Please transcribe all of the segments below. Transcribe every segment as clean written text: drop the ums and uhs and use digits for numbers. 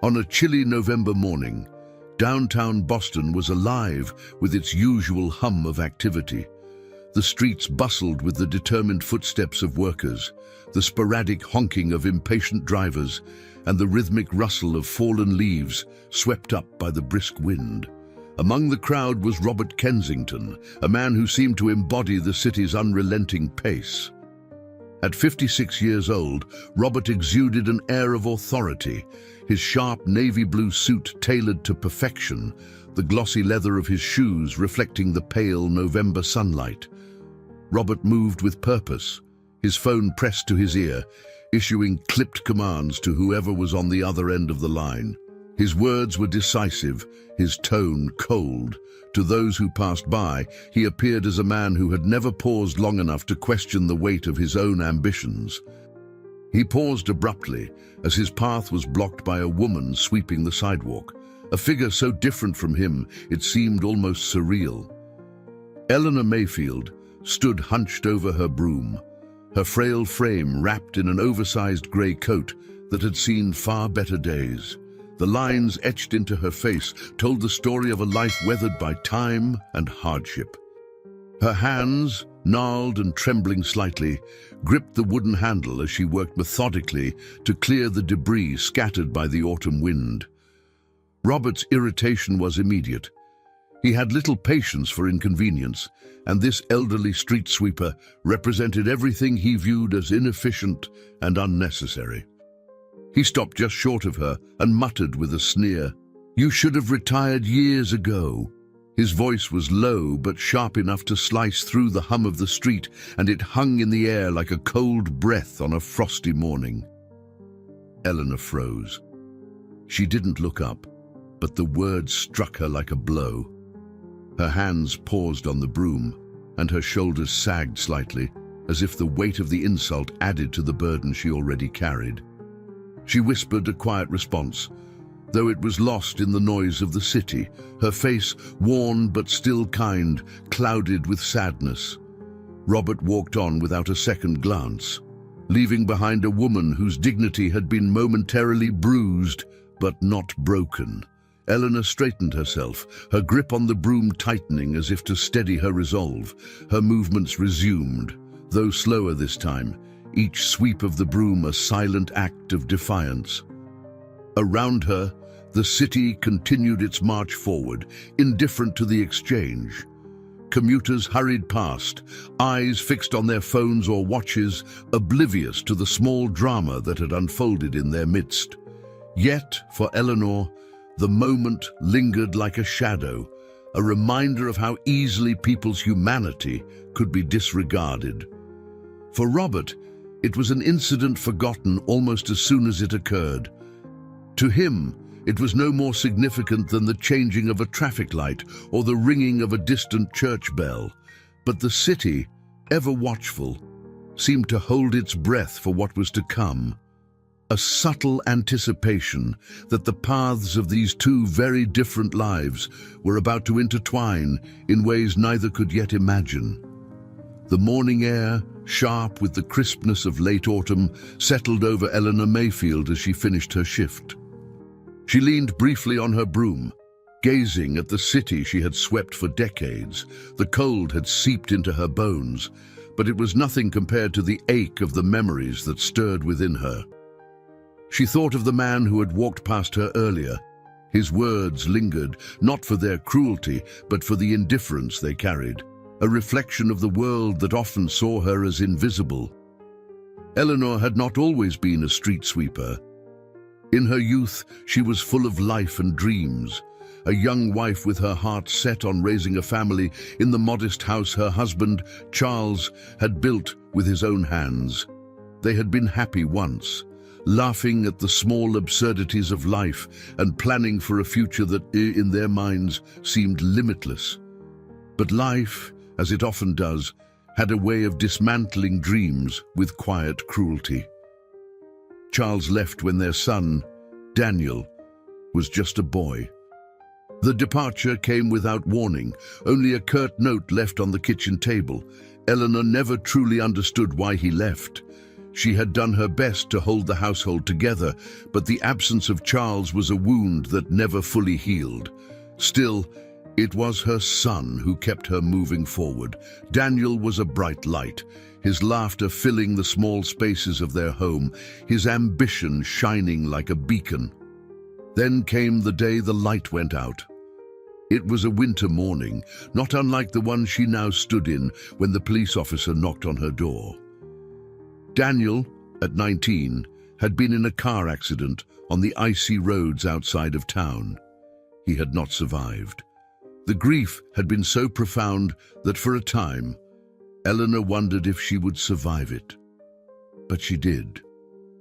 On a chilly November morning, downtown Boston was alive with its usual hum of activity. The streets bustled with the determined footsteps of workers, the sporadic honking of impatient drivers, and the rhythmic rustle of fallen leaves swept up by the brisk wind. Among the crowd was Robert Kensington, a man who seemed to embody the city's unrelenting pace. At 56 years old, Robert exuded an air of authority, his sharp navy blue suit tailored to perfection, the glossy leather of his shoes reflecting the pale November sunlight. Robert moved with purpose, his phone pressed to his ear, issuing clipped commands to whoever was on the other end of the line. His words were decisive, his tone cold. To those who passed by, he appeared as a man who had never paused long enough to question the weight of his own ambitions. He paused abruptly as his path was blocked by a woman sweeping the sidewalk, a figure so different from him it seemed almost surreal. Eleanor Mayfield stood hunched over her broom, her frail frame wrapped in an oversized grey coat that had seen far better days. The lines etched into her face told the story of a life weathered by time and hardship. Her hands, gnarled and trembling slightly, gripped the wooden handle as she worked methodically to clear the debris scattered by the autumn wind. Robert's irritation was immediate. He had little patience for inconvenience, and this elderly street sweeper represented everything he viewed as inefficient and unnecessary. He stopped just short of her and muttered with a sneer, "You should have retired years ago." His voice was low but sharp enough to slice through the hum of the street, and it hung in the air like a cold breath on a frosty morning. Eleanor froze. She didn't look up, but the words struck her like a blow. Her hands paused on the broom, and her shoulders sagged slightly, as if the weight of the insult added to the burden she already carried. She whispered a quiet response, though it was lost in the noise of the city, her face, worn but still kind, clouded with sadness. Robert walked on without a second glance, leaving behind a woman whose dignity had been momentarily bruised but not broken. Eleanor straightened herself, her grip on the broom tightening as if to steady her resolve. Her movements resumed, though slower this time, each sweep of the broom a silent act of defiance. Around her, the city continued its march forward, indifferent to the exchange. Commuters hurried past, eyes fixed on their phones or watches, oblivious to the small drama that had unfolded in their midst. Yet, for Eleanor, the moment lingered like a shadow, a reminder of how easily people's humanity could be disregarded. For Robert, it was an incident forgotten almost as soon as it occurred. To him, it was no more significant than the changing of a traffic light or the ringing of a distant church bell. But the city, ever watchful, seemed to hold its breath for what was to come. A subtle anticipation that the paths of these two very different lives were about to intertwine in ways neither could yet imagine. The morning air, sharp with the crispness of late autumn, settled over Eleanor Mayfield as she finished her shift. She leaned briefly on her broom, gazing at the city she had swept for decades. The cold had seeped into her bones, but it was nothing compared to the ache of the memories that stirred within her. She thought of the man who had walked past her earlier. His words lingered, not for their cruelty, but for the indifference they carried, a reflection of the world that often saw her as invisible. Eleanor had not always been a street sweeper. In her youth, she was full of life and dreams, a young wife with her heart set on raising a family in the modest house her husband, Charles, had built with his own hands. They had been happy once, laughing at the small absurdities of life and planning for a future that, in their minds, seemed limitless. But life, as it often does, had a way of dismantling dreams with quiet cruelty. Charles left when their son, Daniel, was just a boy. The departure came without warning, only a curt note left on the kitchen table. Eleanor never truly understood why he left. She had done her best to hold the household together, but the absence of Charles was a wound that never fully healed. Still, it was her son who kept her moving forward. Daniel was a bright light, his laughter filling the small spaces of their home, his ambition shining like a beacon. Then came the day the light went out. It was a winter morning, not unlike the one she now stood in when the police officer knocked on her door. Daniel, at 19, had been in a car accident on the icy roads outside of town. He had not survived. The grief had been so profound that for a time, Eleanor wondered if she would survive it. But she did,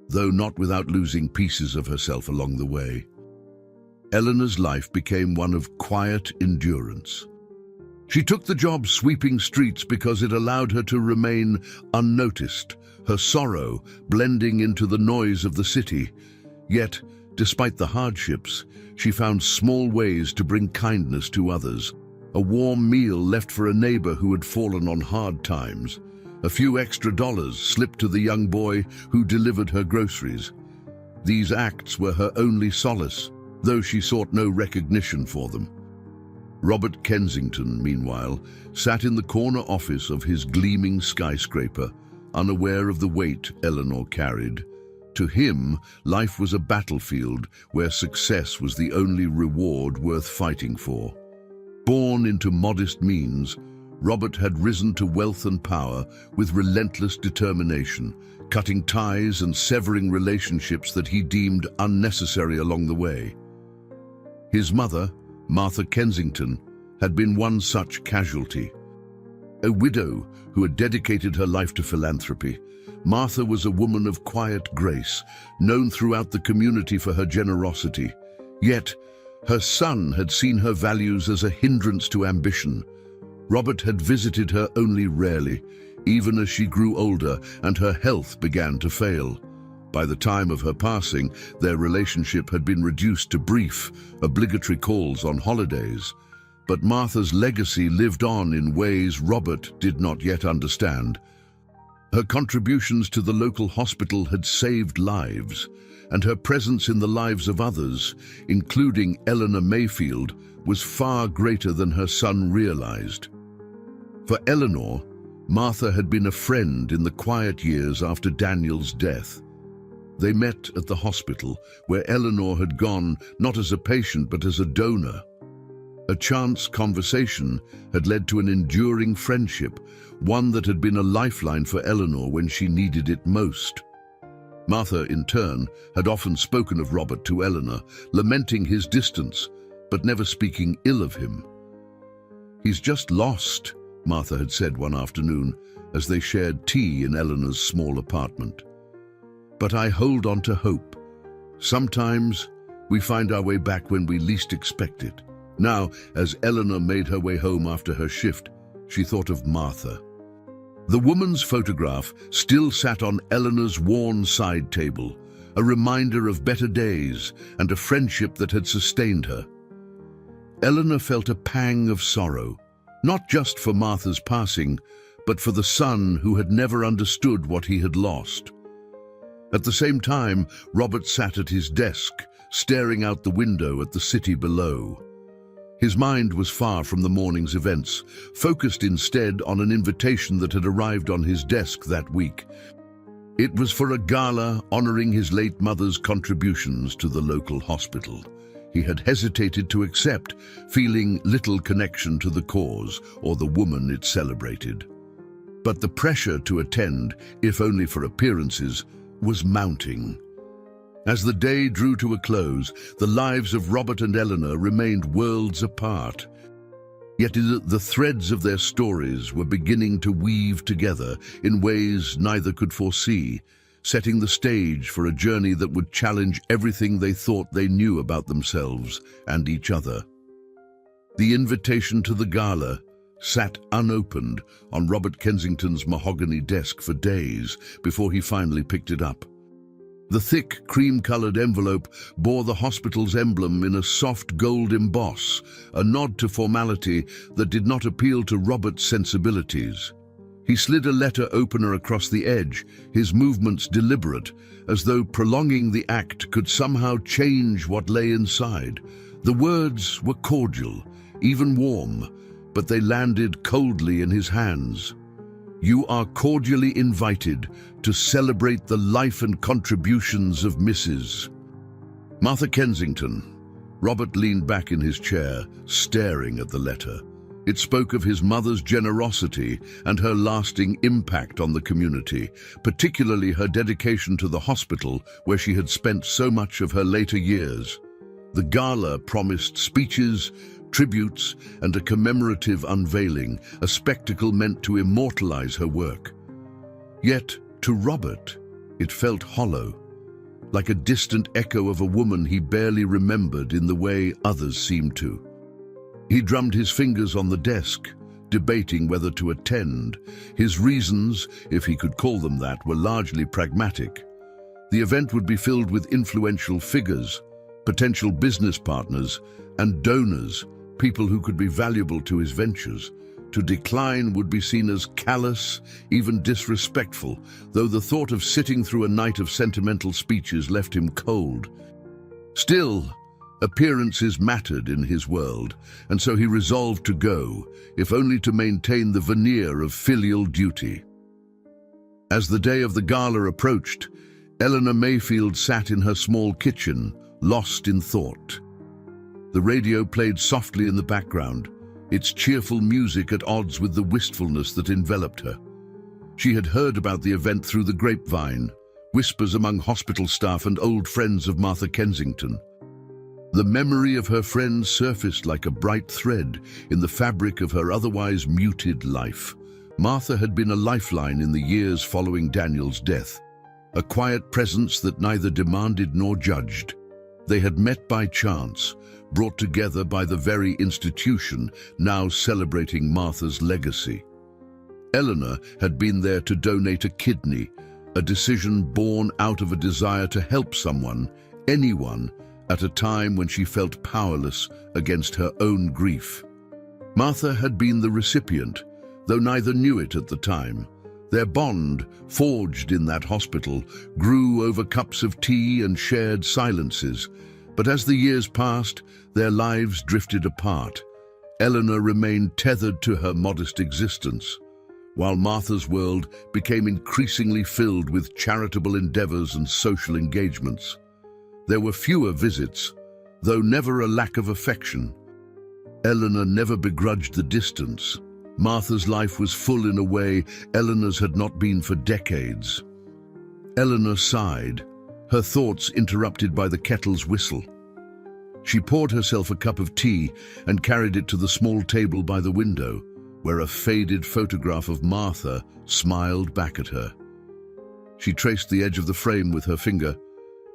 though not without losing pieces of herself along the way. Eleanor's life became one of quiet endurance. She took the job sweeping streets because it allowed her to remain unnoticed, her sorrow blending into the noise of the city. Yet, despite the hardships, she found small ways to bring kindness to others. A warm meal left for a neighbor who had fallen on hard times. A few extra dollars slipped to the young boy who delivered her groceries. These acts were her only solace, though she sought no recognition for them. Robert Kensington, meanwhile, sat in the corner office of his gleaming skyscraper, unaware of the weight Eleanor carried. To him, life was a battlefield where success was the only reward worth fighting for. Born into modest means, Robert had risen to wealth and power with relentless determination, cutting ties and severing relationships that he deemed unnecessary along the way. His mother, Martha Kensington, had been one such casualty. A widow who had dedicated her life to philanthropy, Martha was a woman of quiet grace, known throughout the community for her generosity. Yet, her son had seen her values as a hindrance to ambition. Robert had visited her only rarely, even as she grew older and her health began to fail. By the time of her passing, their relationship had been reduced to brief, obligatory calls on holidays. But Martha's legacy lived on in ways Robert did not yet understand. Her contributions to the local hospital had saved lives, and her presence in the lives of others, including Eleanor Mayfield, was far greater than her son realized. For Eleanor, Martha had been a friend in the quiet years after Daniel's death. They met at the hospital, where Eleanor had gone not as a patient but as a donor. A chance conversation had led to an enduring friendship, one that had been a lifeline for Eleanor when she needed it most. Martha, in turn, had often spoken of Robert to Eleanor, lamenting his distance, but never speaking ill of him. "He's just lost," Martha had said one afternoon, as they shared tea in Eleanor's small apartment. "But I hold on to hope. Sometimes we find our way back when we least expect it." Now, as Eleanor made her way home after her shift, she thought of Martha. The woman's photograph still sat on Eleanor's worn side table, a reminder of better days and a friendship that had sustained her. Eleanor felt a pang of sorrow, not just for Martha's passing, but for the son who had never understood what he had lost. At the same time, Robert sat at his desk, staring out the window at the city below. His mind was far from the morning's events, focused instead on an invitation that had arrived on his desk that week. It was for a gala honoring his late mother's contributions to the local hospital. He had hesitated to accept, feeling little connection to the cause or the woman it celebrated. But the pressure to attend, if only for appearances, was mounting. As the day drew to a close, the lives of Robert and Eleanor remained worlds apart. Yet the threads of their stories were beginning to weave together in ways neither could foresee, setting the stage for a journey that would challenge everything they thought they knew about themselves and each other. The invitation to the gala sat unopened on Robert Kensington's mahogany desk for days before he finally picked it up. The thick, cream-colored envelope bore the hospital's emblem in a soft gold emboss, a nod to formality that did not appeal to Robert's sensibilities. He slid a letter opener across the edge, his movements deliberate, as though prolonging the act could somehow change what lay inside. The words were cordial, even warm, but they landed coldly in his hands. "You are cordially invited to celebrate the life and contributions of Mrs. Martha Kensington." Robert leaned back in his chair, staring at the letter. It spoke of his mother's generosity and her lasting impact on the community, particularly her dedication to the hospital where she had spent so much of her later years. The gala promised speeches, tributes, and a commemorative unveiling, a spectacle meant to immortalize her work. Yet, to Robert, it felt hollow, like a distant echo of a woman he barely remembered in the way others seemed to. He drummed his fingers on the desk, debating whether to attend. His reasons, if he could call them that, were largely pragmatic. The event would be filled with influential figures, potential business partners, and donors, people who could be valuable to his ventures. To decline would be seen as callous, even disrespectful, though the thought of sitting through a night of sentimental speeches left him cold. Still, appearances mattered in his world, and so he resolved to go, if only to maintain the veneer of filial duty. As the day of the gala approached, Eleanor Mayfield sat in her small kitchen, lost in thought. The radio played softly in the background, its cheerful music at odds with the wistfulness that enveloped her. She had heard about the event through the grapevine, whispers among hospital staff and old friends of Martha Kensington. The memory of her friends surfaced like a bright thread in the fabric of her otherwise muted life. Martha had been a lifeline in the years following Daniel's death, a quiet presence that neither demanded nor judged. They had met by chance, brought together by the very institution now celebrating Martha's legacy. Eleanor had been there to donate a kidney, a decision born out of a desire to help someone, anyone, at a time when she felt powerless against her own grief. Martha had been the recipient, though neither knew it at the time. Their bond, forged in that hospital, grew over cups of tea and shared silences. But as the years passed, their lives drifted apart. Eleanor remained tethered to her modest existence, while Martha's world became increasingly filled with charitable endeavors and social engagements. There were fewer visits, though never a lack of affection. Eleanor never begrudged the distance. Martha's life was full in a way Eleanor's had not been for decades. Eleanor sighed, her thoughts interrupted by the kettle's whistle. She poured herself a cup of tea and carried it to the small table by the window, where a faded photograph of Martha smiled back at her. She traced the edge of the frame with her finger,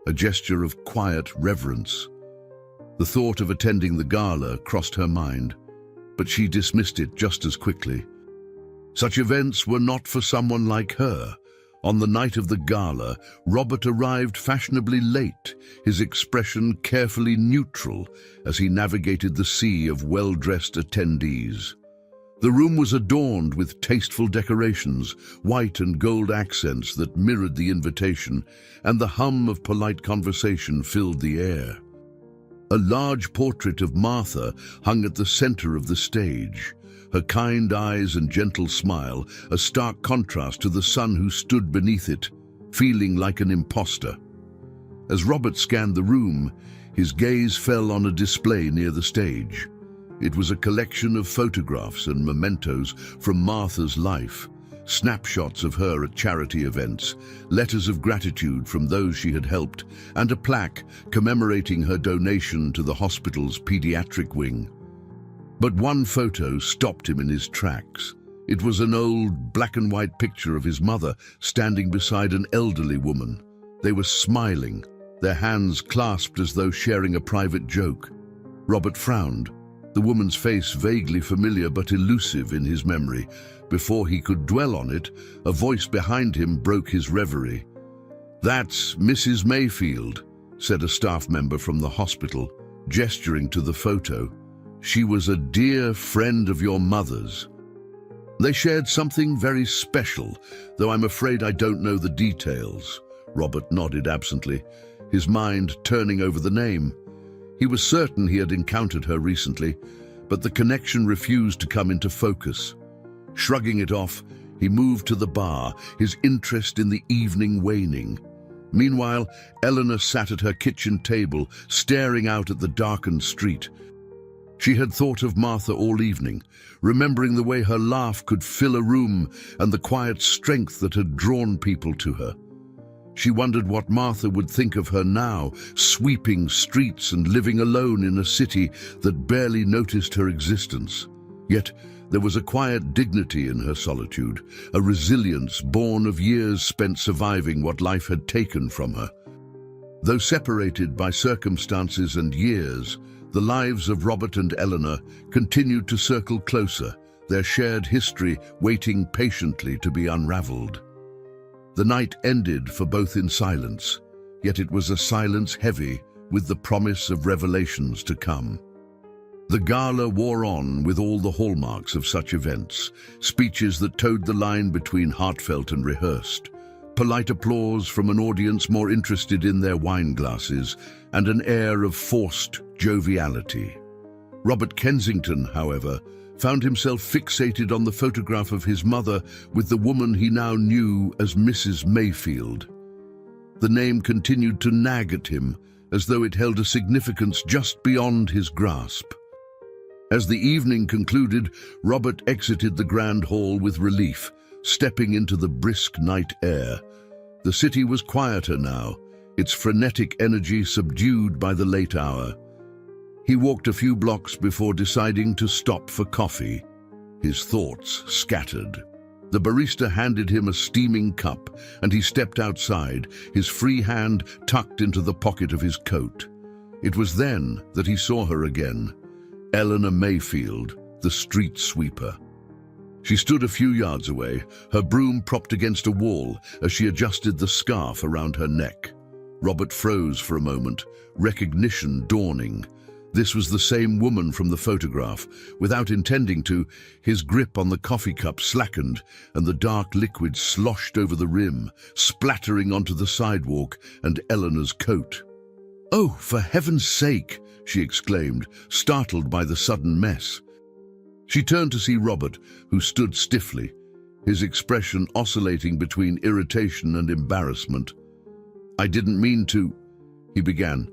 a gesture of quiet reverence. The thought of attending the gala crossed her mind, but she dismissed it just as quickly. Such events were not for someone like her. On the night of the gala, Robert arrived fashionably late, his expression carefully neutral as he navigated the sea of well-dressed attendees. The room was adorned with tasteful decorations, white and gold accents that mirrored the invitation, and the hum of polite conversation filled the air. A large portrait of Martha hung at the center of the stage, her kind eyes and gentle smile a stark contrast to the son who stood beneath it, feeling like an imposter. As Robert scanned the room, his gaze fell on a display near the stage. It was a collection of photographs and mementos from Martha's life, snapshots of her at charity events, letters of gratitude from those she had helped, and a plaque commemorating her donation to the hospital's pediatric wing. But one photo stopped him in his tracks. It was an old black and white picture of his mother standing beside an elderly woman. They were smiling, their hands clasped as though sharing a private joke. Robert frowned, the woman's face vaguely familiar but elusive in his memory. Before he could dwell on it, a voice behind him broke his reverie. "That's Mrs. Mayfield," said a staff member from the hospital, gesturing to the photo. "She was a dear friend of your mother's." They shared something very special, though I'm afraid I don't know the details. Robert nodded absently, his mind turning over the name. He was certain he had encountered her recently, but the connection refused to come into focus. Shrugging it off, he moved to the bar, his interest in the evening waning. Meanwhile, Eleanor sat at her kitchen table, staring out at the darkened street. She had thought of Martha all evening, remembering the way her laugh could fill a room and the quiet strength that had drawn people to her. She wondered what Martha would think of her now, sweeping streets and living alone in a city that barely noticed her existence. Yet, there was a quiet dignity in her solitude, a resilience born of years spent surviving what life had taken from her. Though separated by circumstances and years, the lives of Robert and Eleanor continued to circle closer, their shared history waiting patiently to be unraveled. The night ended for both in silence, yet it was a silence heavy with the promise of revelations to come. The gala wore on with all the hallmarks of such events, speeches that towed the line between heartfelt and rehearsed, polite applause from an audience more interested in their wine glasses, and an air of forced joviality. Robert Kensington, however, found himself fixated on the photograph of his mother with the woman he now knew as Mrs. Mayfield. The name continued to nag at him, as though it held a significance just beyond his grasp. As the evening concluded, Robert exited the grand hall with relief, stepping into the brisk night air. The city was quieter now, its frenetic energy subdued by the late hour. He walked a few blocks before deciding to stop for coffee. His thoughts scattered. The barista handed him a steaming cup, and he stepped outside, his free hand tucked into the pocket of his coat. It was then that he saw her again, Eleanor Mayfield, the street sweeper. She stood a few yards away, her broom propped against a wall as she adjusted the scarf around her neck. Robert froze for a moment, recognition dawning. This was the same woman from the photograph. Without intending to, his grip on the coffee cup slackened and the dark liquid sloshed over the rim, splattering onto the sidewalk and Eleanor's coat. "Oh, for heaven's sake!" she exclaimed, startled by the sudden mess. She turned to see Robert, who stood stiffly, his expression oscillating between irritation and embarrassment. "I didn't mean to," he began,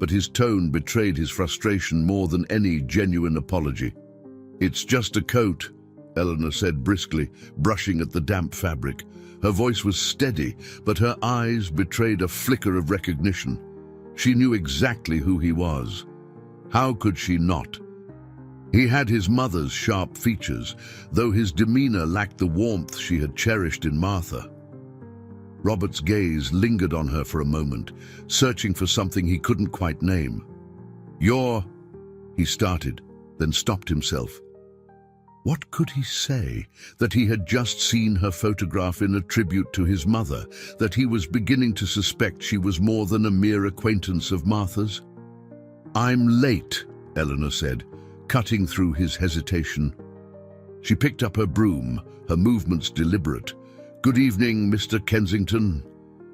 but his tone betrayed his frustration more than any genuine apology. "It's just a coat," Eleanor said briskly, brushing at the damp fabric. Her voice was steady, but her eyes betrayed a flicker of recognition. She knew exactly who he was. How could she not? He had his mother's sharp features, though his demeanor lacked the warmth she had cherished in Martha. Robert's gaze lingered on her for a moment, searching for something he couldn't quite name. "You're—" he started, then stopped himself. What could he say? That he had just seen her photograph in a tribute to his mother, that he was beginning to suspect she was more than a mere acquaintance of Martha's? "I'm late," Eleanor said, cutting through his hesitation. She picked up her broom, her movements deliberate. "Good evening, Mr. Kensington."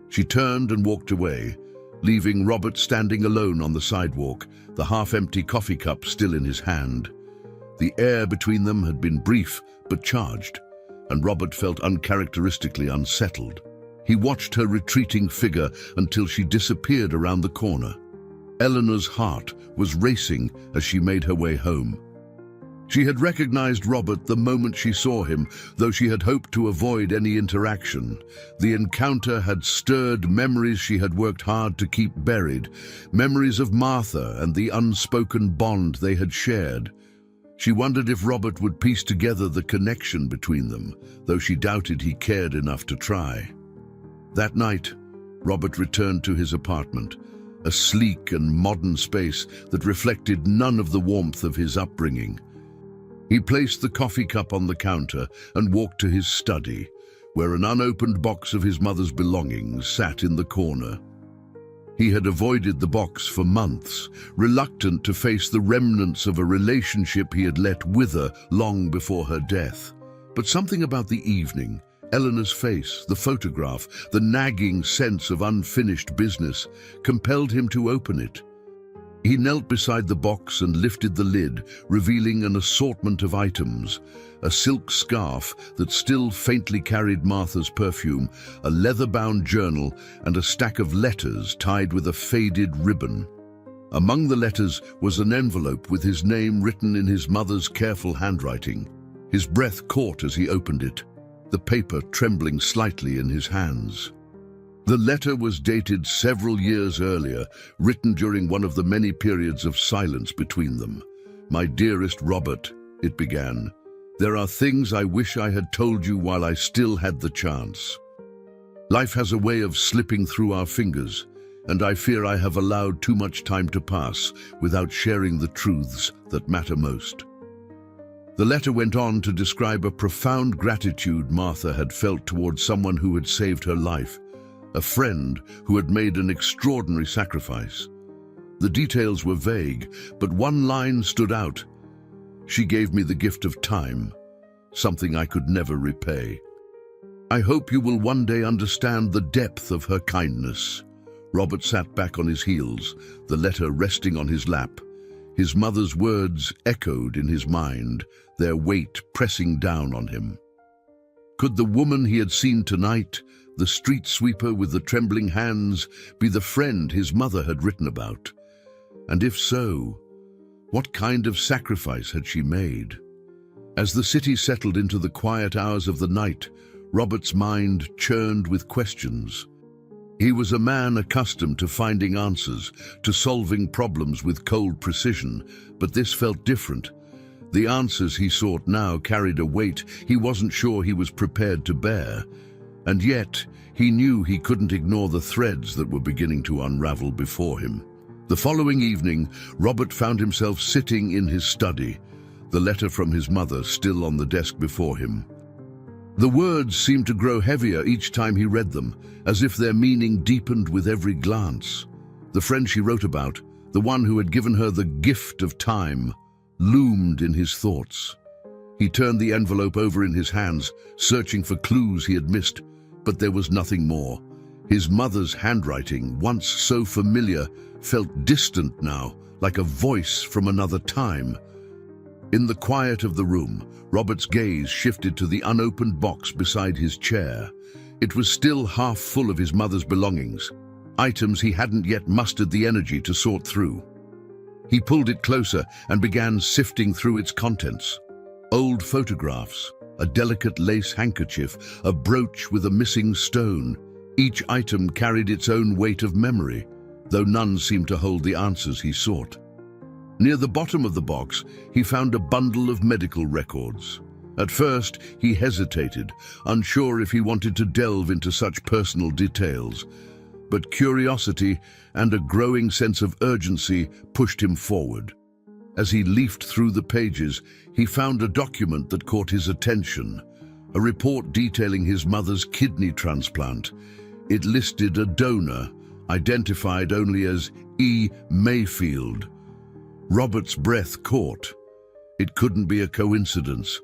She turned and walked away, leaving Robert standing alone on the sidewalk, the half-empty coffee cup still in his hand. The air between them had been brief but charged, and Robert felt uncharacteristically unsettled. He watched her retreating figure until she disappeared around the corner. Eleanor's heart was racing as she made her way home. She had recognized Robert the moment she saw him, though she had hoped to avoid any interaction. The encounter had stirred memories she had worked hard to keep buried, memories of Martha and the unspoken bond they had shared. She wondered if Robert would piece together the connection between them, though she doubted he cared enough to try. That night, Robert returned to his apartment, a sleek and modern space that reflected none of the warmth of his upbringing. He placed the coffee cup on the counter and walked to his study, where an unopened box of his mother's belongings sat in the corner. He had avoided the box for months, reluctant to face the remnants of a relationship he had let wither long before her death. But something about the evening, Eleanor's face, the photograph, the nagging sense of unfinished business, compelled him to open it. He knelt beside the box and lifted the lid, revealing an assortment of items: a silk scarf that still faintly carried Martha's perfume, a leather-bound journal, and a stack of letters tied with a faded ribbon. Among the letters was an envelope with his name written in his mother's careful handwriting. His breath caught as he opened it, the paper trembling slightly in his hands. The letter was dated several years earlier, written during one of the many periods of silence between them. "My dearest Robert," it began, "there are things I wish I had told you while I still had the chance. Life has a way of slipping through our fingers, and I fear I have allowed too much time to pass without sharing the truths that matter most." The letter went on to describe a profound gratitude Martha had felt towards someone who had saved her life, a friend who had made an extraordinary sacrifice. The details were vague, but one line stood out: "She gave me the gift of time, something I could never repay. I hope you will one day understand the depth of her kindness." Robert sat back on his heels, the letter resting on his lap. His mother's words echoed in his mind, their weight pressing down on him. Could the woman he had seen tonight, the street sweeper with the trembling hands, be the friend his mother had written about? And if so, what kind of sacrifice had she made? As the city settled into the quiet hours of the night, Robert's mind churned with questions. He was a man accustomed to finding answers, to solving problems with cold precision, but this felt different. The answers he sought now carried a weight he wasn't sure he was prepared to bear. And yet, he knew he couldn't ignore the threads that were beginning to unravel before him. The following evening, Robert found himself sitting in his study, the letter from his mother still on the desk before him. The words seemed to grow heavier each time he read them, as if their meaning deepened with every glance. The friend she wrote about, the one who had given her the gift of time, loomed in his thoughts. He turned the envelope over in his hands, searching for clues he had missed, but there was nothing more. His mother's handwriting, once so familiar, felt distant now, like a voice from another time. In the quiet of the room, Robert's gaze shifted to the unopened box beside his chair. It was still half full of his mother's belongings, items he hadn't yet mustered the energy to sort through. He pulled it closer and began sifting through its contents. Old photographs, a delicate lace handkerchief, a brooch with a missing stone. Each item carried its own weight of memory, though none seemed to hold the answers he sought. Near the bottom of the box, he found a bundle of medical records. At first, he hesitated, unsure if he wanted to delve into such personal details. But curiosity and a growing sense of urgency pushed him forward. As he leafed through the pages, he found a document that caught his attention, a report detailing his mother's kidney transplant. It listed a donor, identified only as E. Mayfield. Robert's breath caught. It couldn't be a coincidence.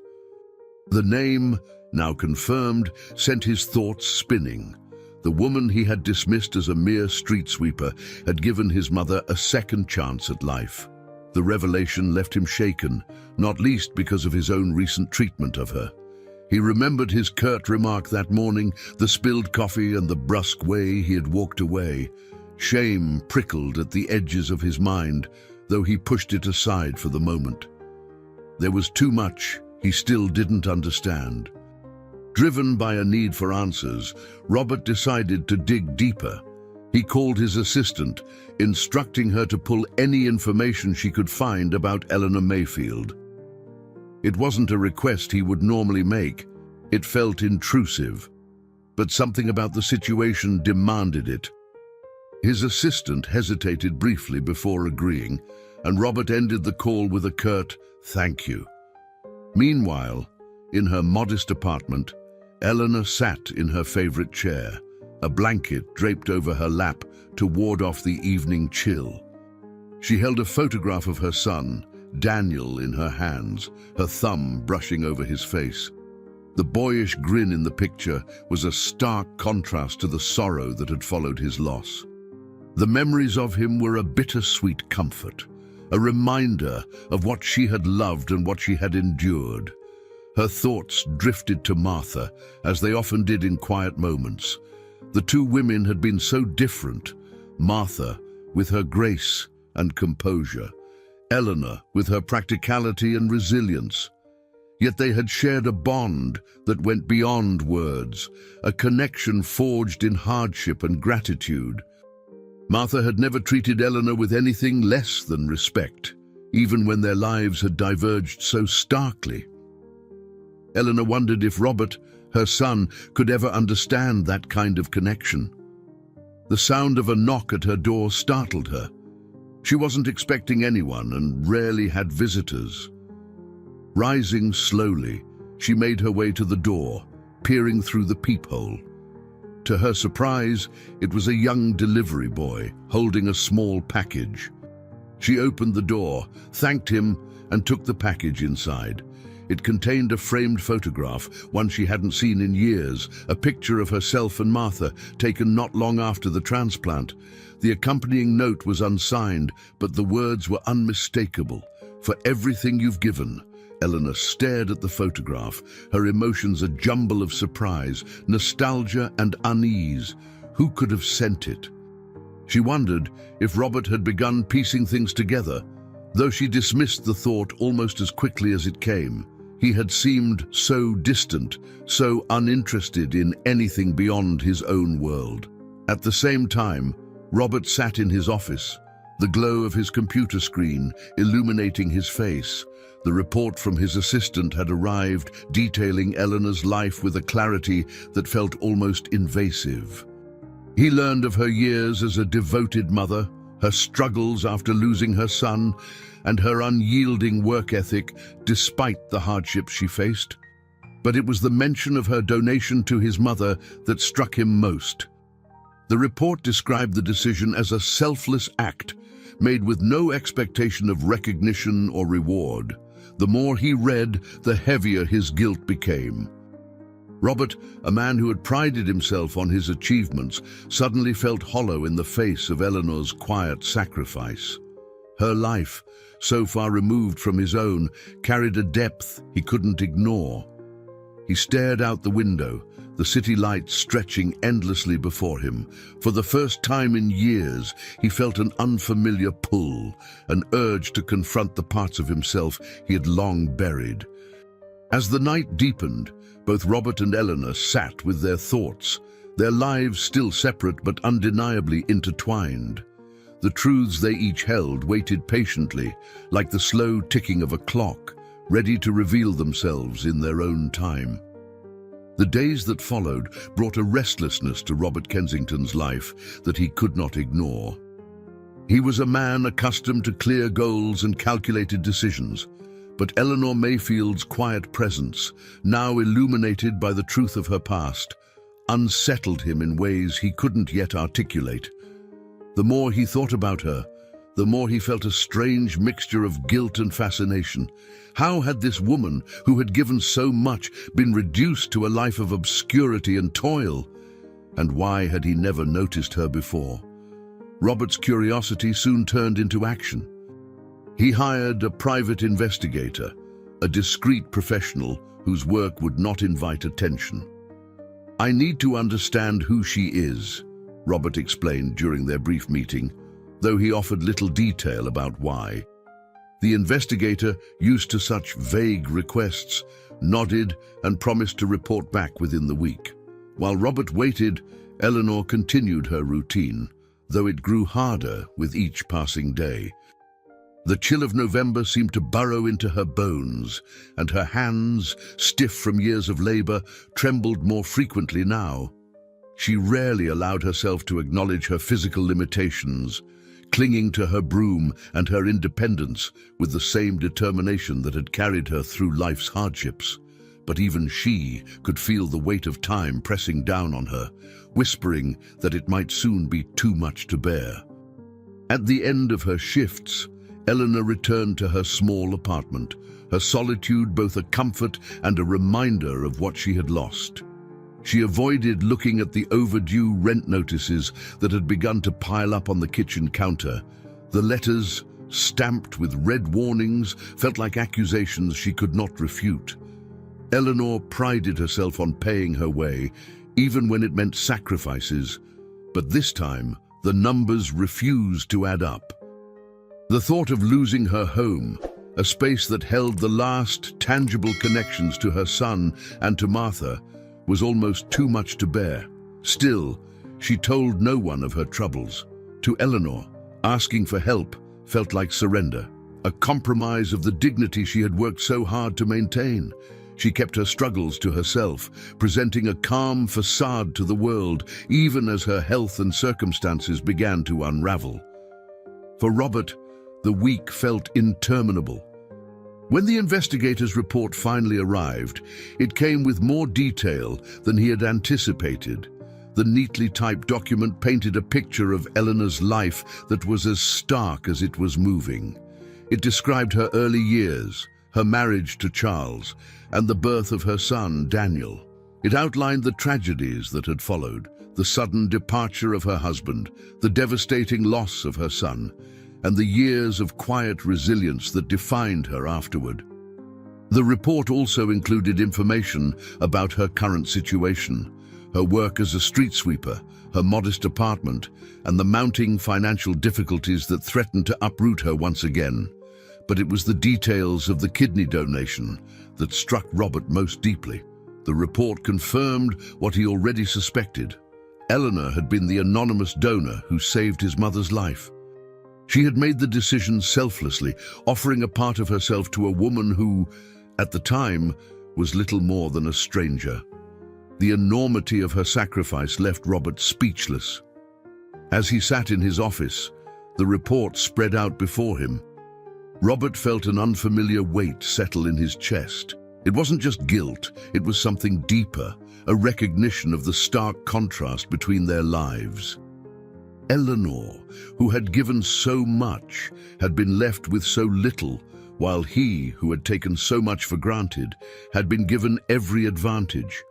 The name, now confirmed, sent his thoughts spinning. The woman he had dismissed as a mere street sweeper had given his mother a second chance at life. The revelation left him shaken, not least because of his own recent treatment of her. He remembered his curt remark that morning, the spilled coffee and the brusque way he had walked away. Shame prickled at the edges of his mind, though he pushed it aside for the moment. There was too much he still didn't understand. Driven by a need for answers, Robert decided to dig deeper. He called his assistant, instructing her to pull any information she could find about Eleanor Mayfield. It wasn't a request he would normally make. It felt intrusive, but something about the situation demanded it. His assistant hesitated briefly before agreeing, and Robert ended the call with a curt "thank you." Meanwhile, in her modest apartment, Eleanor sat in her favorite chair, a blanket draped over her lap to ward off the evening chill. She held a photograph of her son, Daniel, in her hands, her thumb brushing over his face. The boyish grin in the picture was a stark contrast to the sorrow that had followed his loss. The memories of him were a bittersweet comfort, a reminder of what she had loved and what she had endured. Her thoughts drifted to Martha, as they often did in quiet moments. The two women had been so different. Martha, with her grace and composure, Eleanor, with her practicality and resilience. Yet they had shared a bond that went beyond words, a connection forged in hardship and gratitude. Martha had never treated Eleanor with anything less than respect, even when their lives had diverged so starkly. Eleanor wondered if Robert, her son, could ever understand that kind of connection. The sound of a knock at her door startled her. She wasn't expecting anyone and rarely had visitors. Rising slowly, she made her way to the door, peering through the peephole. To her surprise, it was a young delivery boy holding a small package. She opened the door, thanked him, and took the package inside. It contained a framed photograph, one she hadn't seen in years, a picture of herself and Martha, taken not long after the transplant. The accompanying note was unsigned, but the words were unmistakable. "For everything you've given." Eleanor stared at the photograph, her emotions a jumble of surprise, nostalgia, and unease. Who could have sent it? She wondered if Robert had begun piecing things together, though she dismissed the thought almost as quickly as it came. He had seemed so distant, so uninterested in anything beyond his own world. At the same time, Robert sat in his office, the glow of his computer screen illuminating his face. The report from his assistant had arrived, detailing Eleanor's life with a clarity that felt almost invasive. He learned of her years as a devoted mother, her struggles after losing her son, and her unyielding work ethic despite the hardships she faced. But it was the mention of her donation to his mother that struck him most. The report described the decision as a selfless act, made with no expectation of recognition or reward. The more he read, the heavier his guilt became. Robert, a man who had prided himself on his achievements, suddenly felt hollow in the face of Eleanor's quiet sacrifice. Her life, so far removed from his own, carried a depth he couldn't ignore. He stared out the window, the city lights stretching endlessly before him. For the first time in years, he felt an unfamiliar pull, an urge to confront the parts of himself he had long buried. As the night deepened, both Robert and Eleanor sat with their thoughts, their lives still separate but undeniably intertwined. The truths they each held waited patiently, like the slow ticking of a clock, ready to reveal themselves in their own time. The days that followed brought a restlessness to Robert Kensington's life that he could not ignore. He was a man accustomed to clear goals and calculated decisions, but Eleanor Mayfield's quiet presence, now illuminated by the truth of her past, unsettled him in ways he couldn't yet articulate. The more he thought about her, the more he felt a strange mixture of guilt and fascination. How had this woman, who had given so much, been reduced to a life of obscurity and toil? And why had he never noticed her before? Robert's curiosity soon turned into action. He hired a private investigator, a discreet professional whose work would not invite attention. "I need to understand who she is," Robert explained during their brief meeting, though he offered little detail about why. The investigator, used to such vague requests, nodded and promised to report back within the week. While Robert waited, Eleanor continued her routine, though it grew harder with each passing day. The chill of November seemed to burrow into her bones, and her hands, stiff from years of labor, trembled more frequently now. She rarely allowed herself to acknowledge her physical limitations, clinging to her broom and her independence with the same determination that had carried her through life's hardships. But even she could feel the weight of time pressing down on her, whispering that it might soon be too much to bear. At the end of her shifts, Eleanor returned to her small apartment, her solitude both a comfort and a reminder of what she had lost. She avoided looking at the overdue rent notices that had begun to pile up on the kitchen counter. The letters, stamped with red warnings, felt like accusations she could not refute. Eleanor prided herself on paying her way, even when it meant sacrifices, but this time the numbers refused to add up. The thought of losing her home, a space that held the last tangible connections to her son and to Martha, was almost too much to bear. Still, she told no one of her troubles. To Eleanor, asking for help felt like surrender, a compromise of the dignity she had worked so hard to maintain. She kept her struggles to herself, presenting a calm facade to the world, even as her health and circumstances began to unravel. For Robert, the week felt interminable. When the investigators' report finally arrived, it came with more detail than he had anticipated. The neatly typed document painted a picture of Eleanor's life that was as stark as it was moving. It described her early years, her marriage to Charles, and the birth of her son, Daniel. It outlined the tragedies that had followed, the sudden departure of her husband, the devastating loss of her son, and the years of quiet resilience that defined her afterward. The report also included information about her current situation, her work as a street sweeper, her modest apartment, and the mounting financial difficulties that threatened to uproot her once again. But it was the details of the kidney donation that struck Robert most deeply. The report confirmed what he already suspected. Eleanor had been the anonymous donor who saved his mother's life. She had made the decision selflessly, offering a part of herself to a woman who, at the time, was little more than a stranger. The enormity of her sacrifice left Robert speechless. As he sat in his office, the report spread out before him. Robert felt an unfamiliar weight settle in his chest. It wasn't just guilt, it was something deeper, a recognition of the stark contrast between their lives. Eleanor, who had given so much, had been left with so little, while he, who had taken so much for granted, had been given every advantage.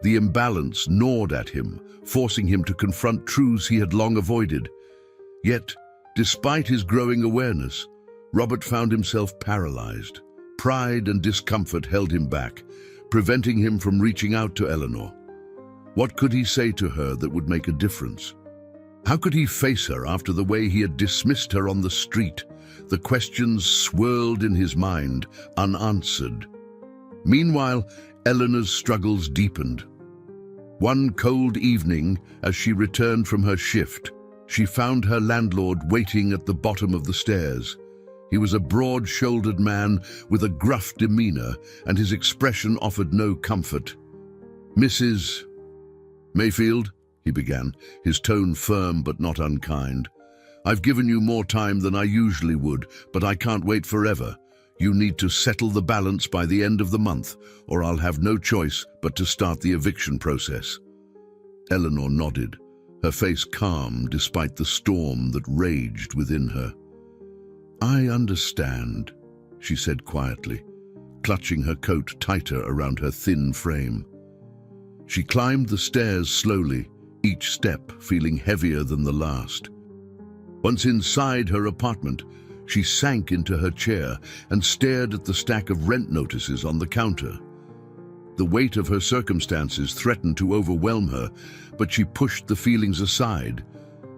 The imbalance gnawed at him, forcing him to confront truths he had long avoided. Yet, despite his growing awareness, Robert found himself paralyzed. Pride and discomfort held him back, preventing him from reaching out to Eleanor. What could he say to her that would make a difference? How could he face her after the way he had dismissed her on the street? The questions swirled in his mind, unanswered. Meanwhile, Eleanor's struggles deepened. One cold evening, as she returned from her shift, she found her landlord waiting at the bottom of the stairs. He was a broad-shouldered man with a gruff demeanor, and his expression offered no comfort. "Mrs. Mayfield," he began, his tone firm but not unkind. "I've given you more time than I usually would, but I can't wait forever. You need to settle the balance by the end of the month, or I'll have no choice but to start the eviction process." Eleanor nodded, her face calm despite the storm that raged within her. "I understand," she said quietly, clutching her coat tighter around her thin frame. She climbed the stairs slowly, each step feeling heavier than the last. Once inside her apartment, she sank into her chair and stared at the stack of rent notices on the counter. The weight of her circumstances threatened to overwhelm her, but she pushed the feelings aside,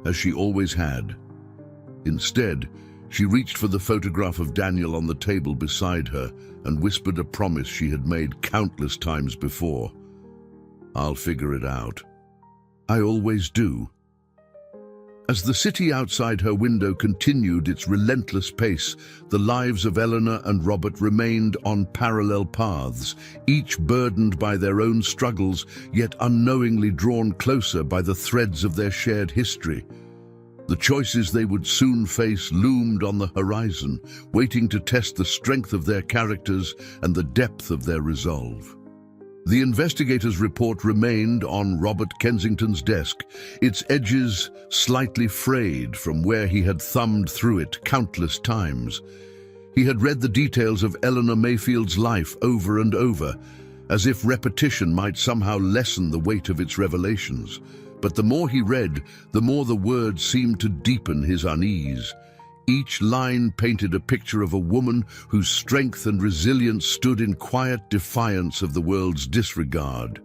as she always had. Instead, she reached for the photograph of Daniel on the table beside her and whispered a promise she had made countless times before. "I'll figure it out. I always do." As the city outside her window continued its relentless pace, the lives of Eleanor and Robert remained on parallel paths, each burdened by their own struggles, yet unknowingly drawn closer by the threads of their shared history. The choices they would soon face loomed on the horizon, waiting to test the strength of their characters and the depth of their resolve. The investigator's report remained on Robert Kensington's desk, its edges slightly frayed from where he had thumbed through it countless times. He had read the details of Eleanor Mayfield's life over and over, as if repetition might somehow lessen the weight of its revelations. But the more he read, the more the words seemed to deepen his unease. Each line painted a picture of a woman whose strength and resilience stood in quiet defiance of the world's disregard.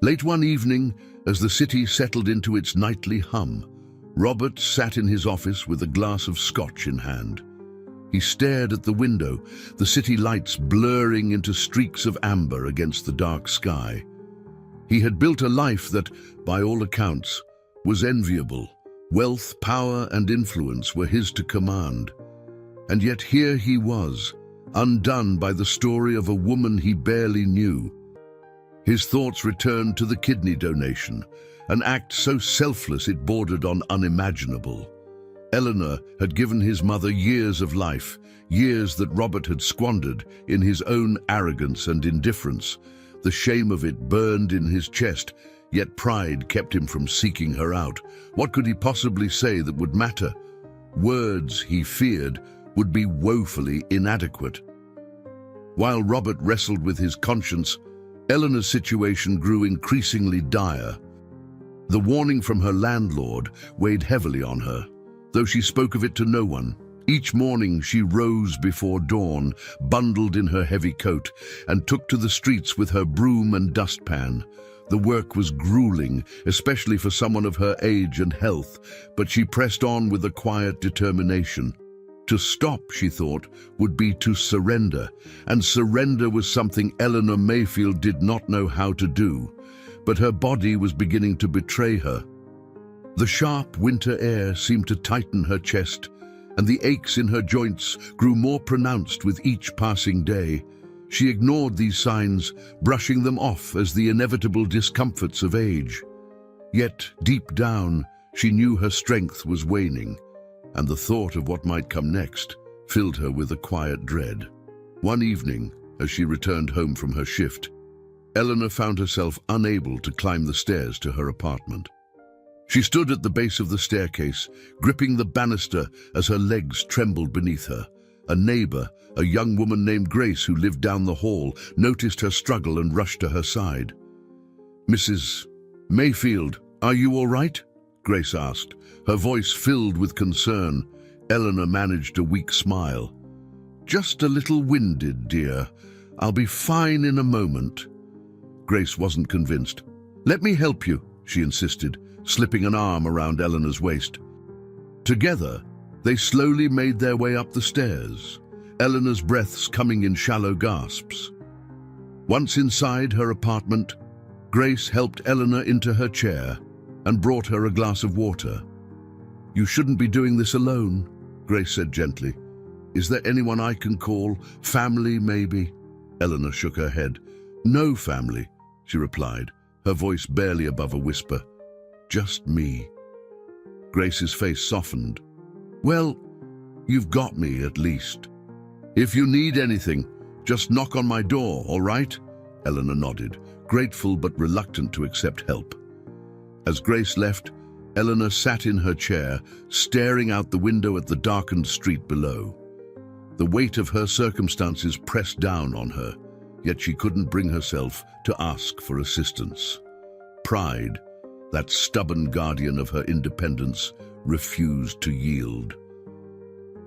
Late one evening, as the city settled into its nightly hum, Robert sat in his office with a glass of scotch in hand. He stared at the window, the city lights blurring into streaks of amber against the dark sky. He had built a life that, by all accounts, was enviable. Wealth, power, and influence were his to command. And yet here he was, undone by the story of a woman he barely knew. His thoughts returned to the kidney donation, an act so selfless it bordered on unimaginable. Eleanor had given his mother years of life, years that Robert had squandered in his own arrogance and indifference. The shame of it burned in his chest, yet pride kept him from seeking her out. What could he possibly say that would matter? Words, he feared, would be woefully inadequate. While Robert wrestled with his conscience, Eleanor's situation grew increasingly dire. The warning from her landlord weighed heavily on her, though she spoke of it to no one. Each morning she rose before dawn, bundled in her heavy coat, and took to the streets with her broom and dustpan. The work was grueling, especially for someone of her age and health, but she pressed on with a quiet determination. To stop, she thought, would be to surrender, and surrender was something Eleanor Mayfield did not know how to do. But her body was beginning to betray her. The sharp winter air seemed to tighten her chest, and the aches in her joints grew more pronounced with each passing day. She ignored these signs, brushing them off as the inevitable discomforts of age. Yet, deep down, she knew her strength was waning, and the thought of what might come next filled her with a quiet dread. One evening, as she returned home from her shift, Eleanor found herself unable to climb the stairs to her apartment. She stood at the base of the staircase, gripping the banister as her legs trembled beneath her. A neighbor, a young woman named Grace who lived down the hall, noticed her struggle and rushed to her side. "Mrs. Mayfield, are you all right?" Grace asked, her voice filled with concern. Eleanor managed a weak smile. "Just a little winded, dear. I'll be fine in a moment." Grace wasn't convinced. "Let me help you," she insisted, slipping an arm around Eleanor's waist. Together, they slowly made their way up the stairs, Eleanor's breaths coming in shallow gasps. Once inside her apartment, Grace helped Eleanor into her chair and brought her a glass of water. "You shouldn't be doing this alone," Grace said gently. "Is there anyone I can call? Family, maybe?" Eleanor shook her head. "No family," she replied, her voice barely above a whisper. "Just me." Grace's face softened. "Well, you've got me at least. If you need anything, just knock on my door, all right?" Eleanor nodded, grateful but reluctant to accept help. As Grace left, Eleanor sat in her chair, staring out the window at the darkened street below. The weight of her circumstances pressed down on her, yet she couldn't bring herself to ask for assistance. Pride, that stubborn guardian of her independence, refused to yield.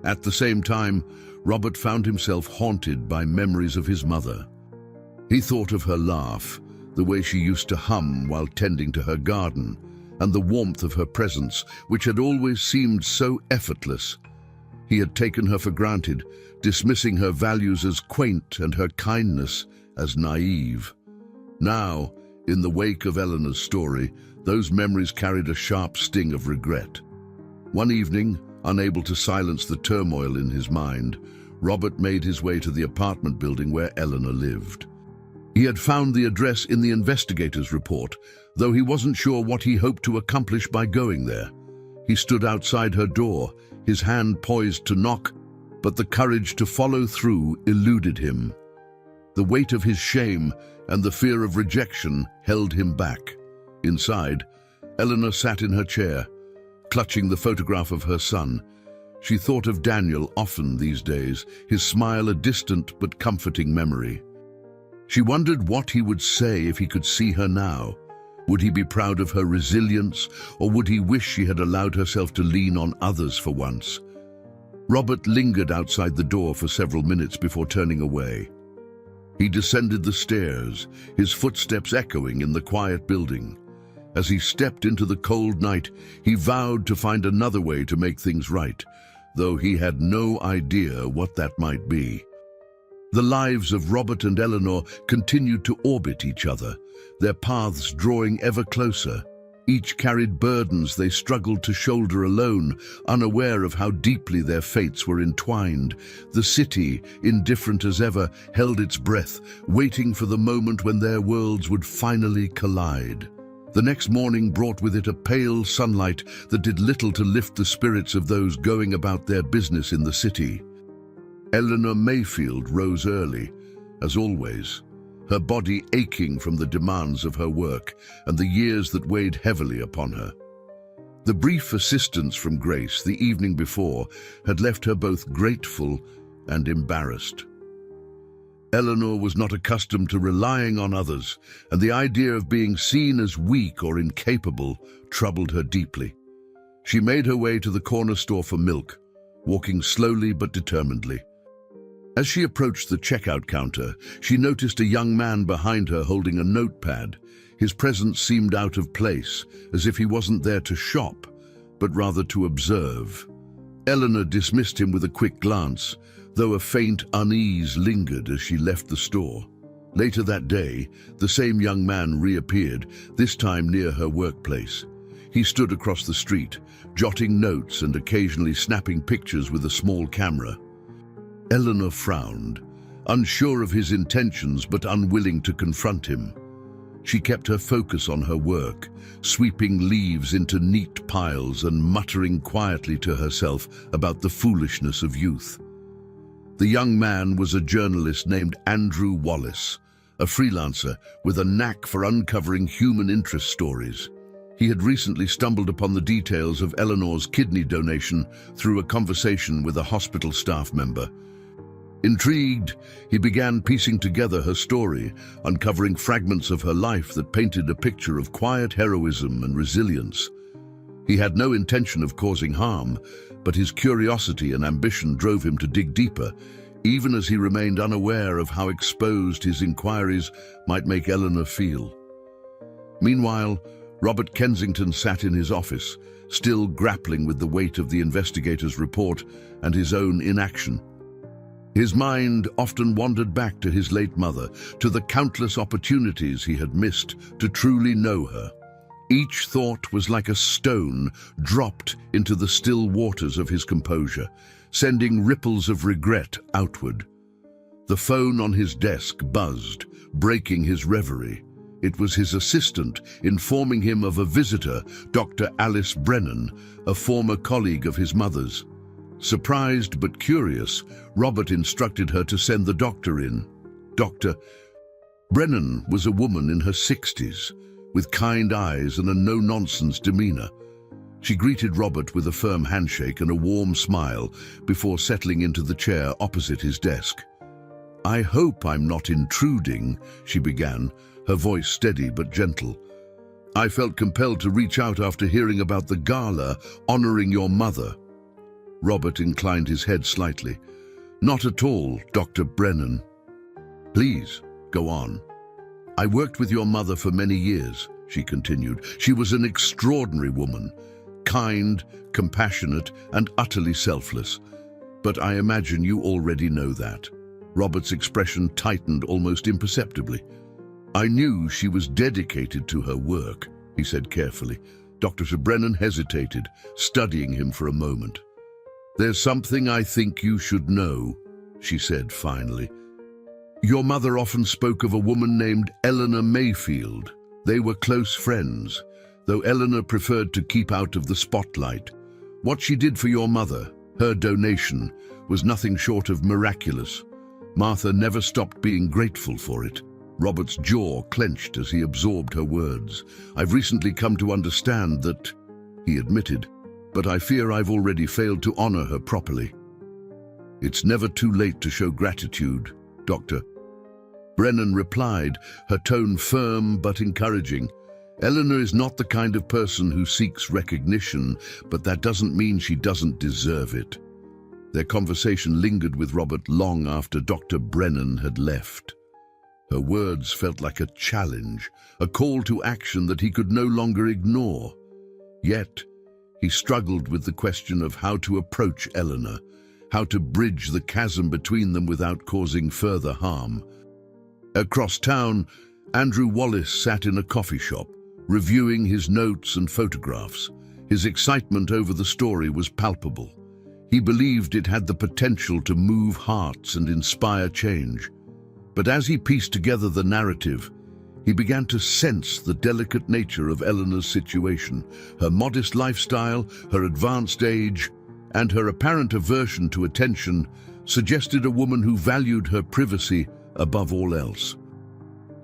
At the same time, Robert found himself haunted by memories of his mother. He thought of her laugh, the way she used to hum while tending to her garden, and the warmth of her presence, which had always seemed so effortless. He had taken her for granted, dismissing her values as quaint and her kindness as naive. Now, in the wake of Eleanor's story, those memories carried a sharp sting of regret. One evening, unable to silence the turmoil in his mind, Robert made his way to the apartment building where Eleanor lived. He had found the address in the investigator's report, though he wasn't sure what he hoped to accomplish by going there. He stood outside her door, his hand poised to knock, but the courage to follow through eluded him. The weight of his shame and the fear of rejection held him back. Inside, Eleanor sat in her chair, clutching the photograph of her son. She thought of Daniel often these days, his smile a distant but comforting memory. She wondered what he would say if he could see her now. Would he be proud of her resilience, or would he wish she had allowed herself to lean on others for once? Robert lingered outside the door for several minutes before turning away. He descended the stairs, his footsteps echoing in the quiet building. As he stepped into the cold night, he vowed to find another way to make things right, though he had no idea what that might be. The lives of Robert and Eleanor continued to orbit each other, their paths drawing ever closer. Each carried burdens they struggled to shoulder alone, unaware of how deeply their fates were entwined. The city, indifferent as ever, held its breath, waiting for the moment when their worlds would finally collide. The next morning brought with it a pale sunlight that did little to lift the spirits of those going about their business in the city. Eleanor Mayfield rose early, as always, her body aching from the demands of her work and the years that weighed heavily upon her. The brief assistance from Grace the evening before had left her both grateful and embarrassed. Eleanor was not accustomed to relying on others, and the idea of being seen as weak or incapable troubled her deeply. She made her way to the corner store for milk, walking slowly but determinedly. As she approached the checkout counter, she noticed a young man behind her holding a notepad. His presence seemed out of place, as if he wasn't there to shop, but rather to observe. Eleanor dismissed him with a quick glance, though a faint unease lingered as she left the store. Later that day, the same young man reappeared, this time near her workplace. He stood across the street, jotting notes and occasionally snapping pictures with a small camera. Eleanor frowned, unsure of his intentions but unwilling to confront him. She kept her focus on her work, sweeping leaves into neat piles and muttering quietly to herself about the foolishness of youth. The young man was a journalist named Andrew Wallace, a freelancer with a knack for uncovering human interest stories. He had recently stumbled upon the details of Eleanor's kidney donation through a conversation with a hospital staff member. Intrigued, he began piecing together her story, uncovering fragments of her life that painted a picture of quiet heroism and resilience. He had no intention of causing harm, but his curiosity and ambition drove him to dig deeper, even as he remained unaware of how exposed his inquiries might make Eleanor feel. Meanwhile, Robert Kensington sat in his office, still grappling with the weight of the investigator's report and his own inaction. His mind often wandered back to his late mother, to the countless opportunities he had missed to truly know her. Each thought was like a stone dropped into the still waters of his composure, sending ripples of regret outward. The phone on his desk buzzed, breaking his reverie. It was his assistant informing him of a visitor, Dr. Alice Brennan, a former colleague of his mother's. Surprised but curious, Robert instructed her to send the doctor in. Dr. Brennan was a woman in her 60s, with kind eyes and a no-nonsense demeanor. She greeted Robert with a firm handshake and a warm smile before settling into the chair opposite his desk. "I hope I'm not intruding," she began, her voice steady but gentle. "I felt compelled to reach out after hearing about the gala honoring your mother." Robert inclined his head slightly. "Not at all, Dr. Brennan." "Please, go on." "I worked with your mother for many years," she continued. "She was an extraordinary woman, kind, compassionate, and utterly selfless. But I imagine you already know that." Robert's expression tightened almost imperceptibly. "I knew she was dedicated to her work," he said carefully. Dr. Brennan hesitated, studying him for a moment. "There's something I think you should know," she said finally. "Your mother often spoke of a woman named Eleanor Mayfield. They were close friends, though Eleanor preferred to keep out of the spotlight. What she did for your mother, her donation, was nothing short of miraculous. Martha never stopped being grateful for it. Robert's jaw clenched as he absorbed her words. "I've recently come to understand that," he admitted, "but I fear I've already failed to honor her properly." "It's never too late to show gratitude, Dr. Brennan replied, her tone firm but encouraging. "Eleanor is not the kind of person who seeks recognition, but that doesn't mean she doesn't deserve it." Their conversation lingered with Robert long after Dr. Brennan had left. Her words felt like a challenge, a call to action that he could no longer ignore. Yet, he struggled with the question of how to approach Eleanor, how to bridge the chasm between them without causing further harm. Across town, Andrew Wallace sat in a coffee shop, reviewing his notes and photographs. His excitement over the story was palpable. He believed it had the potential to move hearts and inspire change. But as he pieced together the narrative, he began to sense the delicate nature of Eleanor's situation, her modest lifestyle, her advanced age, and her apparent aversion to attention suggested a woman who valued her privacy above all else.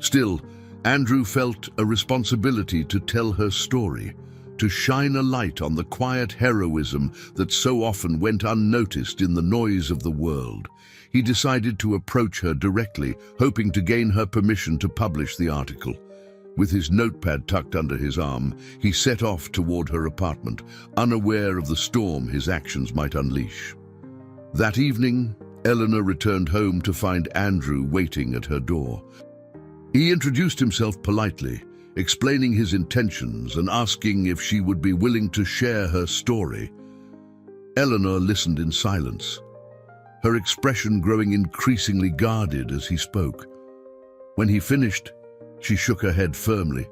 Still, Andrew felt a responsibility to tell her story, to shine a light on the quiet heroism that so often went unnoticed in the noise of the world. He decided to approach her directly, hoping to gain her permission to publish the article. With his notepad tucked under his arm, he set off toward her apartment, unaware of the storm his actions might unleash. That evening, Eleanor returned home to find Andrew waiting at her door. He introduced himself politely, explaining his intentions and asking if she would be willing to share her story. Eleanor listened in silence, her expression growing increasingly guarded as he spoke. When he finished, she shook her head firmly.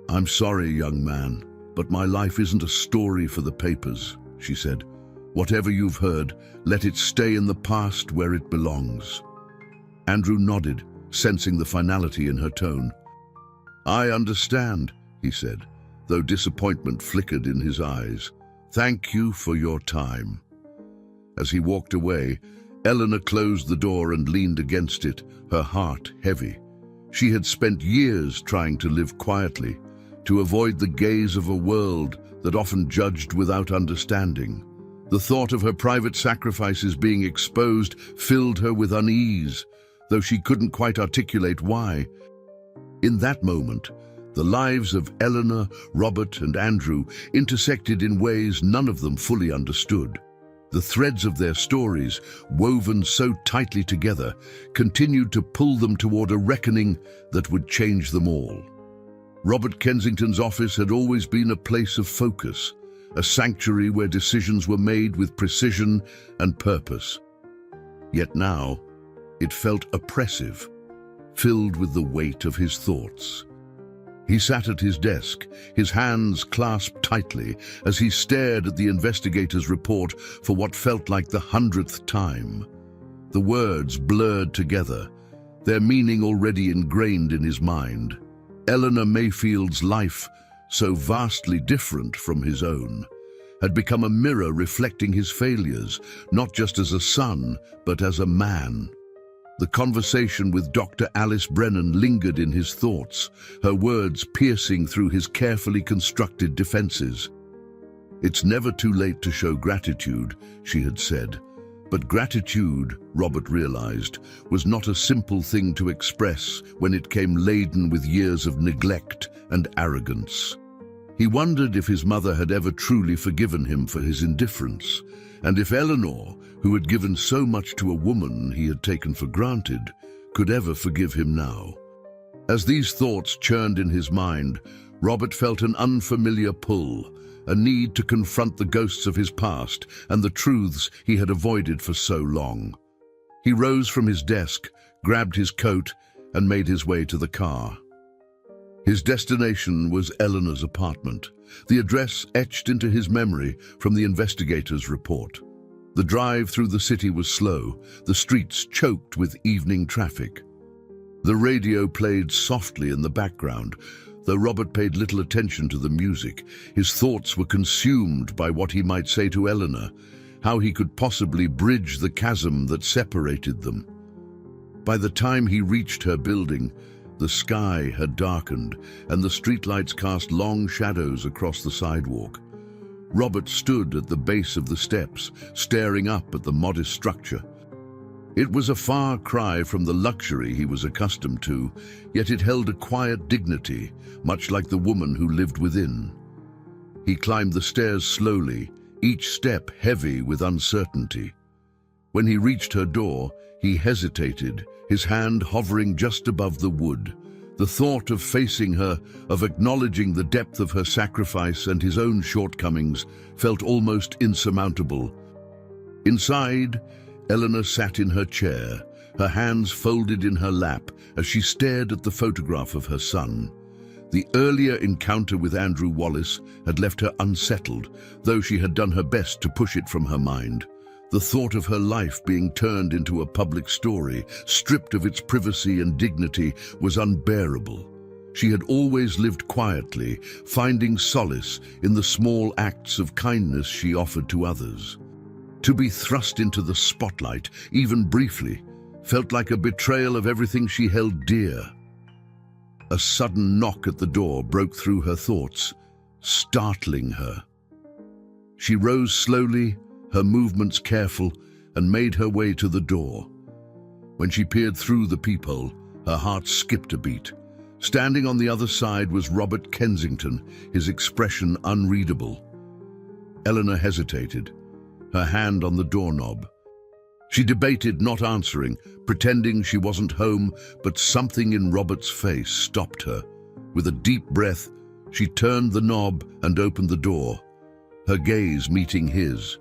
"I'm sorry, young man, but my life isn't a story for the papers," she said. "Whatever you've heard, let it stay in the past where it belongs." Andrew nodded, sensing the finality in her tone. "I understand," he said, though disappointment flickered in his eyes. "Thank you for your time." As he walked away, Eleanor closed the door and leaned against it, her heart heavy. She had spent years trying to live quietly, to avoid the gaze of a world that often judged without understanding. The thought of her private sacrifices being exposed filled her with unease, though she couldn't quite articulate why. In that moment, the lives of Eleanor, Robert, and Andrew intersected in ways none of them fully understood. The threads of their stories, woven so tightly together, continued to pull them toward a reckoning that would change them all. Robert Kensington's office had always been a place of focus, a sanctuary where decisions were made with precision and purpose. Yet now, it felt oppressive, filled with the weight of his thoughts. He sat at his desk, his hands clasped tightly, as he stared at the investigator's report for what felt like the 100th time. The words blurred together, their meaning already ingrained in his mind. Eleanor Mayfield's life, so vastly different from his own, had become a mirror reflecting his failures, not just as a son, but as a man. The conversation with Dr. Alice Brennan lingered in his thoughts, her words piercing through his carefully constructed defenses. "It's never too late to show gratitude," she had said. But gratitude, Robert realized, was not a simple thing to express when it came laden with years of neglect and arrogance. He wondered if his mother had ever truly forgiven him for his indifference, and if Eleanor, who had given so much to a woman he had taken for granted, could ever forgive him now. As these thoughts churned in his mind, Robert felt an unfamiliar pull, a need to confront the ghosts of his past and the truths he had avoided for so long. He rose from his desk, grabbed his coat, and made his way to the car. His destination was Eleanor's apartment, the address etched into his memory from the investigator's report. The drive through the city was slow, the streets choked with evening traffic. The radio played softly in the background. Though Robert paid little attention to the music, his thoughts were consumed by what he might say to Eleanor, how he could possibly bridge the chasm that separated them. By the time he reached her building, the sky had darkened and the streetlights cast long shadows across the sidewalk. Robert stood at the base of the steps, staring up at the modest structure. It was a far cry from the luxury he was accustomed to, yet it held a quiet dignity, much like the woman who lived within. He climbed the stairs slowly, each step heavy with uncertainty. When he reached her door, he hesitated, his hand hovering just above the wood. The thought of facing her, of acknowledging the depth of her sacrifice and his own shortcomings, felt almost insurmountable. Inside, Eleanor sat in her chair, her hands folded in her lap as she stared at the photograph of her son. The earlier encounter with Andrew Wallace had left her unsettled, though she had done her best to push it from her mind. The thought of her life being turned into a public story, stripped of its privacy and dignity, was unbearable. She had always lived quietly, finding solace in the small acts of kindness she offered to others. To be thrust into the spotlight, even briefly, felt like a betrayal of everything she held dear. A sudden knock at the door broke through her thoughts, startling her. She rose slowly, her movements careful, and made her way to the door. When she peered through the peephole, her heart skipped a beat. Standing on the other side was Robert Kensington, his expression unreadable. Eleanor hesitated, her hand on the doorknob. She debated not answering, pretending she wasn't home, but something in Robert's face stopped her. With a deep breath, she turned the knob and opened the door, her gaze meeting his.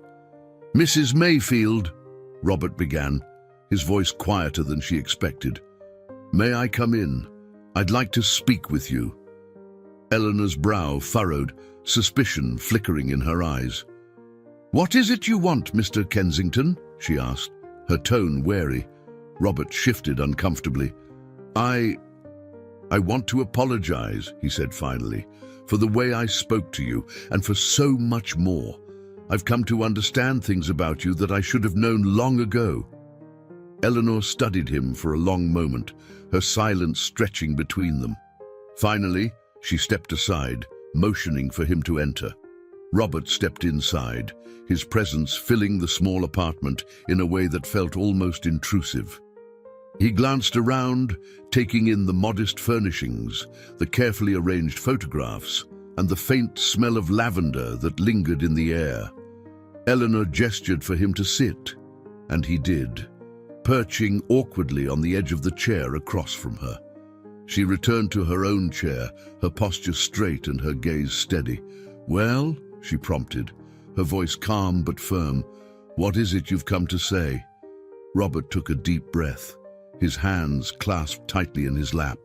"Mrs. Mayfield," Robert began, his voice quieter than she expected. "May I come in? I'd like to speak with you." Eleanor's brow furrowed, suspicion flickering in her eyes. "What is it you want, Mr. Kensington?" she asked, her tone wary. Robert shifted uncomfortably. I want to apologize," he said finally, "for the way I spoke to you, and for so much more. I've come to understand things about you that I should have known long ago." Eleanor studied him for a long moment, her silence stretching between them. Finally, she stepped aside, motioning for him to enter. Robert stepped inside, his presence filling the small apartment in a way that felt almost intrusive. He glanced around, taking in the modest furnishings, the carefully arranged photographs, and the faint smell of lavender that lingered in the air. Eleanor gestured for him to sit, and he did, perching awkwardly on the edge of the chair across from her. She returned to her own chair, her posture straight and her gaze steady. "Well," she prompted, her voice calm but firm, "what is it you've come to say?" Robert took a deep breath, his hands clasped tightly in his lap.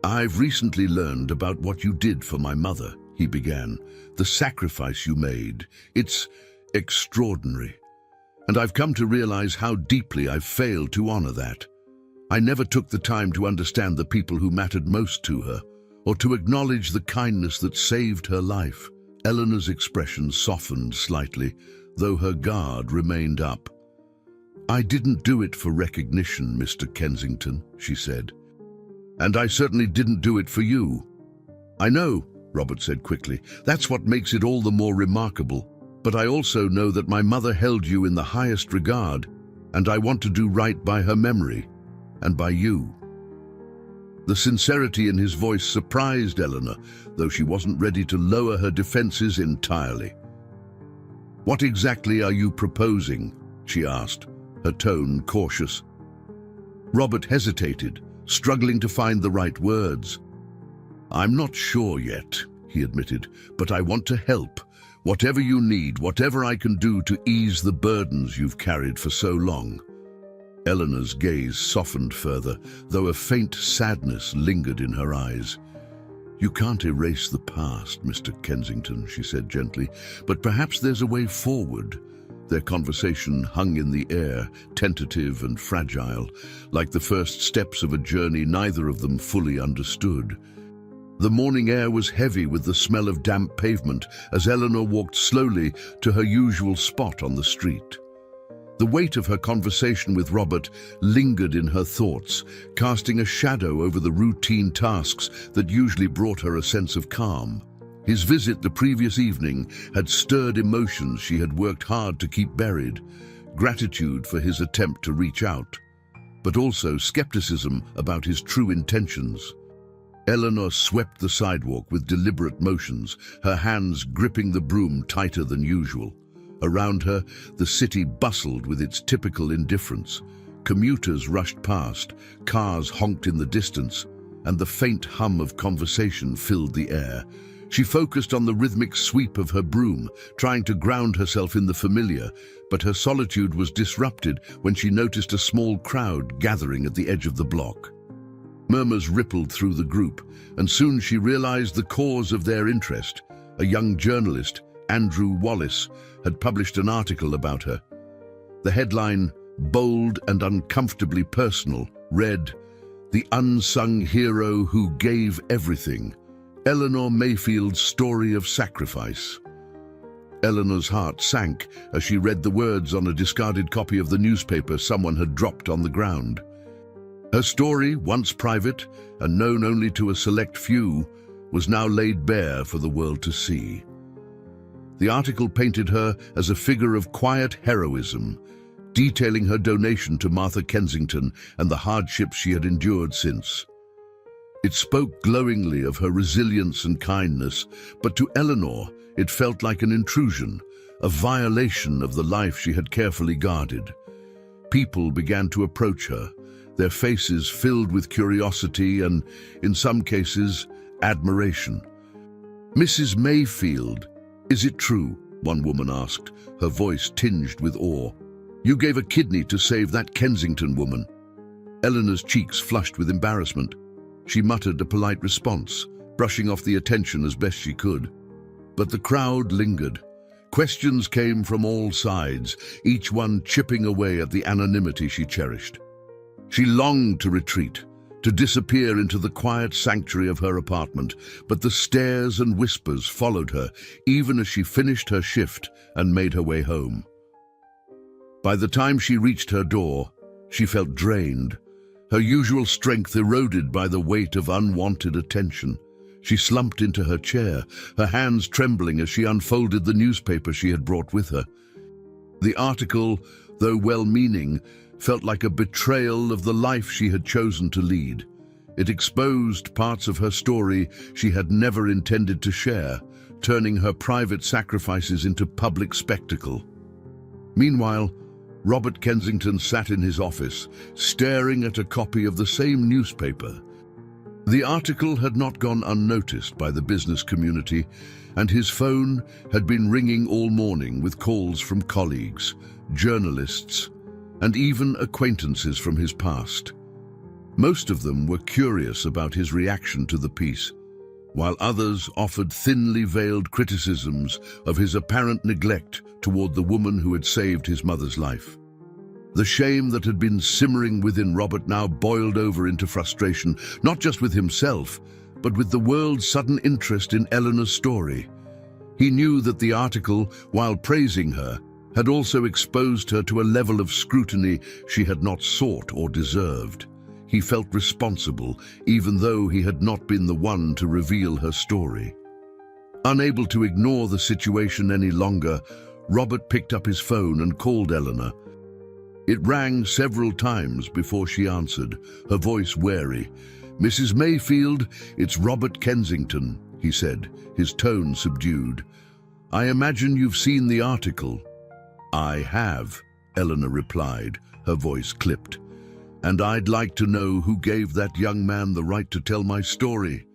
"I've recently learned about what you did for my mother," he began. "The sacrifice you made. It's extraordinary. And I've come to realize how deeply I've failed to honor that. I never took the time to understand the people who mattered most to her, or to acknowledge the kindness that saved her life." Eleanor's expression softened slightly, though her guard remained up. "I didn't do it for recognition, Mr. Kensington," she said. "And I certainly didn't do it for you." "I know," Robert said quickly. "That's what makes it all the more remarkable. But I also know that my mother held you in the highest regard, and I want to do right by her memory, and by you." The sincerity in his voice surprised Eleanor, though she wasn't ready to lower her defenses entirely. "What exactly are you proposing?" she asked, her tone cautious. Robert hesitated, struggling to find the right words. "I'm not sure yet," he admitted, "but I want to help. Whatever you need, whatever I can do to ease the burdens you've carried for so long." Eleanor's gaze softened further, though a faint sadness lingered in her eyes. "You can't erase the past, Mr. Kensington," she said gently, "but perhaps there's a way forward." Their conversation hung in the air, tentative and fragile, like the first steps of a journey neither of them fully understood. The morning air was heavy with the smell of damp pavement as Eleanor walked slowly to her usual spot on the street. The weight of her conversation with Robert lingered in her thoughts, casting a shadow over the routine tasks that usually brought her a sense of calm. His visit the previous evening had stirred emotions she had worked hard to keep buried, gratitude for his attempt to reach out, but also skepticism about his true intentions. Eleanor swept the sidewalk with deliberate motions, her hands gripping the broom tighter than usual. Around her, the city bustled with its typical indifference. Commuters rushed past, cars honked in the distance, and the faint hum of conversation filled the air. She focused on the rhythmic sweep of her broom, trying to ground herself in the familiar, but her solitude was disrupted when she noticed a small crowd gathering at the edge of the block. Murmurs rippled through the group, and soon she realized the cause of their interest. A young journalist, Andrew Wallace, had published an article about her. The headline, bold and uncomfortably personal, read, "The Unsung Hero Who Gave Everything, Eleanor Mayfield's Story of Sacrifice." Eleanor's heart sank as she read the words on a discarded copy of the newspaper someone had dropped on the ground. Her story, once private and known only to a select few, was now laid bare for the world to see. The article painted her as a figure of quiet heroism, detailing her donation to Martha Kensington and the hardships she had endured since. It spoke glowingly of her resilience and kindness, but to Eleanor it felt like an intrusion, a violation of the life she had carefully guarded. People began to approach her, their faces filled with curiosity and, in some cases, admiration. "Mrs. Mayfield, is it true?" one woman asked, her voice tinged with awe. "You gave a kidney to save that Kensington woman." Eleanor's cheeks flushed with embarrassment. She muttered a polite response, brushing off the attention as best she could. But the crowd lingered. Questions came from all sides, each one chipping away at the anonymity she cherished. She longed to retreat, to disappear into the quiet sanctuary of her apartment, but the stares and whispers followed her, even as she finished her shift and made her way home. By the time she reached her door, she felt drained, her usual strength eroded by the weight of unwanted attention. She slumped into her chair, her hands trembling as she unfolded the newspaper she had brought with her. The article, though well-meaning, felt like a betrayal of the life she had chosen to lead. It exposed parts of her story she had never intended to share, turning her private sacrifices into public spectacle. Meanwhile, Robert Kensington sat in his office, staring at a copy of the same newspaper. The article had not gone unnoticed by the business community, and his phone had been ringing all morning with calls from colleagues, journalists, and even acquaintances from his past. Most of them were curious about his reaction to the piece, while others offered thinly veiled criticisms of his apparent neglect toward the woman who had saved his mother's life. The shame that had been simmering within Robert now boiled over into frustration, not just with himself, but with the world's sudden interest in Eleanor's story. He knew that the article, while praising her, had also exposed her to a level of scrutiny she had not sought or deserved. He felt responsible, even though he had not been the one to reveal her story. Unable to ignore the situation any longer, Robert picked up his phone and called Eleanor. It rang several times before she answered, her voice wary. "Mrs. Mayfield, it's Robert Kensington," he said, his tone subdued. "I imagine you've seen the article." "I have," Eleanor replied, her voice clipped. "And I'd like to know who gave that young man the right to tell my story."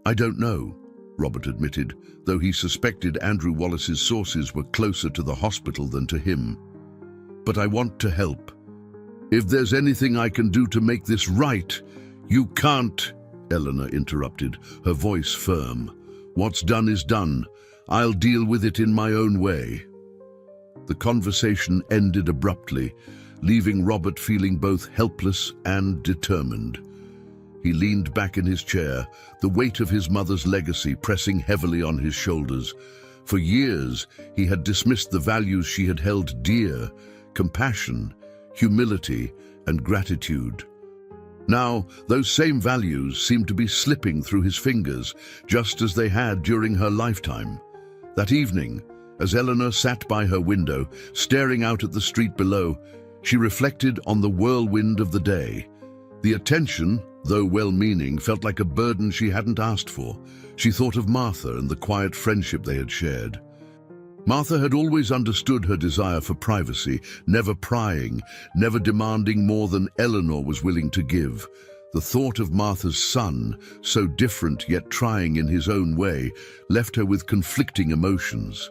"I don't know," Robert admitted, though he suspected Andrew Wallace's sources were closer to the hospital than to him. "But I want to help. If there's anything I can do to make this right—" "You can't," Eleanor interrupted, her voice firm. "What's done is done. I'll deal with it in my own way." The conversation ended abruptly, leaving Robert feeling both helpless and determined. He leaned back in his chair, the weight of his mother's legacy pressing heavily on his shoulders. For years, he had dismissed the values she had held dear, compassion, humility, and gratitude. Now, those same values seemed to be slipping through his fingers, just as they had during her lifetime. That evening, as Eleanor sat by her window, staring out at the street below, she reflected on the whirlwind of the day. The attention, though well-meaning, felt like a burden she hadn't asked for. She thought of Martha and the quiet friendship they had shared. Martha had always understood her desire for privacy, never prying, never demanding more than Eleanor was willing to give. The thought of Martha's son, so different yet trying in his own way, left her with conflicting emotions.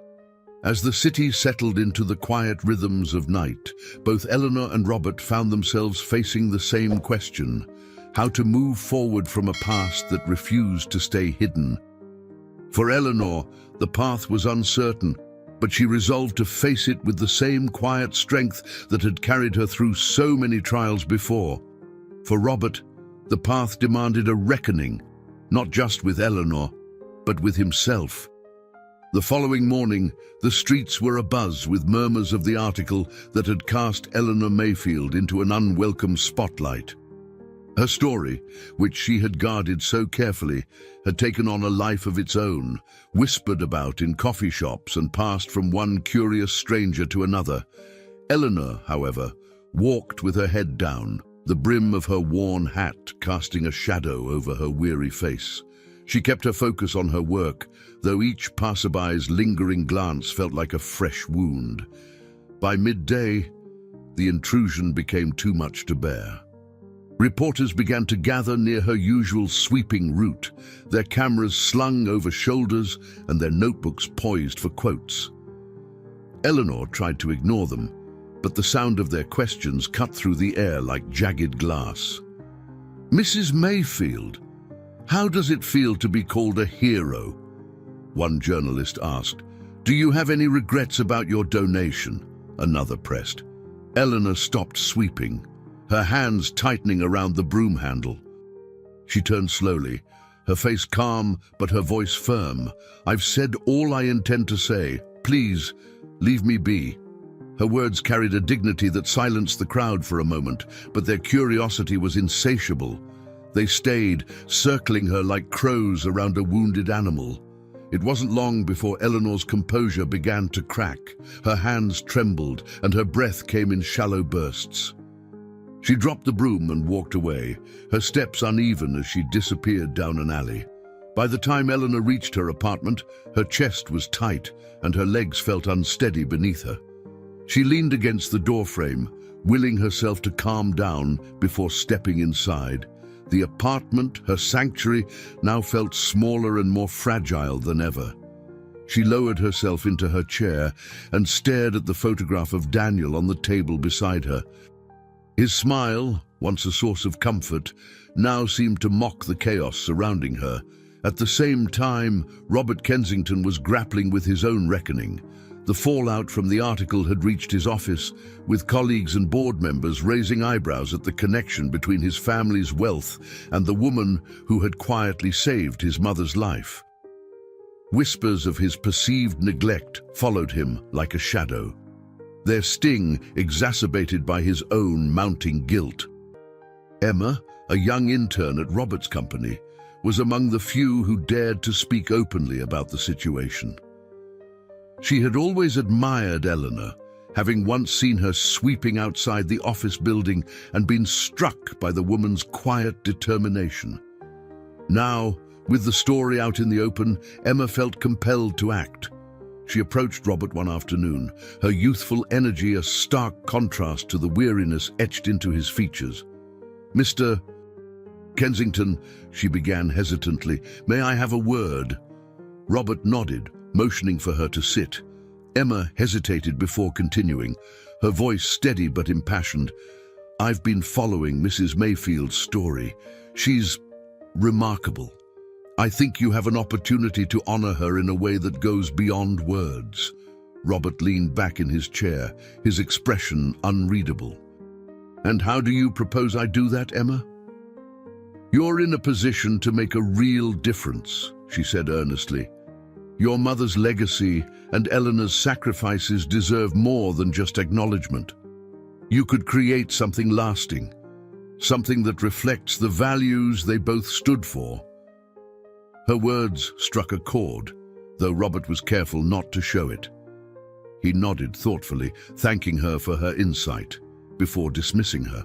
As the city settled into the quiet rhythms of night, both Eleanor and Robert found themselves facing the same question: how to move forward from a past that refused to stay hidden. For Eleanor, the path was uncertain, but she resolved to face it with the same quiet strength that had carried her through so many trials before. For Robert, the path demanded a reckoning, not just with Eleanor, but with himself. The following morning, the streets were abuzz with murmurs of the article that had cast Eleanor Mayfield into an unwelcome spotlight. Her story, which she had guarded so carefully, had taken on a life of its own, whispered about in coffee shops and passed from one curious stranger to another. Eleanor, however, walked with her head down, the brim of her worn hat casting a shadow over her weary face. She kept her focus on her work, though each passerby's lingering glance felt like a fresh wound. By midday, the intrusion became too much to bear. Reporters began to gather near her usual sweeping route, their cameras slung over shoulders and their notebooks poised for quotes. Eleanor tried to ignore them, but the sound of their questions cut through the air like jagged glass. "Mrs. Mayfield, how does it feel to be called a hero?" one journalist asked. "Do you have any regrets about your donation?" another pressed. Eleanor stopped sweeping, her hands tightening around the broom handle. She turned slowly, her face calm but her voice firm. "I've said all I intend to say. Please, leave me be." Her words carried a dignity that silenced the crowd for a moment, but their curiosity was insatiable. They stayed, circling her like crows around a wounded animal. It wasn't long before Eleanor's composure began to crack. Her hands trembled and her breath came in shallow bursts. She dropped the broom and walked away, her steps uneven as she disappeared down an alley. By the time Eleanor reached her apartment, her chest was tight and her legs felt unsteady beneath her. She leaned against the doorframe, willing herself to calm down before stepping inside. The apartment, her sanctuary, now felt smaller and more fragile than ever. She lowered herself into her chair and stared at the photograph of Daniel on the table beside her. His smile, once a source of comfort, now seemed to mock the chaos surrounding her. At the same time, Robert Kensington was grappling with his own reckoning. The fallout from the article had reached his office, with colleagues and board members raising eyebrows at the connection between his family's wealth and the woman who had quietly saved his mother's life. Whispers of his perceived neglect followed him like a shadow, their sting exacerbated by his own mounting guilt. Emma, a young intern at Robert's company, was among the few who dared to speak openly about the situation. She had always admired Eleanor, having once seen her sweeping outside the office building and been struck by the woman's quiet determination. Now, with the story out in the open, Emma felt compelled to act. She approached Robert one afternoon, her youthful energy a stark contrast to the weariness etched into his features. "Mr. Kensington," she began hesitantly, "may I have a word?" Robert nodded, motioning for her to sit. Emma hesitated before continuing, her voice steady but impassioned. "I've been following Mrs. Mayfield's story. She's remarkable. I think you have an opportunity to honor her in a way that goes beyond words." Robert leaned back in his chair, his expression unreadable. "And how do you propose I do that, Emma?" "You're in a position to make a real difference," she said earnestly. "Your mother's legacy and Eleanor's sacrifices deserve more than just acknowledgement." You could create something lasting, something that reflects the values they both stood for. Her words struck a chord, though Robert was careful not to show it. He nodded thoughtfully, thanking her for her insight, before dismissing her.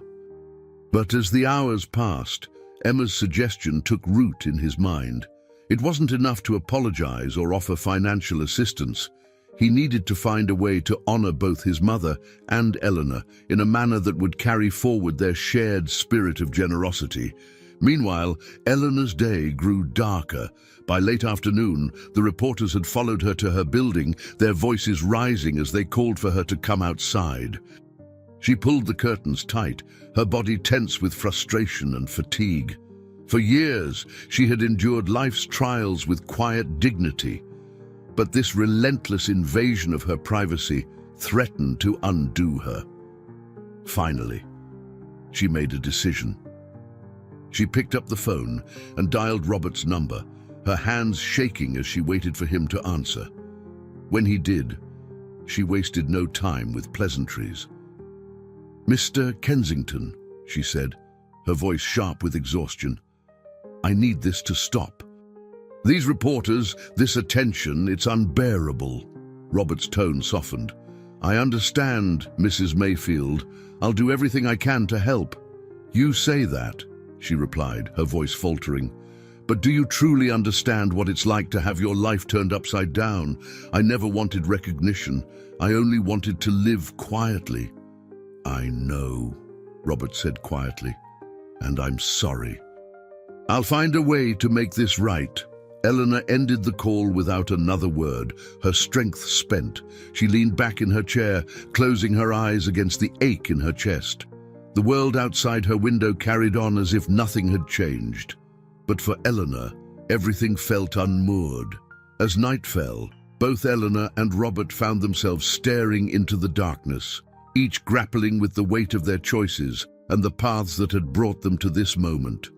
But as the hours passed, Emma's suggestion took root in his mind. It wasn't enough to apologize or offer financial assistance. He needed to find a way to honor both his mother and Eleanor in a manner that would carry forward their shared spirit of generosity. Meanwhile, Eleanor's day grew darker. By late afternoon, the reporters had followed her to her building, their voices rising as they called for her to come outside. She pulled the curtains tight, her body tense with frustration and fatigue. For years, she had endured life's trials with quiet dignity. But this relentless invasion of her privacy threatened to undo her. Finally, she made a decision. She picked up the phone and dialed Robert's number, her hands shaking as she waited for him to answer. When he did, she wasted no time with pleasantries. "Mr. Kensington," she said, her voice sharp with exhaustion. "I need this to stop. These reporters, this attention, it's unbearable." Robert's tone softened. "I understand, Mrs. Mayfield. I'll do everything I can to help." "You say that," she replied, her voice faltering. "But do you truly understand what it's like to have your life turned upside down? I never wanted recognition. I only wanted to live quietly." "I know," Robert said quietly, "and I'm sorry. I'll find a way to make this right." Eleanor ended the call without another word, her strength spent. She leaned back in her chair, closing her eyes against the ache in her chest. The world outside her window carried on as if nothing had changed. But for Eleanor, everything felt unmoored. As night fell, both Eleanor and Robert found themselves staring into the darkness, each grappling with the weight of their choices and the paths that had brought them to this moment.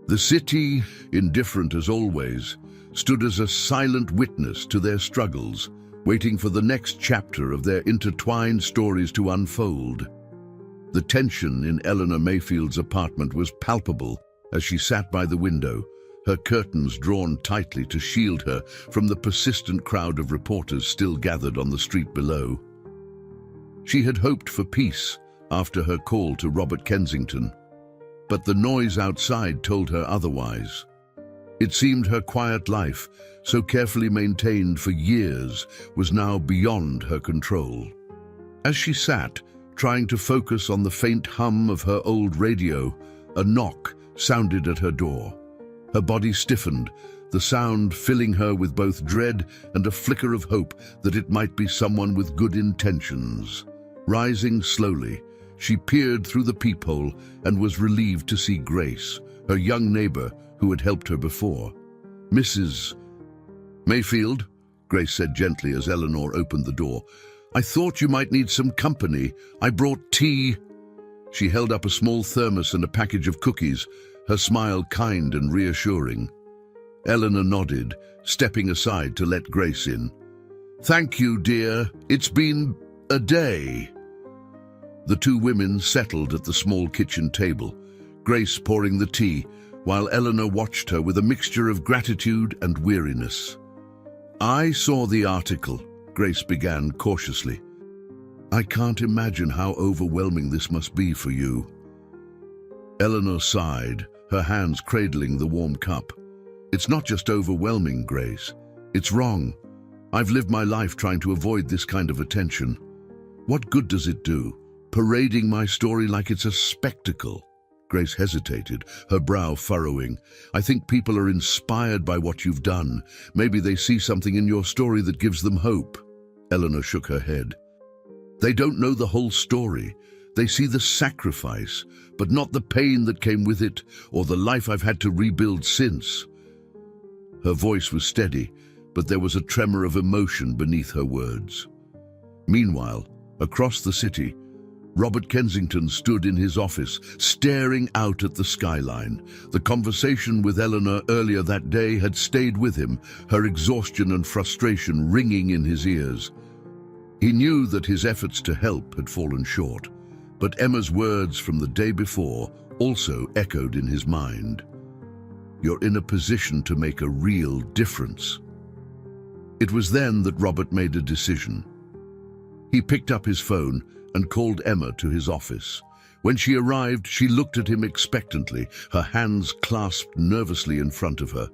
The city, indifferent as always, stood as a silent witness to their struggles, waiting for the next chapter of their intertwined stories to unfold. The tension in Eleanor Mayfield's apartment was palpable as she sat by the window, her curtains drawn tightly to shield her from the persistent crowd of reporters still gathered on the street below. She had hoped for peace after her call to Robert Kensington, but the noise outside told her otherwise. It seemed her quiet life, so carefully maintained for years, was now beyond her control. As she sat, trying to focus on the faint hum of her old radio, a knock sounded at her door. Her body stiffened, the sound filling her with both dread and a flicker of hope that it might be someone with good intentions. Rising slowly, she peered through the peephole and was relieved to see Grace, her young neighbor who had helped her before. "Mrs. Mayfield," Grace said gently as Eleanor opened the door. "I thought you might need some company. I brought tea." She held up a small thermos and a package of cookies, her smile kind and reassuring. Eleanor nodded, stepping aside to let Grace in. "Thank you, dear. It's been a day." The two women settled at the small kitchen table, Grace pouring the tea, while Eleanor watched her with a mixture of gratitude and weariness. "I saw the article," Grace began cautiously. "I can't imagine how overwhelming this must be for you." Eleanor sighed, her hands cradling the warm cup. "It's not just overwhelming, Grace. It's wrong. I've lived my life trying to avoid this kind of attention. What good does it do? Parading my story like it's a spectacle." Grace hesitated, her brow furrowing. "I think people are inspired by what you've done. Maybe they see something in your story that gives them hope." Eleanor shook her head. "They don't know the whole story. They see the sacrifice, but not the pain that came with it, or the life I've had to rebuild since." Her voice was steady, but there was a tremor of emotion beneath her words. Meanwhile, across the city, Robert Kensington stood in his office, staring out at the skyline. The conversation with Eleanor earlier that day had stayed with him, her exhaustion and frustration ringing in his ears. He knew that his efforts to help had fallen short, But Emma's words from the day before also echoed in his mind. "You're in a position to make a real difference." It was then that Robert made a decision. He picked up his phone and called Emma to his office. When she arrived, she looked at him expectantly, her hands clasped nervously in front of her.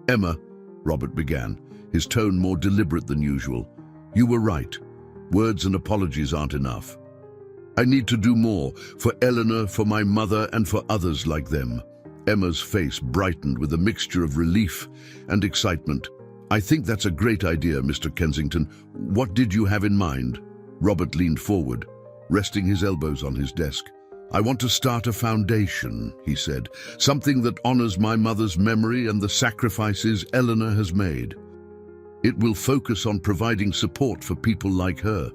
"Emma," Robert began, his tone more deliberate than usual, "you were right. Words and apologies aren't enough. I need to do more, for Eleanor, for my mother, and for others like them." Emma's face brightened with a mixture of relief and excitement. "I think that's a great idea, Mr. Kensington. What did you have in mind?" Robert leaned forward, resting his elbows on his desk. "I want to start a foundation," he said, "something that honors my mother's memory and the sacrifices Eleanor has made. It will focus on providing support for people like her,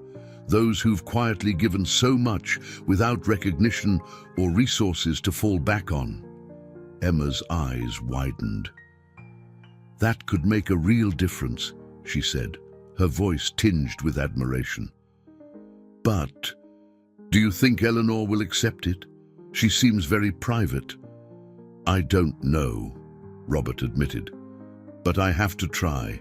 those who've quietly given so much without recognition or resources to fall back on." Emma's eyes widened. "That could make a real difference," she said, her voice tinged with admiration. "But do you think Eleanor will accept it? She seems very private." "I don't know," Robert admitted, "but I have to try.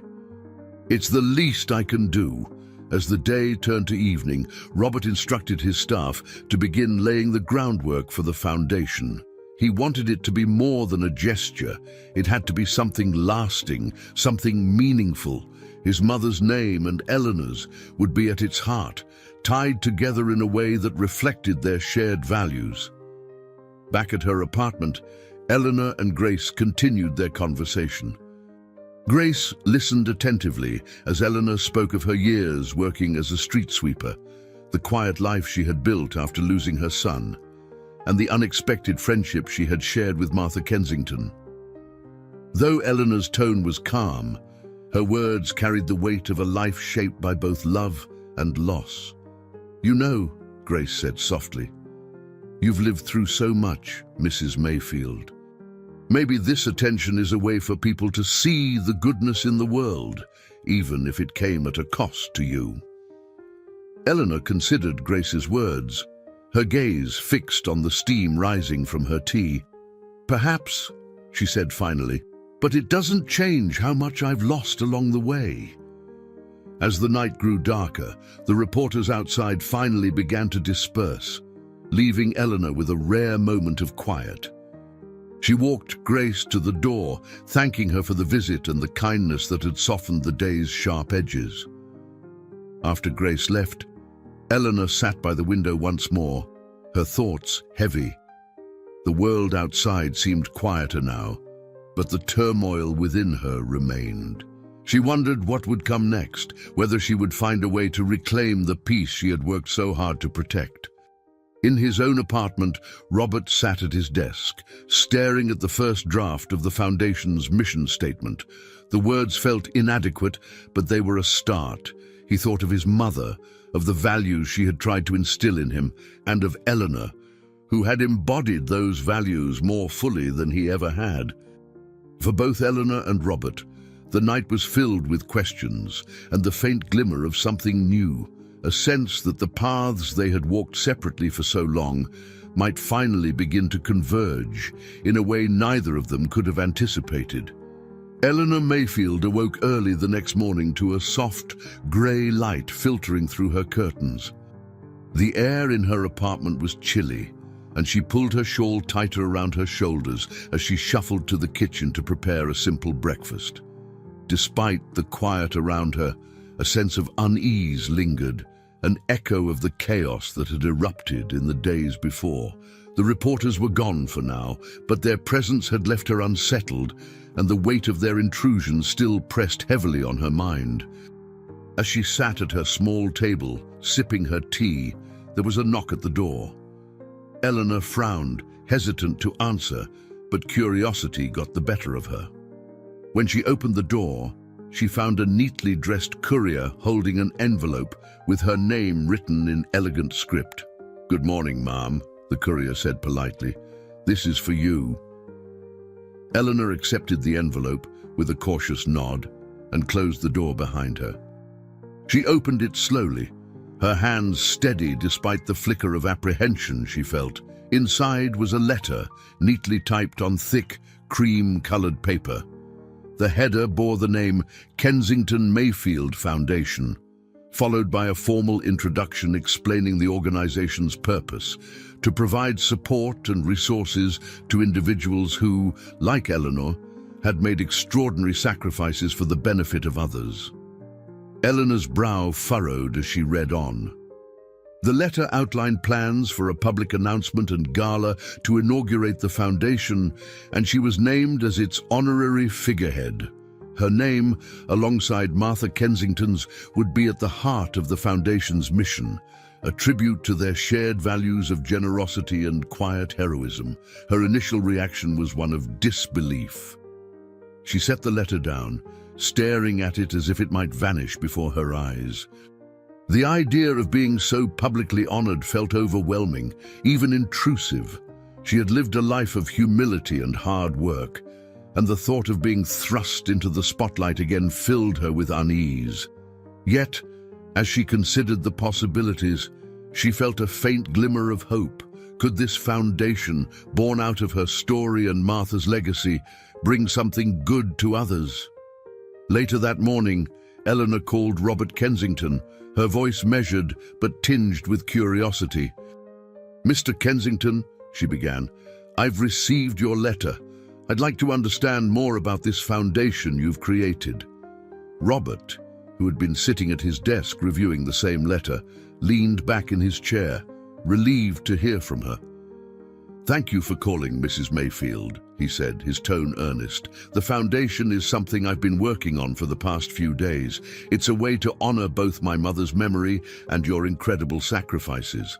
It's the least I can do." As the day turned to evening, Robert instructed his staff to begin laying the groundwork for the foundation. He wanted it to be more than a gesture. It had to be something lasting, something meaningful. His mother's name and Eleanor's would be at its heart, tied together in a way that reflected their shared values. Back at her apartment, Eleanor and Grace continued their conversation. Grace listened attentively as Eleanor spoke of her years working as a street sweeper, the quiet life she had built after losing her son, and the unexpected friendship she had shared with Martha Kensington. Though Eleanor's tone was calm, her words carried the weight of a life shaped by both love and loss. "You know," Grace said softly, "you've lived through so much, Mrs. Mayfield. Maybe this attention is a way for people to see the goodness in the world, even if it came at a cost to you." Eleanor considered Grace's words, her gaze fixed on the steam rising from her tea. "Perhaps," she said finally, "but it doesn't change how much I've lost along the way." As the night grew darker, the reporters outside finally began to disperse, leaving Eleanor with a rare moment of quiet. She walked Grace to the door, thanking her for the visit and the kindness that had softened the day's sharp edges. After Grace left, Eleanor sat by the window once more, her thoughts heavy. The world outside seemed quieter now, but the turmoil within her remained. She wondered what would come next, whether she would find a way to reclaim the peace she had worked so hard to protect. In his own apartment, Robert sat at his desk, staring at the first draft of the Foundation's mission statement. The words felt inadequate, but they were a start. He thought of his mother, of the values she had tried to instill in him, and of Eleanor, who had embodied those values more fully than he ever had. For both Eleanor and Robert, the night was filled with questions and the faint glimmer of something new, a sense that the paths they had walked separately for so long might finally begin to converge in a way neither of them could have anticipated. Eleanor Mayfield awoke early the next morning to a soft, grey light filtering through her curtains. The air in her apartment was chilly, and she pulled her shawl tighter around her shoulders as she shuffled to the kitchen to prepare a simple breakfast. Despite the quiet around her, a sense of unease lingered, an echo of the chaos that had erupted in the days before. The reporters were gone for now, but their presence had left her unsettled, and the weight of their intrusion still pressed heavily on her mind. As she sat at her small table, sipping her tea, there was a knock at the door. Eleanor frowned, hesitant to answer, but curiosity got the better of her. When she opened the door, she found a neatly dressed courier holding an envelope with her name written in elegant script. "Good morning, ma'am," the courier said politely. "This is for you." Eleanor accepted the envelope with a cautious nod and closed the door behind her. She opened it slowly, Her hands steady despite the flicker of apprehension she felt. Inside was a letter, neatly typed on thick, cream-colored paper. The header bore the name Kensington Mayfield Foundation, followed by a formal introduction explaining the organization's purpose: to provide support and resources to individuals who, like Eleanor, had made extraordinary sacrifices for the benefit of others. Eleanor's brow furrowed as she read on. The letter outlined plans for a public announcement and gala to inaugurate the foundation, and she was named as its honorary figurehead. Her name, alongside Martha Kensington's, would be at the heart of the foundation's mission, a tribute to their shared values of generosity and quiet heroism. Her initial reaction was one of disbelief. She set the letter down, staring at it as if it might vanish before her eyes. The idea of being so publicly honored felt overwhelming, even intrusive. She had lived a life of humility and hard work, and the thought of being thrust into the spotlight again filled her with unease. Yet, as she considered the possibilities, she felt a faint glimmer of hope. Could this foundation, born out of her story and Martha's legacy, bring something good to others? Later that morning, Eleanor called Robert Kensington, her voice measured but tinged with curiosity. "Mr. Kensington," she began, "I've received your letter. I'd like to understand more about this foundation you've created." Robert, who had been sitting at his desk reviewing the same letter, leaned back in his chair, relieved to hear from her. "Thank you for calling, Mrs. Mayfield," he said, his tone earnest. "The foundation is something I've been working on for the past few days. It's a way to honor both my mother's memory and your incredible sacrifices.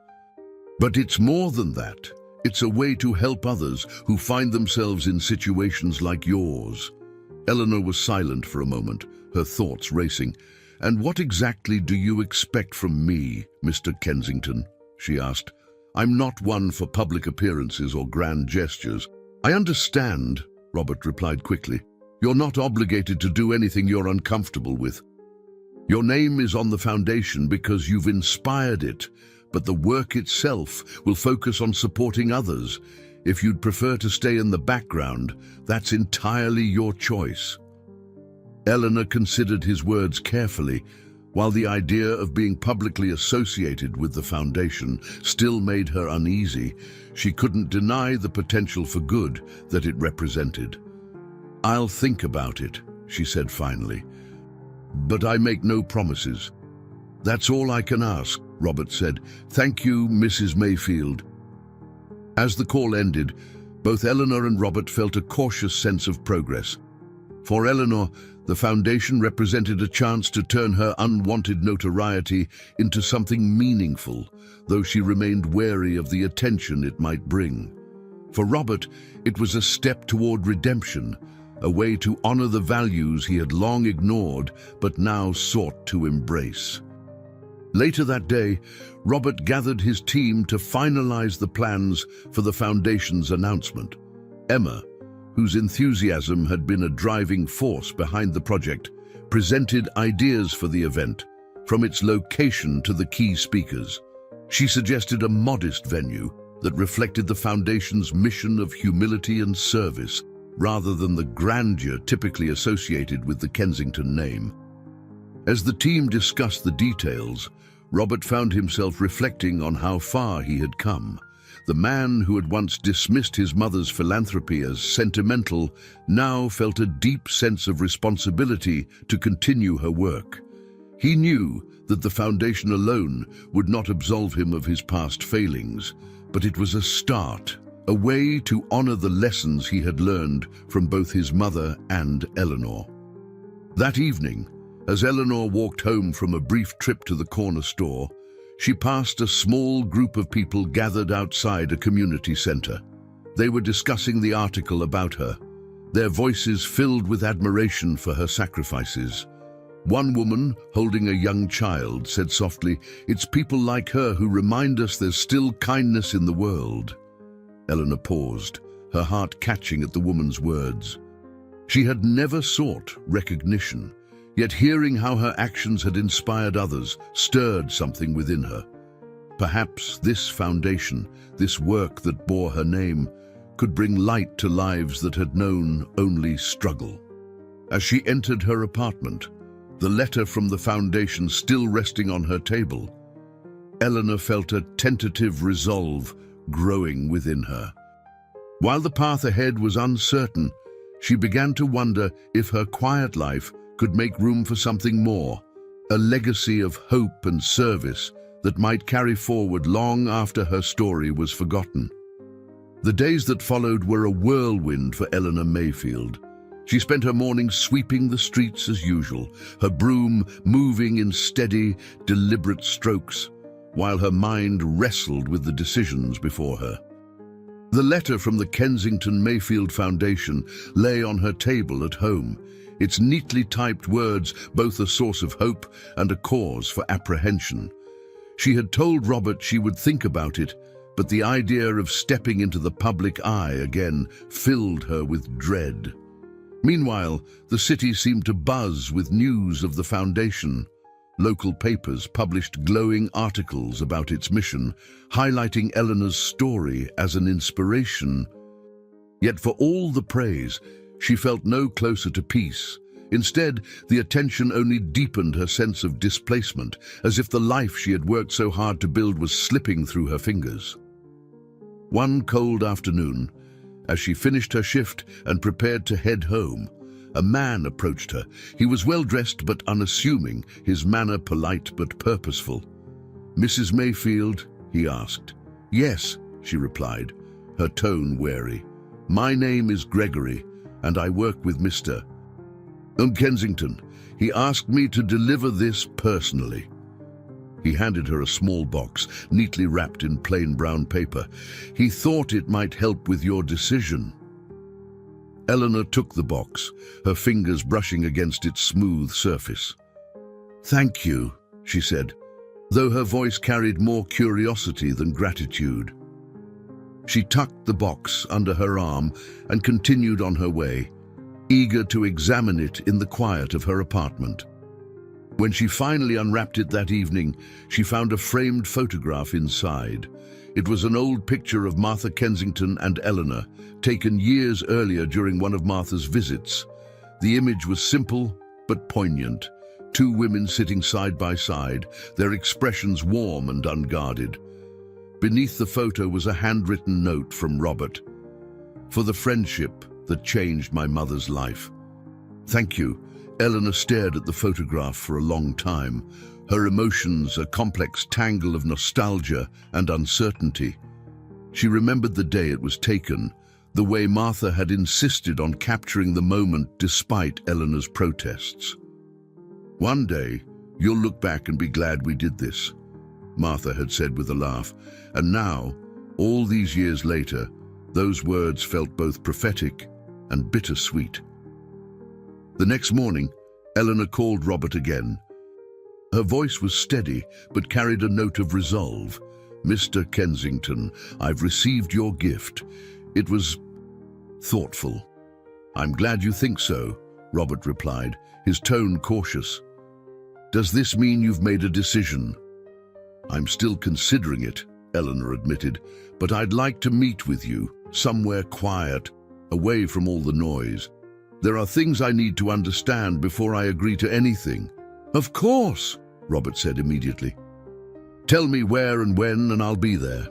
But it's more than that. It's a way to help others who find themselves in situations like yours." Eleanor was silent for a moment, her thoughts racing. "And what exactly do you expect from me, Mr. Kensington?" she asked. "I'm not one for public appearances or grand gestures." "I understand," Robert replied quickly. "You're not obligated to do anything you're uncomfortable with. Your name is on the foundation because you've inspired it, but the work itself will focus on supporting others. If you'd prefer to stay in the background, that's entirely your choice." Eleanor considered his words carefully. While the idea of being publicly associated with the foundation still made her uneasy, she couldn't deny the potential for good that it represented. "I'll think about it," she said finally. "But I make no promises." "That's all I can ask," Robert said. "Thank you, Mrs. Mayfield." As the call ended, both Eleanor and Robert felt a cautious sense of progress. For Eleanor, the foundation represented a chance to turn her unwanted notoriety into something meaningful, though she remained wary of the attention it might bring. For Robert, it was a step toward redemption, a way to honor the values he had long ignored but now sought to embrace. Later that day, Robert gathered his team to finalize the plans for the foundation's announcement. Emma, whose enthusiasm had been a driving force behind the project, presented ideas for the event, from its location to the key speakers. She suggested a modest venue that reflected the foundation's mission of humility and service, rather than the grandeur typically associated with the Kensington name. As the team discussed the details, Robert found himself reflecting on how far he had come. The man who had once dismissed his mother's philanthropy as sentimental now felt a deep sense of responsibility to continue her work. He knew that the foundation alone would not absolve him of his past failings, but it was a start, a way to honor the lessons he had learned from both his mother and Eleanor. That evening, as Eleanor walked home from a brief trip to the corner store, she passed a small group of people gathered outside a community center. They were discussing the article about her, their voices filled with admiration for her sacrifices. One woman, holding a young child, said softly, "It's people like her who remind us there's still kindness in the world." Eleanor paused, her heart catching at the woman's words. She had never sought recognition. Yet hearing how her actions had inspired others stirred something within her. Perhaps this foundation, this work that bore her name, could bring light to lives that had known only struggle. As she entered her apartment, the letter from the foundation still resting on her table, Eleanor felt a tentative resolve growing within her. While the path ahead was uncertain, she began to wonder if her quiet life could make room for something more, a legacy of hope and service that might carry forward long after her story was forgotten. The days that followed were a whirlwind for Eleanor Mayfield. She spent her mornings sweeping the streets as usual, her broom moving in steady, deliberate strokes, while her mind wrestled with the decisions before her. The letter from the Kensington Mayfield Foundation lay on her table at home, its neatly typed words both a source of hope and a cause for apprehension. She had told Robert she would think about it, but the idea of stepping into the public eye again filled her with dread. Meanwhile, the city seemed to buzz with news of the foundation. Local papers published glowing articles about its mission, highlighting Eleanor's story as an inspiration. Yet for all the praise, she felt no closer to peace. Instead, the attention only deepened her sense of displacement, as if the life she had worked so hard to build was slipping through her fingers. One cold afternoon, as she finished her shift and prepared to head home, a man approached her. He was well-dressed but unassuming, his manner polite but purposeful. "Mrs. Mayfield?" he asked. "Yes," she replied, her tone wary. "My name is Gregory, and I work with Mr. Kensington. He asked me to deliver this personally." He handed her a small box, neatly wrapped in plain brown paper. "He thought it might help with your decision." Eleanor took the box, her fingers brushing against its smooth surface. "Thank you," she said, though her voice carried more curiosity than gratitude. She tucked the box under her arm and continued on her way, eager to examine it in the quiet of her apartment. When she finally unwrapped it that evening, she found a framed photograph inside. It was an old picture of Martha Kensington and Eleanor, taken years earlier during one of Martha's visits. The image was simple but poignant. Two women sitting side by side, their expressions warm and unguarded. Beneath the photo was a handwritten note from Robert. "For the friendship that changed my mother's life. Thank you." Eleanor stared at the photograph for a long time, her emotions a complex tangle of nostalgia and uncertainty. She remembered the day it was taken, the way Martha had insisted on capturing the moment despite Eleanor's protests. "One day, you'll look back and be glad we did this," Martha had said with a laugh. And now, all these years later, those words felt both prophetic and bittersweet. The next morning, Eleanor called Robert again. Her voice was steady, but carried a note of resolve. "Mr. Kensington, I've received your gift. It was thoughtful." "I'm glad you think so," Robert replied, his tone cautious. "Does this mean you've made a decision?" "I'm still considering it," Eleanor admitted, "but I'd like to meet with you, somewhere quiet, away from all the noise. There are things I need to understand before I agree to anything." "Of course," Robert said immediately. "Tell me where and when, and I'll be there."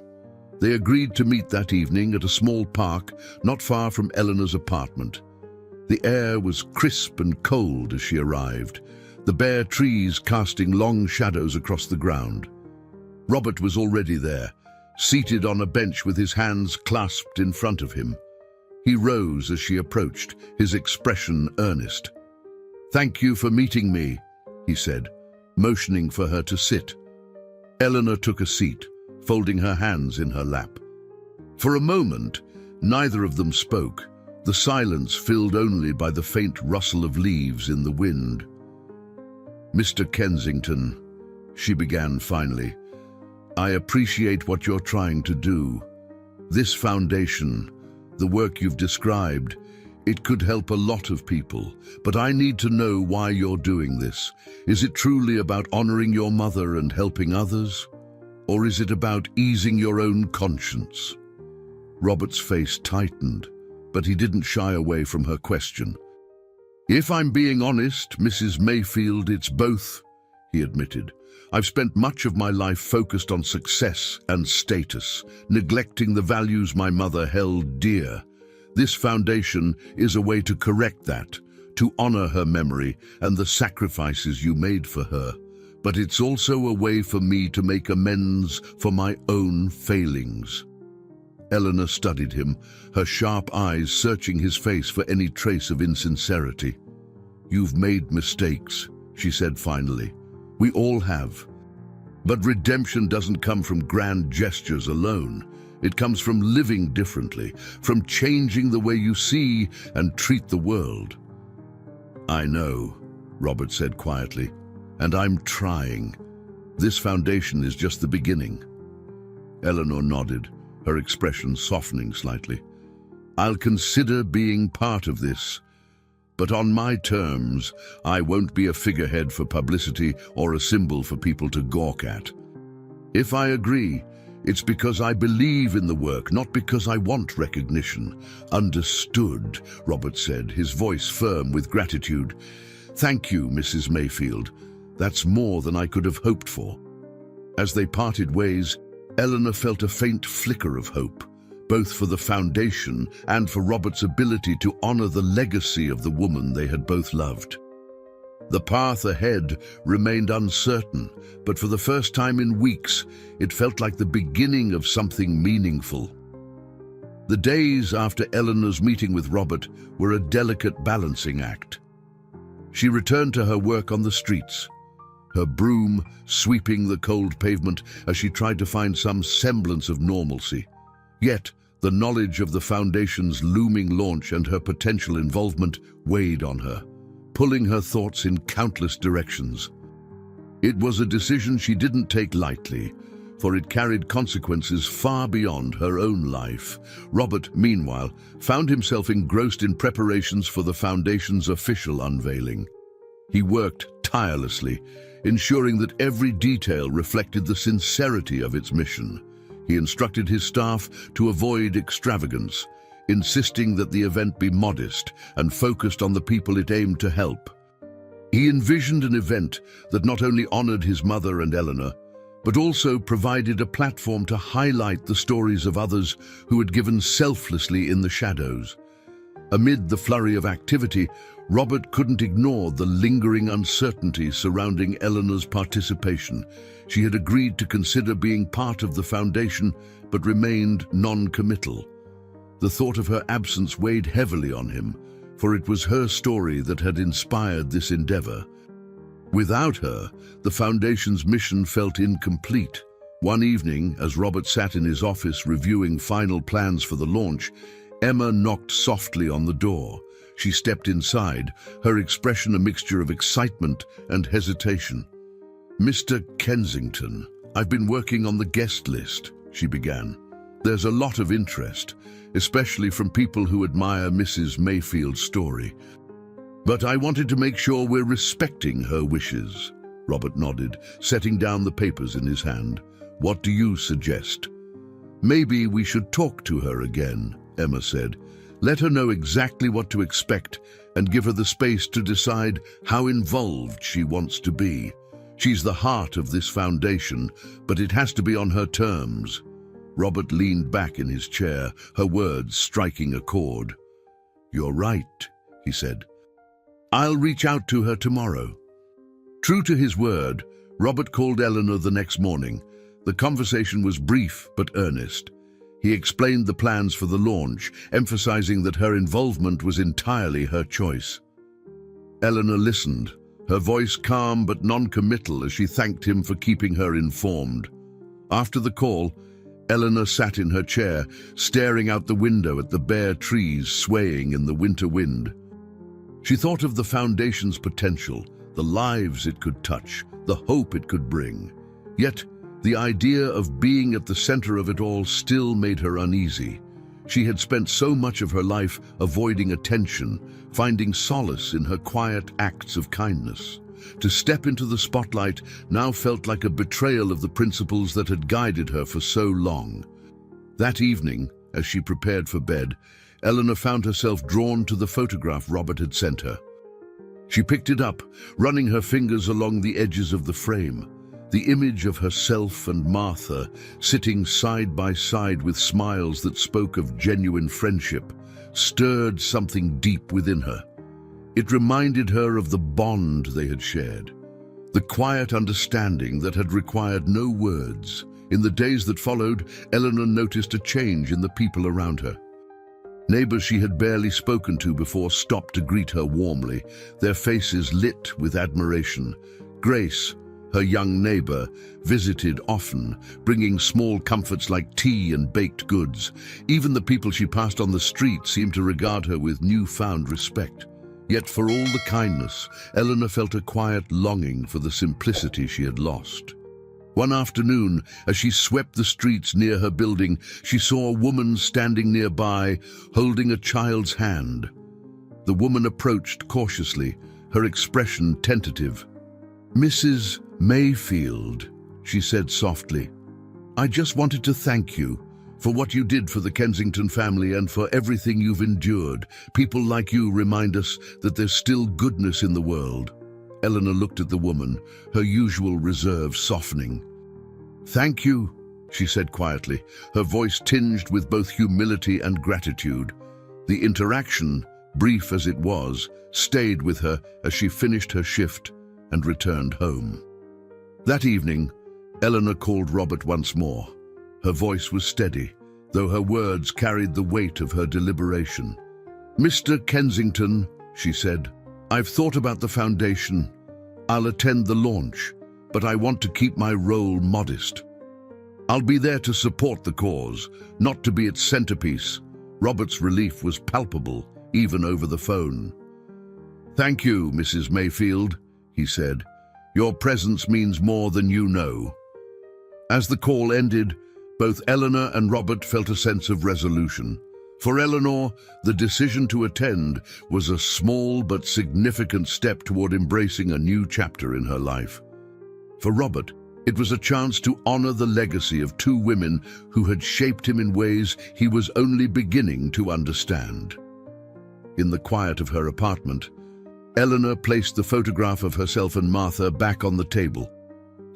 They agreed to meet that evening at a small park not far from Eleanor's apartment. The air was crisp and cold as she arrived, the bare trees casting long shadows across the ground. Robert was already there, seated on a bench with his hands clasped in front of him. He rose as she approached, his expression earnest. "Thank you for meeting me," he said, motioning for her to sit. Eleanor took a seat, folding her hands in her lap. For a moment, neither of them spoke, the silence filled only by the faint rustle of leaves in the wind. "Mr. Kensington," she began finally, "I appreciate what you're trying to do. This foundation, the work you've described, It could help a lot of people, but I need to know why you're doing this. Is it truly about honoring your mother and helping others? Or is it about easing your own conscience? Robert's face tightened, but he didn't shy away from her question. If I'm being honest, Mrs. Mayfield, it's both, he admitted. I've spent much of my life focused on success and status, neglecting the values my mother held dear. This foundation is a way to correct that, to honor her memory and the sacrifices you made for her. But it's also a way for me to make amends for my own failings. Eleanor studied him, her sharp eyes searching his face for any trace of insincerity. You've made mistakes, she said finally. We all have. But redemption doesn't come from grand gestures alone. It comes from living differently, from changing the way you see and treat the world. I know, Robert said quietly, and I'm trying. This foundation is just the beginning. Eleanor nodded, her expression softening slightly. I'll consider being part of this, but on my terms. I won't be a figurehead for publicity or a symbol for people to gawk at. If I agree, it's because I believe in the work, not because I want recognition. Understood, Robert said, his voice firm with gratitude. Thank you, Mrs. Mayfield. That's more than I could have hoped for. As they parted ways, Eleanor felt a faint flicker of hope, both for the foundation and for Robert's ability to honor the legacy of the woman they had both loved. The path ahead remained uncertain, but for the first time in weeks, it felt like the beginning of something meaningful. The days after Eleanor's meeting with Robert were a delicate balancing act. She returned to her work on the streets, her broom sweeping the cold pavement as she tried to find some semblance of normalcy. Yet, the knowledge of the foundation's looming launch and her potential involvement weighed on her, pulling her thoughts in countless directions. It was a decision she didn't take lightly, for it carried consequences far beyond her own life. Robert, meanwhile, found himself engrossed in preparations for the foundation's official unveiling. He worked tirelessly, ensuring that every detail reflected the sincerity of its mission. He instructed his staff to avoid extravagance, insisting that the event be modest and focused on the people it aimed to help. He envisioned an event that not only honored his mother and Eleanor, but also provided a platform to highlight the stories of others who had given selflessly in the shadows. Amid the flurry of activity, Robert couldn't ignore the lingering uncertainty surrounding Eleanor's participation. She had agreed to consider being part of the foundation, but remained non-committal. The thought of her absence weighed heavily on him, for it was her story that had inspired this endeavor. Without her, the foundation's mission felt incomplete. One evening, as Robert sat in his office reviewing final plans for the launch, Emma knocked softly on the door. She stepped inside, her expression a mixture of excitement and hesitation. "Mr. Kensington, I've been working on the guest list," she began. "There's a lot of interest, especially from people who admire Mrs. Mayfield's story. But I wanted to make sure we're respecting her wishes." Robert nodded, setting down the papers in his hand. "What do you suggest?" "Maybe we should talk to her again," Emma said. "Let her know exactly what to expect and give her the space to decide how involved she wants to be. She's the heart of this foundation, but it has to be on her terms." Robert leaned back in his chair, her words striking a chord. "You're right," he said. "I'll reach out to her tomorrow." True to his word, Robert called Eleanor the next morning. The conversation was brief but earnest. He explained the plans for the launch, emphasizing that her involvement was entirely her choice. Eleanor listened, her voice calm but non-committal as she thanked him for keeping her informed. After the call, Eleanor sat in her chair, staring out the window at the bare trees swaying in the winter wind. She thought of the foundation's potential, the lives it could touch, the hope it could bring. Yet, the idea of being at the center of it all still made her uneasy. She had spent so much of her life avoiding attention, finding solace in her quiet acts of kindness. To step into the spotlight now felt like a betrayal of the principles that had guided her for so long. That evening, as she prepared for bed, Eleanor found herself drawn to the photograph Robert had sent her. She picked it up, running her fingers along the edges of the frame. The image of herself and Martha, sitting side by side with smiles that spoke of genuine friendship, stirred something deep within her. It reminded her of the bond they had shared, the quiet understanding that had required no words. In the days that followed, Eleanor noticed a change in the people around her. Neighbors she had barely spoken to before stopped to greet her warmly, their faces lit with admiration. Grace, her young neighbor, visited often, bringing small comforts like tea and baked goods. Even the people she passed on the street seemed to regard her with newfound respect. Yet for all the kindness, Eleanor felt a quiet longing for the simplicity she had lost. One afternoon, as she swept the streets near her building, she saw a woman standing nearby, holding a child's hand. The woman approached cautiously, her expression tentative. "Mrs. Mayfield," she said softly, "I just wanted to thank you for what you did for the Kensington family and for everything you've endured. People like you remind us that there's still goodness in the world." Eleanor looked at the woman, her usual reserve softening. "Thank you," she said quietly, her voice tinged with both humility and gratitude. The interaction, brief as it was, stayed with her as she finished her shift and returned home. That evening, Eleanor called Robert once more. Her voice was steady, though her words carried the weight of her deliberation. "Mr. Kensington," she said, "I've thought about the foundation. I'll attend the launch, but I want to keep my role modest. I'll be there to support the cause, not to be its centerpiece." Robert's relief was palpable, even over the phone. "Thank you, Mrs. Mayfield," he said. "Your presence means more than you know." As the call ended, both Eleanor and Robert felt a sense of resolution. For Eleanor, the decision to attend was a small but significant step toward embracing a new chapter in her life. For Robert, it was a chance to honor the legacy of two women who had shaped him in ways he was only beginning to understand. In the quiet of her apartment, Eleanor placed the photograph of herself and Martha back on the table.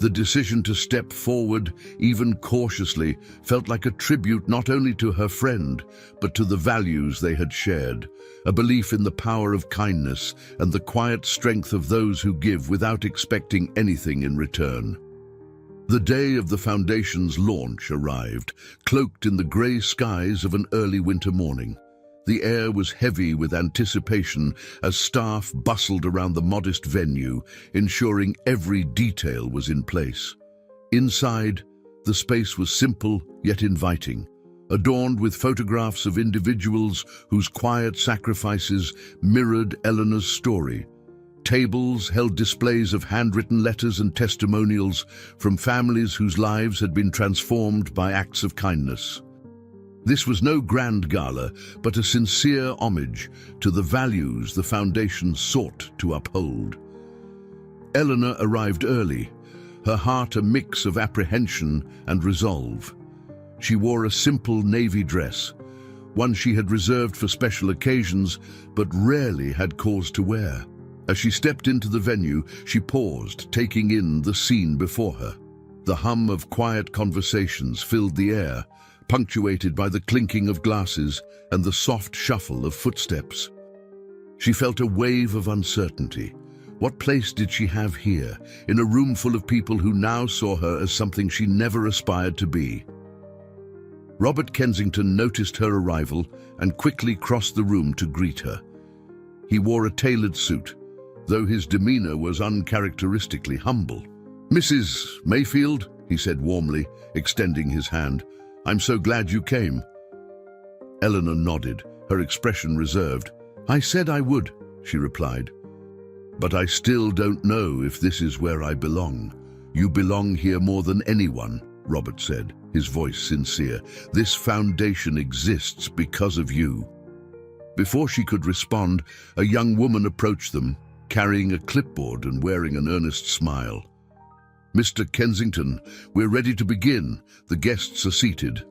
The decision to step forward, even cautiously, felt like a tribute not only to her friend, but to the values they had shared, a belief in the power of kindness and the quiet strength of those who give without expecting anything in return. The day of the foundation's launch arrived, cloaked in the grey skies of an early winter morning. The air was heavy with anticipation as staff bustled around the modest venue, ensuring every detail was in place. Inside, the space was simple yet inviting, adorned with photographs of individuals whose quiet sacrifices mirrored Eleanor's story. Tables held displays of handwritten letters and testimonials from families whose lives had been transformed by acts of kindness. This was no grand gala, but a sincere homage to the values the foundation sought to uphold. Eleanor arrived early, her heart a mix of apprehension and resolve. She wore a simple navy dress, one she had reserved for special occasions, but rarely had cause to wear. As she stepped into the venue, she paused, taking in the scene before her. The hum of quiet conversations filled the air, punctuated by the clinking of glasses and the soft shuffle of footsteps. She felt a wave of uncertainty. What place did she have here, in a room full of people who now saw her as something she never aspired to be? Robert Kensington noticed her arrival and quickly crossed the room to greet her. He wore a tailored suit, though his demeanor was uncharacteristically humble. "Mrs. Mayfield," he said warmly, extending his hand, "I'm so glad you came." Eleanor nodded, her expression reserved. "I said I would," she replied. "But I still don't know if this is where I belong. You belong here more than anyone." Robert said, his voice sincere. "This foundation exists because of you." Before she could respond, a young woman approached them, carrying a clipboard and wearing an earnest smile. "Mr. Kensington, we're ready to begin. The guests are seated."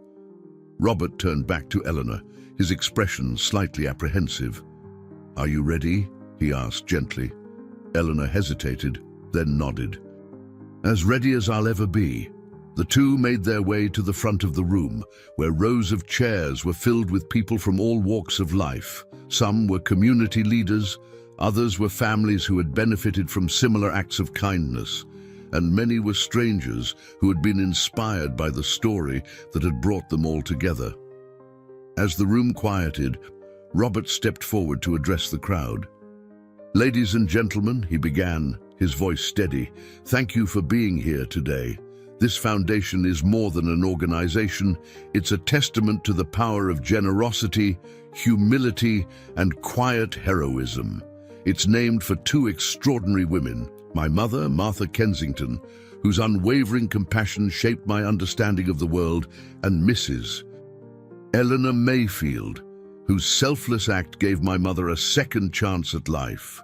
Robert turned back to Eleanor, his expression slightly apprehensive. "Are you ready?" he asked gently. Eleanor hesitated, then nodded. "As ready as I'll ever be." The two made their way to the front of the room, where rows of chairs were filled with people from all walks of life. Some were community leaders, others were families who had benefited from similar acts of kindness, and many were strangers who had been inspired by the story that had brought them all together. As the room quieted, Robert stepped forward to address the crowd. "Ladies and gentlemen," he began, his voice steady, "thank you for being here today. This foundation is more than an organization. It's a testament to the power of generosity, humility, and quiet heroism. It's named for two extraordinary women, my mother, Martha Kensington, whose unwavering compassion shaped my understanding of the world, and Mrs. Eleanor Mayfield, whose selfless act gave my mother a second chance at life."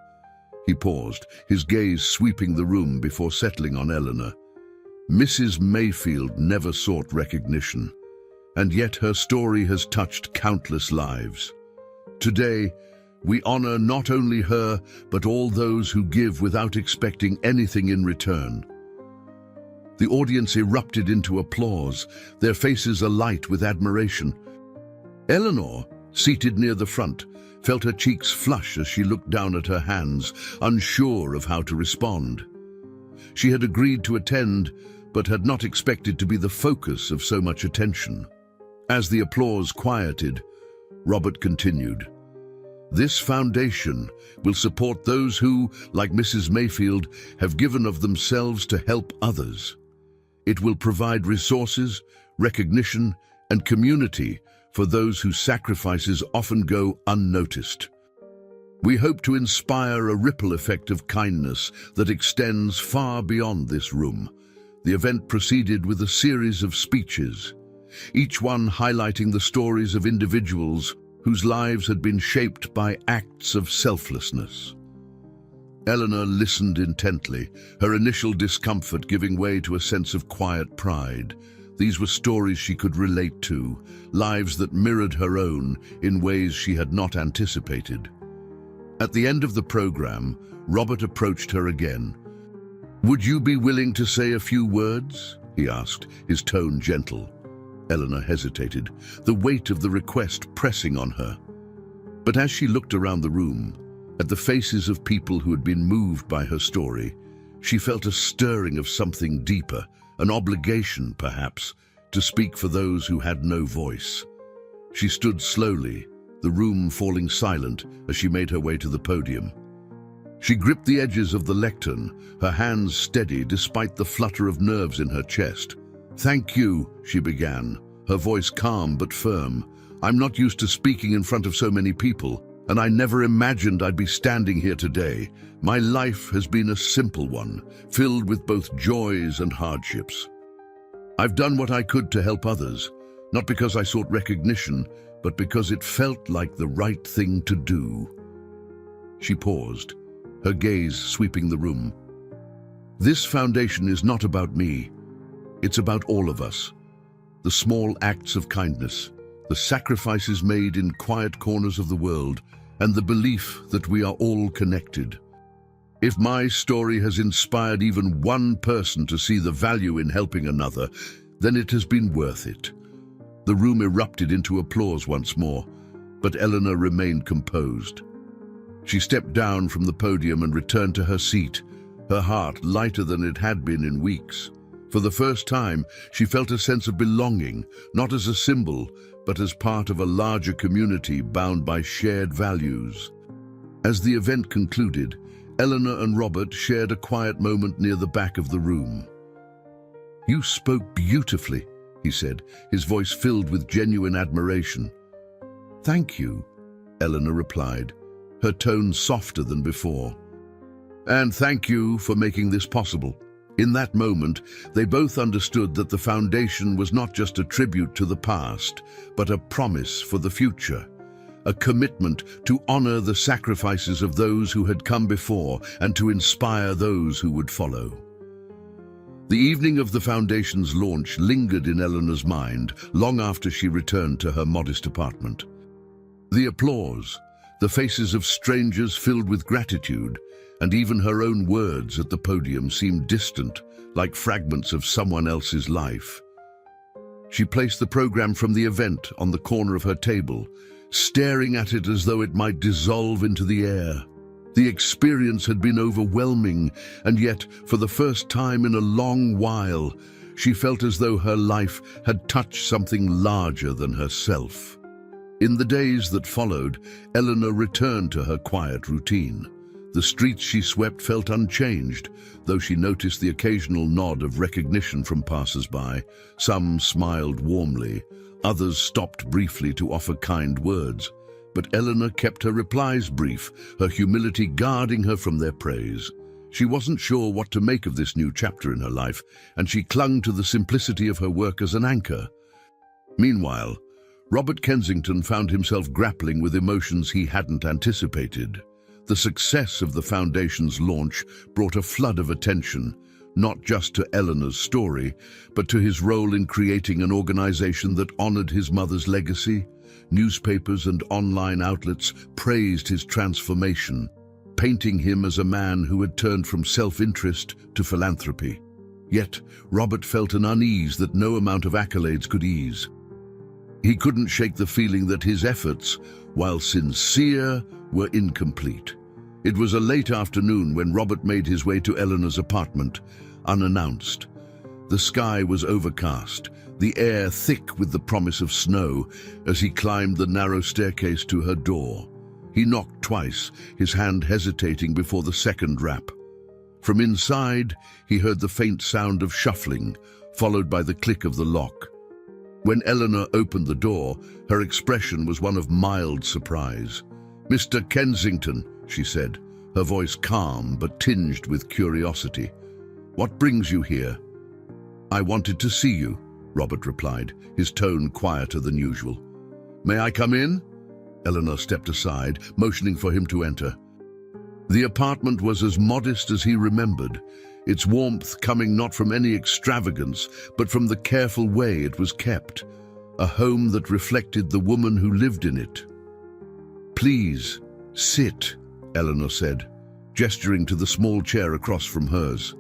He paused, his gaze sweeping the room before settling on Eleanor. Mrs. Mayfield never sought recognition, and yet her story has touched countless lives. Today, we honor not only her, but all those who give without expecting anything in return. The audience erupted into applause, their faces alight with admiration. Eleanor, seated near the front, felt her cheeks flush as she looked down at her hands, unsure of how to respond. She had agreed to attend, but had not expected to be the focus of so much attention. As the applause quieted, Robert continued, "This foundation will support those who, like Mrs. Mayfield, have given of themselves to help others. It will provide resources, recognition, and community for those whose sacrifices often go unnoticed. We hope to inspire a ripple effect of kindness that extends far beyond this room." The event proceeded with a series of speeches, each one highlighting the stories of individuals whose lives had been shaped by acts of selflessness. Eleanor listened intently, her initial discomfort giving way to a sense of quiet pride. These were stories she could relate to, lives that mirrored her own in ways she had not anticipated. At the end of the program, Robert approached her again. "Would you be willing to say a few words?" he asked, his tone gentle. Eleanor hesitated, the weight of the request pressing on her. But as she looked around the room, at the faces of people who had been moved by her story, she felt a stirring of something deeper, an obligation, perhaps, to speak for those who had no voice. She stood slowly, the room falling silent as she made her way to the podium. She gripped the edges of the lectern, her hands steady despite the flutter of nerves in her chest. "Thank you," she began, her voice calm but firm. "I'm not used to speaking in front of so many people, and I never imagined I'd be standing here today. My life has been a simple one, filled with both joys and hardships. I've done what I could to help others, not because I sought recognition, but because it felt like the right thing to do." She paused, her gaze sweeping the room. "This foundation is not about me. It's about all of us. The small acts of kindness, the sacrifices made in quiet corners of the world, and the belief that we are all connected. If my story has inspired even one person to see the value in helping another, then it has been worth it." The room erupted into applause once more, but Eleanor remained composed. She stepped down from the podium and returned to her seat, her heart lighter than it had been in weeks. For the first time, she felt a sense of belonging, not as a symbol, but as part of a larger community bound by shared values. As the event concluded, Eleanor and Robert shared a quiet moment near the back of the room. "You spoke beautifully," he said, his voice filled with genuine admiration. "Thank you," Eleanor replied, her tone softer than before. "And thank you for making this possible. In that moment, they both understood that the foundation was not just a tribute to the past, but a promise for the future. A commitment to honor the sacrifices of those who had come before and to inspire those who would follow. The evening of the foundation's launch lingered in Eleanor's mind long after she returned to her modest apartment. The applause, the faces of strangers filled with gratitude, and even her own words at the podium seemed distant, like fragments of someone else's life. She placed the program from the event on the corner of her table, staring at it as though it might dissolve into the air. The experience had been overwhelming, and yet, for the first time in a long while, she felt as though her life had touched something larger than herself. In the days that followed, Eleanor returned to her quiet routine. The streets she swept felt unchanged, though she noticed the occasional nod of recognition from passers-by. Some smiled warmly, others stopped briefly to offer kind words. But Eleanor kept her replies brief, her humility guarding her from their praise. She wasn't sure what to make of this new chapter in her life, and she clung to the simplicity of her work as an anchor. Meanwhile, Robert Kensington found himself grappling with emotions he hadn't anticipated. The success of the foundation's launch brought a flood of attention, not just to Eleanor's story, but to his role in creating an organization that honored his mother's legacy. Newspapers and online outlets praised his transformation, painting him as a man who had turned from self-interest to philanthropy. Yet, Robert felt an unease that no amount of accolades could ease. He couldn't shake the feeling that his efforts, while sincere, were incomplete. It was a late afternoon when Robert made his way to Eleanor's apartment, unannounced. The sky was overcast, the air thick with the promise of snow, as he climbed the narrow staircase to her door. He knocked twice, his hand hesitating before the second rap. From inside, he heard the faint sound of shuffling, followed by the click of the lock. When Eleanor opened the door, her expression was one of mild surprise. "Mr. Kensington," she said, her voice calm but tinged with curiosity. "What brings you here?" "I wanted to see you," Robert replied, his tone quieter than usual. "May I come in?" Eleanor stepped aside, motioning for him to enter. The apartment was as modest as he remembered, its warmth coming not from any extravagance, but from the careful way it was kept, a home that reflected the woman who lived in it. "Please, sit," Eleanor said, gesturing to the small chair across from hers.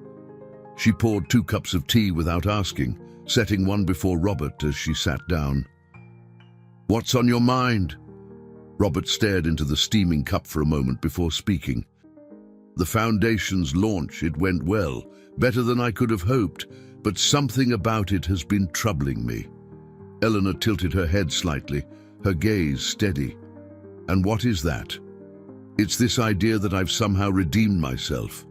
She poured 2 cups of tea without asking, setting one before Robert as she sat down. "What's on your mind?" Robert stared into the steaming cup for a moment before speaking. "The foundation's launch, it went well, better than I could have hoped, but something about it has been troubling me." Eleanor tilted her head slightly, her gaze steady. "And what is that?" "It's this idea that I've somehow redeemed myself,"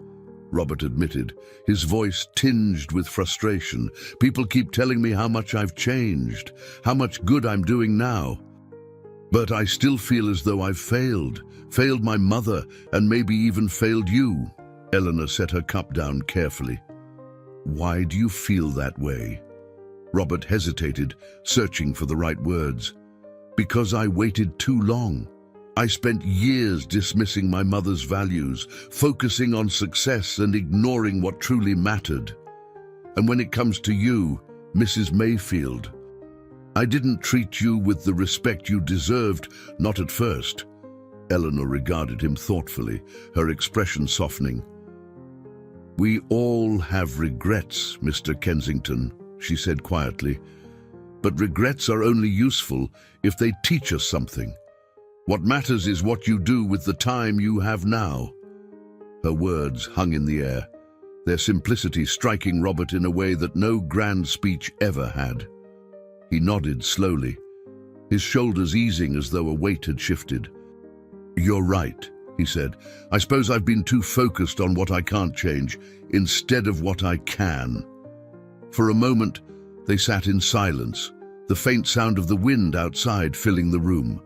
Robert admitted, his voice tinged with frustration. "People keep telling me how much I've changed, how much good I'm doing now. But I still feel as though I've failed my mother, and maybe even failed you." Eleanor set her cup down carefully. "Why do you feel that way?" Robert hesitated, searching for the right words. "Because I waited too long. I spent years dismissing my mother's values, focusing on success and ignoring what truly mattered. And when it comes to you, Mrs. Mayfield, I didn't treat you with the respect you deserved, not at first." Eleanor regarded him thoughtfully, her expression softening. "We all have regrets, Mr. Kensington," she said quietly. "But regrets are only useful if they teach us something. What matters is what you do with the time you have now." Her words hung in the air, their simplicity striking Robert in a way that no grand speech ever had. He nodded slowly, his shoulders easing as though a weight had shifted. "You're right," he said. "I suppose I've been too focused on what I can't change, instead of what I can." For a moment, they sat in silence, the faint sound of the wind outside filling the room.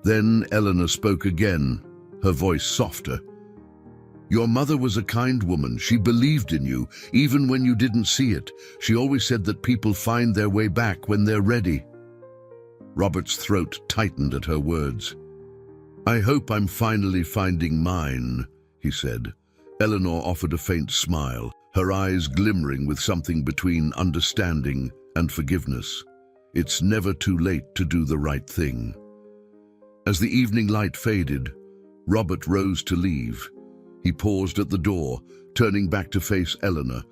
Then Eleanor spoke again, her voice softer. Your mother was a kind woman. She believed in you, even when you didn't see it. She always said that people find their way back when they're ready." Robert's throat tightened at her words. "I hope I'm finally finding mine," he said. Eleanor offered a faint smile, her eyes glimmering with something between understanding and forgiveness. It's never too late to do the right thing. As the evening light faded, Robert rose to leave. He paused at the door, turning back to face Eleanor.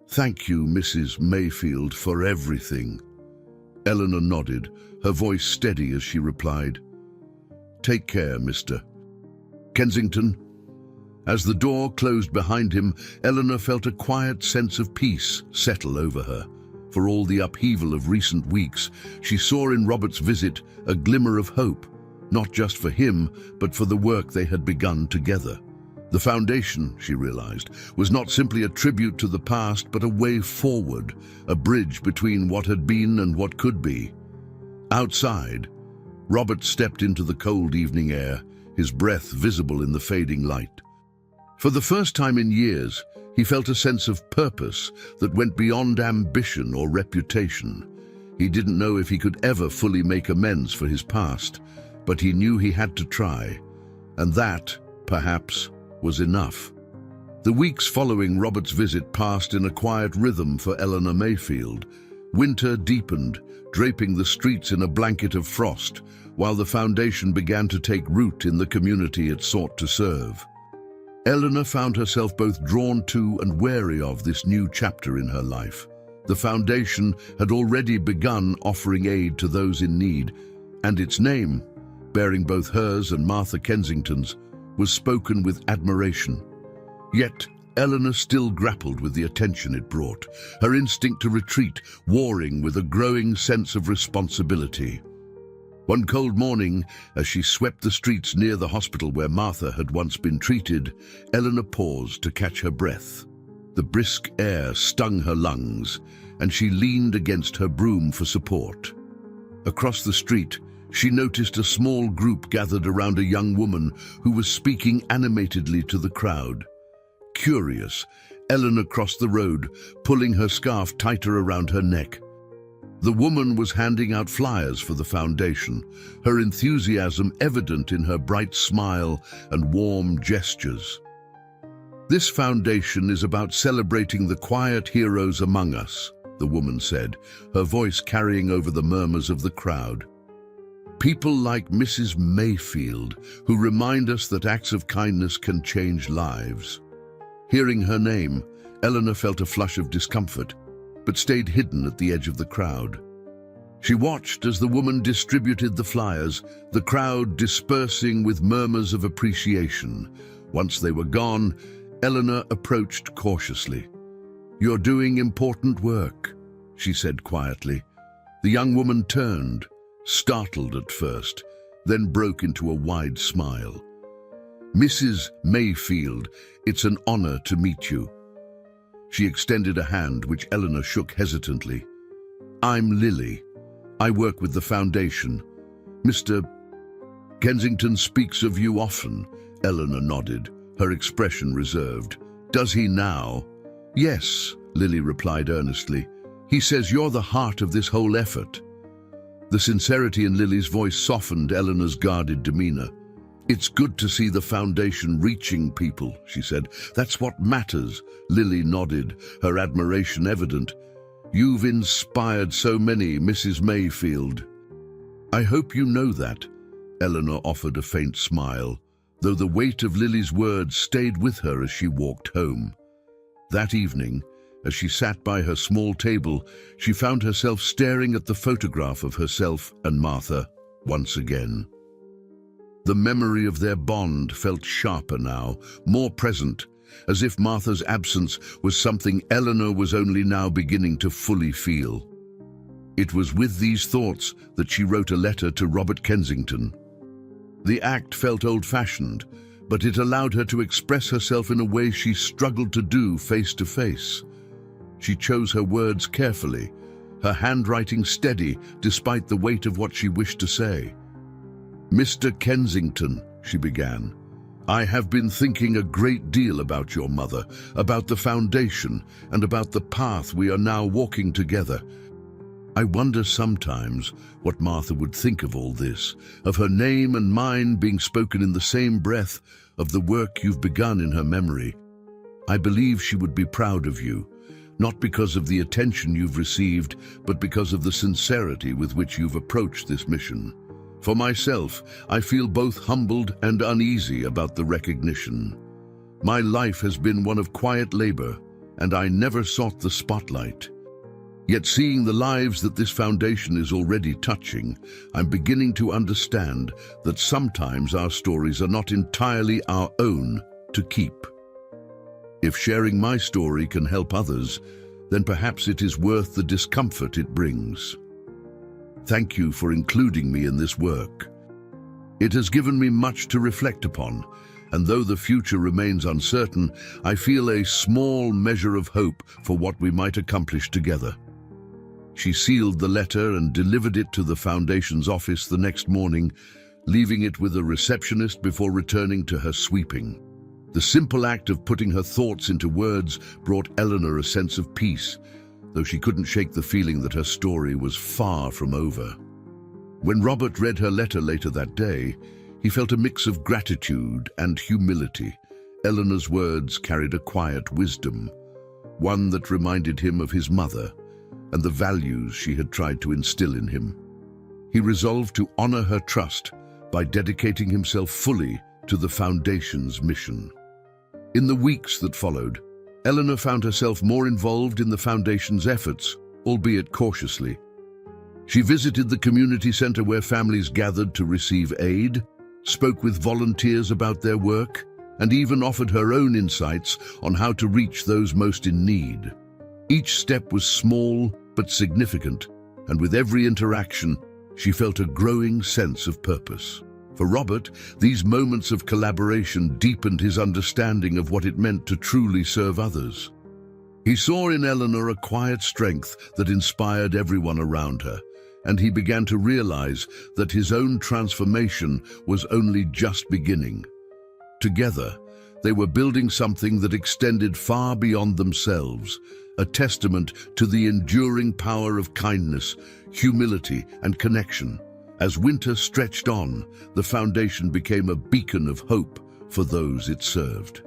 "Thank you, Mrs. Mayfield, for everything." Eleanor nodded, her voice steady as she replied, "Take care, Mr. Kensington." As the door closed behind him, Eleanor felt a quiet sense of peace settle over her. For all the upheaval of recent weeks, she saw in Robert's visit a glimmer of hope, not just for him, but for the work they had begun together. The foundation, she realized, was not simply a tribute to the past, but a way forward, a bridge between what had been and what could be. Outside, Robert stepped into the cold evening air, his breath visible in the fading light. For the first time in years, he felt a sense of purpose that went beyond ambition or reputation. He didn't know if he could ever fully make amends for his past, but he knew he had to try, and that, perhaps, was enough. The weeks following Robert's visit passed in a quiet rhythm for Eleanor Mayfield. Winter deepened, draping the streets in a blanket of frost, while the foundation began to take root in the community it sought to serve. Eleanor found herself both drawn to and wary of this new chapter in her life. The foundation had already begun offering aid to those in need, and its name, bearing both hers and Martha Kensington's, was spoken with admiration. Yet, Eleanor still grappled with the attention it brought, her instinct to retreat warring with a growing sense of responsibility. One cold morning, as she swept the streets near the hospital where Martha had once been treated, Eleanor paused to catch her breath. The brisk air stung her lungs, and she leaned against her broom for support. Across the street, she noticed a small group gathered around a young woman who was speaking animatedly to the crowd. Curious, Eleanor crossed the road, pulling her scarf tighter around her neck. The woman was handing out flyers for the foundation, her enthusiasm evident in her bright smile and warm gestures. "This foundation is about celebrating the quiet heroes among us," the woman said, her voice carrying over the murmurs of the crowd. "People like Mrs. Mayfield, who remind us that acts of kindness can change lives." Hearing her name, Eleanor felt a flush of discomfort, but stayed hidden at the edge of the crowd. She watched as the woman distributed the flyers, the crowd dispersing with murmurs of appreciation. Once they were gone, Eleanor approached cautiously. "You're doing important work," she said quietly. The young woman turned, startled at first, then broke into a wide smile. "Mrs. Mayfield, it's an honor to meet you." She extended a hand which Eleanor shook hesitantly. "I'm Lily. I work with the foundation. Mr. Kensington speaks of you often." Eleanor nodded, her expression reserved. "Does he now?" "Yes," Lily replied earnestly. "He says you're the heart of this whole effort." The sincerity in Lily's voice softened Eleanor's guarded demeanor. "It's good to see the foundation reaching people," she said. "That's what matters." Lily nodded, her admiration evident. "You've inspired so many, Mrs. Mayfield." "I hope you know that," Eleanor offered a faint smile, though the weight of Lily's words stayed with her as she walked home. That evening, as she sat by her small table, she found herself staring at the photograph of herself and Martha once again. The memory of their bond felt sharper now, more present, as if Martha's absence was something Eleanor was only now beginning to fully feel. It was with these thoughts that she wrote a letter to Robert Kensington. The act felt old-fashioned, but it allowed her to express herself in a way she struggled to do face to face. She chose her words carefully, her handwriting steady despite the weight of what she wished to say. "Mr. Kensington," she began, I have been thinking a great deal about your mother, about the foundation, and about the path we are now walking together. I wonder sometimes what Martha would think of all this, of her name and mine being spoken in the same breath, of the work you've begun in her memory. I believe she would be proud of you, not because of the attention you've received, but because of the sincerity with which you've approached this mission. For myself, I feel both humbled and uneasy about the recognition. My life has been one of quiet labor, and I never sought the spotlight. Yet seeing the lives that this foundation is already touching, I'm beginning to understand that sometimes our stories are not entirely our own to keep. If sharing my story can help others, then perhaps it is worth the discomfort it brings. Thank you for including me in this work. It has given me much to reflect upon, and though the future remains uncertain, I feel a small measure of hope for what we might accomplish together. She sealed the letter and delivered it to the Foundation's office the next morning, leaving it with a receptionist before returning to her sweeping. The simple act of putting her thoughts into words brought Eleanor a sense of peace, though she couldn't shake the feeling that her story was far from over. When Robert read her letter later that day, he felt a mix of gratitude and humility. Eleanor's words carried a quiet wisdom, one that reminded him of his mother and the values she had tried to instill in him. He resolved to honor her trust by dedicating himself fully to the Foundation's mission. In the weeks that followed, Eleanor found herself more involved in the Foundation's efforts, albeit cautiously. She visited the community center where families gathered to receive aid, spoke with volunteers about their work, and even offered her own insights on how to reach those most in need. Each step was small but significant, and with every interaction, she felt a growing sense of purpose. For Robert, these moments of collaboration deepened his understanding of what it meant to truly serve others. He saw in Eleanor a quiet strength that inspired everyone around her, and he began to realize that his own transformation was only just beginning. Together, they were building something that extended far beyond themselves, a testament to the enduring power of kindness, humility, and connection. As winter stretched on, the Foundation became a beacon of hope for those it served.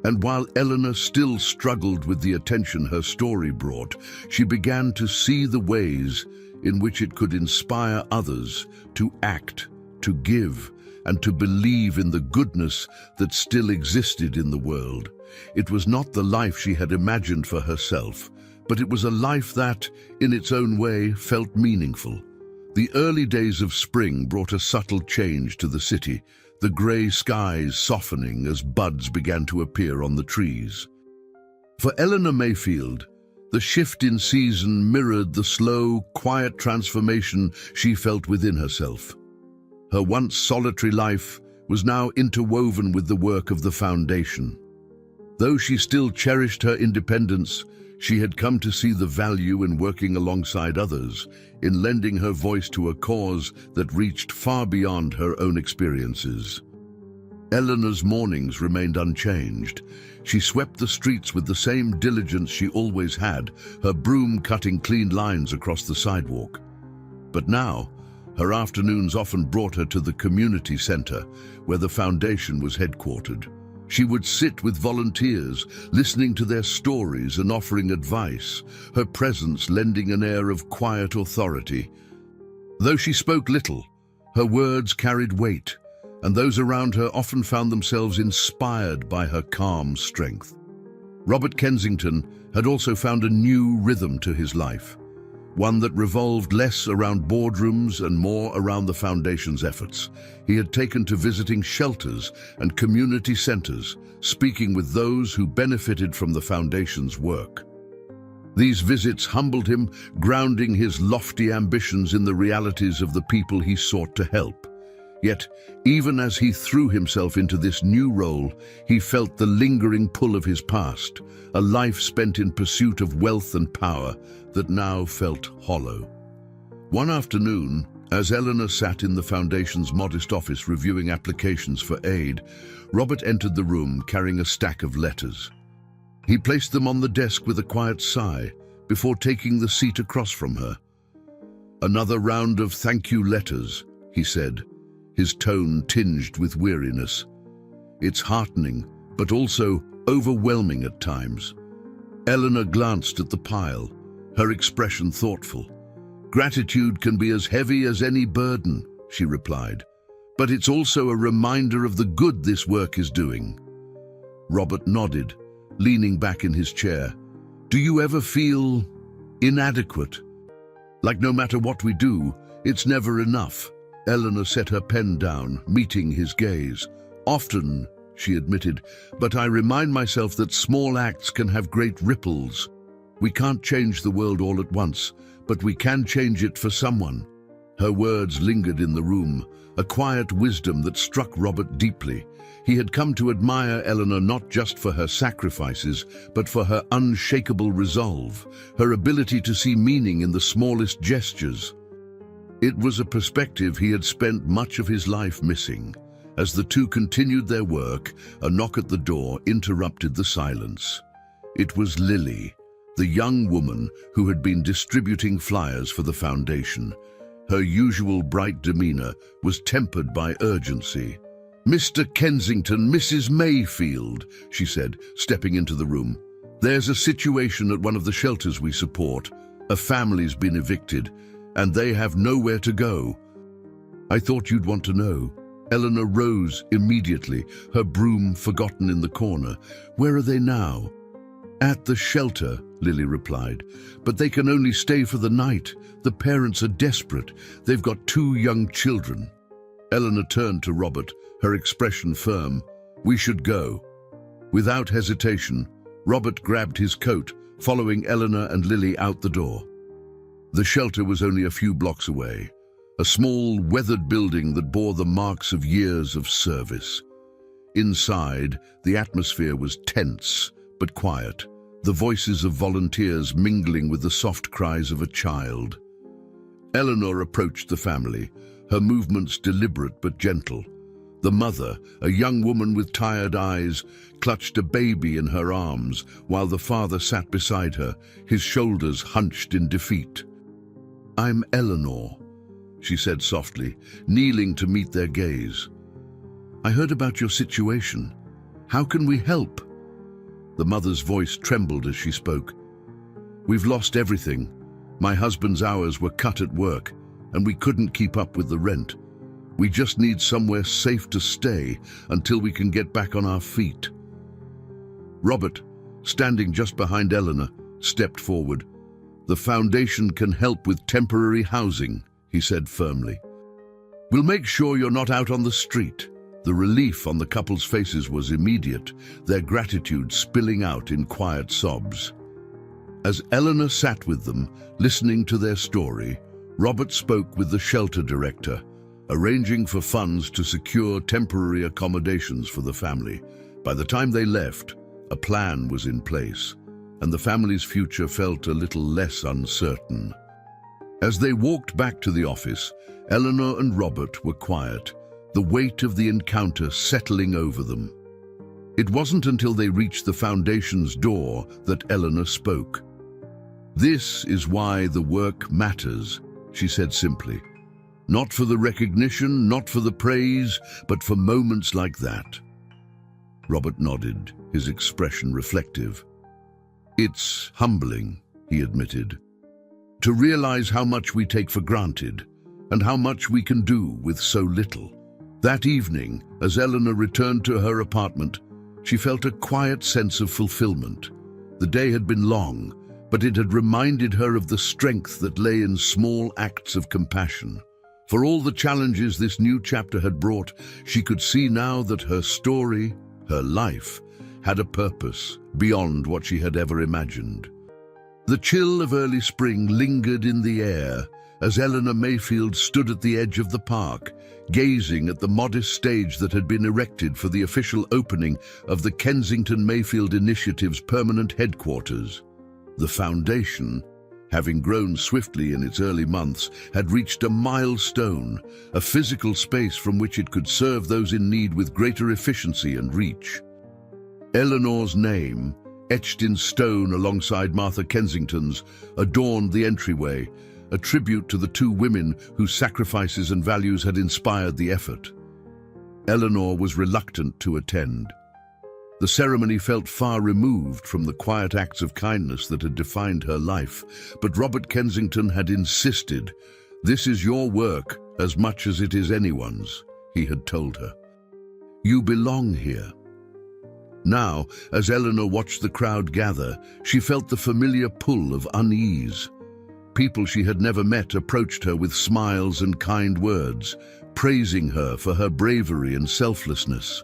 And while Eleanor still struggled with the attention her story brought, she began to see the ways in which it could inspire others to act, to give, and to believe in the goodness that still existed in the world. It was not the life she had imagined for herself, but it was a life that, in its own way, felt meaningful. The early days of spring brought a subtle change to the city, the grey skies softening as buds began to appear on the trees. For Eleanor Mayfield, the shift in season mirrored the slow, quiet transformation she felt within herself. Her once solitary life was now interwoven with the work of the Foundation. Though she still cherished her independence, she had come to see the value in working alongside others, in lending her voice to a cause that reached far beyond her own experiences. Eleanor's mornings remained unchanged. She swept the streets with the same diligence she always had, her broom cutting clean lines across the sidewalk. But now, her afternoons often brought her to the community center, where the Foundation was headquartered. She would sit with volunteers, listening to their stories and offering advice, her presence lending an air of quiet authority. Though she spoke little, her words carried weight, and those around her often found themselves inspired by her calm strength. Robert Kensington had also found a new rhythm to his life, one that revolved less around boardrooms and more around the Foundation's efforts. He had taken to visiting shelters and community centers, speaking with those who benefited from the Foundation's work. These visits humbled him, grounding his lofty ambitions in the realities of the people he sought to help. Yet, even as he threw himself into this new role, he felt the lingering pull of his past, a life spent in pursuit of wealth and power that now felt hollow. One afternoon, As Eleanor sat in the Foundation's modest office reviewing applications for aid, Robert entered the room carrying a stack of letters. He placed them on the desk with a quiet sigh before taking the seat across from her. "Another round of thank you letters," he said, his tone tinged with weariness. "It's heartening, but also overwhelming at times." Eleanor glanced at the pile, her expression thoughtful. "Gratitude can be as heavy as any burden," she replied, "but it's also a reminder of the good this work is doing." Robert nodded, leaning back in his chair. "Do you ever feel inadequate? Like no matter what we do, it's never enough?" Eleanor set her pen down, meeting his gaze. "Often," she admitted, "but I remind myself that small acts can have great ripples. We can't change the world all at once, but we can change it for someone." Her words lingered in the room, a quiet wisdom that struck Robert deeply. He had come to admire Eleanor not just for her sacrifices, but for her unshakable resolve, her ability to see meaning in the smallest gestures. It was a perspective he had spent much of his life missing. As the two continued their work, a knock at the door interrupted the silence. It was Lily, the young woman who had been distributing flyers for the Foundation. Her usual bright demeanor was tempered by urgency. "Mr. Kensington, Mrs. Mayfield," she said, stepping into the room. "There's a situation at one of the shelters we support. A family's been evicted, and they have nowhere to go." "I thought you'd want to know." Eleanor rose immediately, her broom forgotten in the corner. "Where are they now?" "At the shelter," Lily replied, "but they can only stay for the night. The parents are desperate. They've got 2 young children." Eleanor turned to Robert, her expression firm. "We should go." Without hesitation, Robert grabbed his coat, following Eleanor and Lily out the door. The shelter was only a few blocks away, a small, weathered building that bore the marks of years of service. Inside, the atmosphere was tense but quiet, the voices of volunteers mingling with the soft cries of a child. Eleanor approached the family, her movements deliberate but gentle. The mother, a young woman with tired eyes, clutched a baby in her arms, while the father sat beside her, his shoulders hunched in defeat. "I'm Eleanor," she said softly, kneeling to meet their gaze. "I heard about your situation. How can we help?" The mother's voice trembled as she spoke. "We've lost everything. My husband's hours were cut at work, and we couldn't keep up with the rent. We just need somewhere safe to stay until we can get back on our feet." Robert, standing just behind Eleanor, stepped forward. "The Foundation can help with temporary housing," he said firmly. "We'll make sure you're not out on the street." The relief on the couple's faces was immediate, their gratitude spilling out in quiet sobs. As Eleanor sat with them, listening to their story, Robert spoke with the shelter director, arranging for funds to secure temporary accommodations for the family. By the time they left, a plan was in place, and the family's future felt a little less uncertain. As they walked back to the office, Eleanor and Robert were quiet, the weight of the encounter settling over them. It wasn't until they reached the Foundation's door that Eleanor spoke. "This is why the work matters," she said simply. "Not for the recognition, not for the praise, but for moments like that." Robert nodded, his expression reflective. "It's humbling," he admitted, "to realize how much we take for granted and how much we can do with so little." That evening, as Eleanor returned to her apartment, she felt a quiet sense of fulfillment. The day had been long, but it had reminded her of the strength that lay in small acts of compassion. For all the challenges this new chapter had brought, she could see now that her story, her life, had a purpose beyond what she had ever imagined. The chill of early spring lingered in the air as Eleanor Mayfield stood at the edge of the park, gazing at the modest stage that had been erected for the official opening of the Kensington Mayfield Initiative's permanent headquarters. The Foundation having grown swiftly in its early months, had reached a milestone, a physical space from which it could serve those in need with greater efficiency and reach. Eleanor's name, etched in stone alongside Martha Kensington's, adorned the entryway, a tribute to the two women whose sacrifices and values had inspired the effort. Eleanor was reluctant to attend. The ceremony felt far removed from the quiet acts of kindness that had defined her life, but Robert Kensington had insisted, "This is your work as much as it is anyone's," he had told her. "You belong here." Now, as Eleanor watched the crowd gather, she felt the familiar pull of unease. People she had never met approached her with smiles and kind words, praising her for her bravery and selflessness.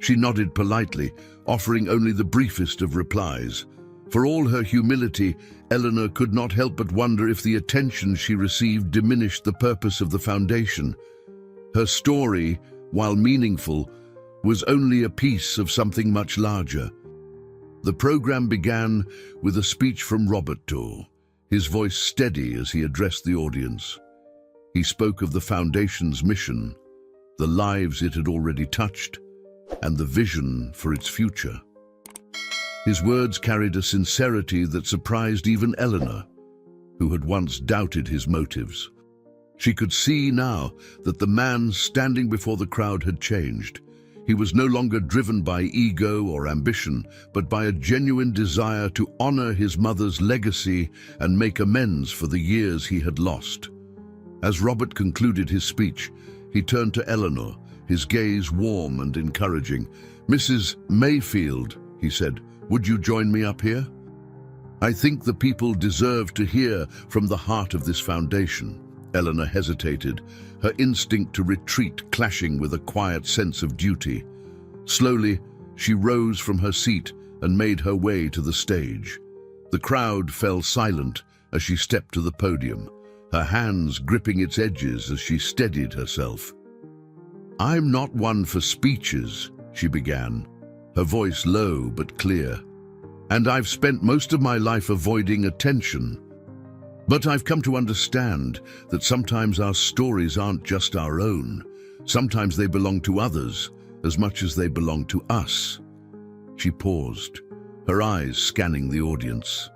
She nodded politely, offering only the briefest of replies. For all her humility, Eleanor could not help but wonder if the attention she received diminished the purpose of the foundation. Her story, while meaningful, was only a piece of something much larger. The program began with a speech from Robert Dorr, his voice steady as he addressed the audience. He spoke of the foundation's mission, the lives it had already touched, and the vision for its future. His words carried a sincerity that surprised even Eleanor, who had once doubted his motives. She could see now that the man standing before the crowd had changed. He was no longer driven by ego or ambition, but by a genuine desire to honor his mother's legacy and make amends for the years he had lost. As Robert concluded his speech, he turned to Eleanor, his gaze warm and encouraging. "Mrs. Mayfield," he said, "would you join me up here? I think the people deserve to hear from the heart of this foundation." Eleanor hesitated, her instinct to retreat clashing with a quiet sense of duty. Slowly, she rose from her seat and made her way to the stage. The crowd fell silent as she stepped to the podium, her hands gripping its edges as she steadied herself. "I'm not one for speeches," she began, her voice low but clear. "And I've spent most of my life avoiding attention. But I've come to understand that sometimes our stories aren't just our own. Sometimes they belong to others as much as they belong to us." She paused, her eyes scanning the audience.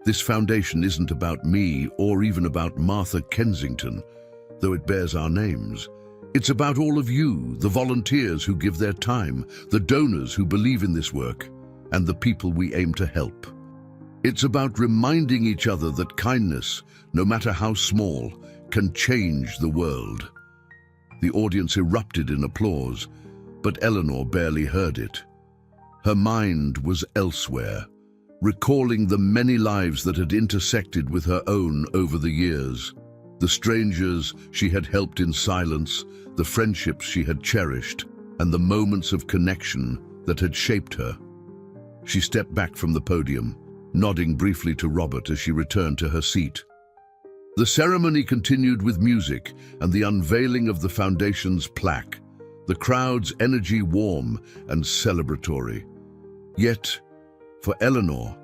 "This foundation isn't about me or even about Martha Kensington, though it bears our names. It's about all of you, the volunteers who give their time, the donors who believe in this work, and the people we aim to help. It's about reminding each other that kindness, no matter how small, can change the world." The audience erupted in applause, but Eleanor barely heard it. Her mind was elsewhere, recalling the many lives that had intersected with her own over the years. The strangers she had helped in silence, the friendships she had cherished, and the moments of connection that had shaped her. She stepped back from the podium, nodding briefly to Robert as she returned to her seat. The ceremony continued with music and the unveiling of the foundation's plaque, the crowd's energy warm and celebratory. Yet, for Eleanor,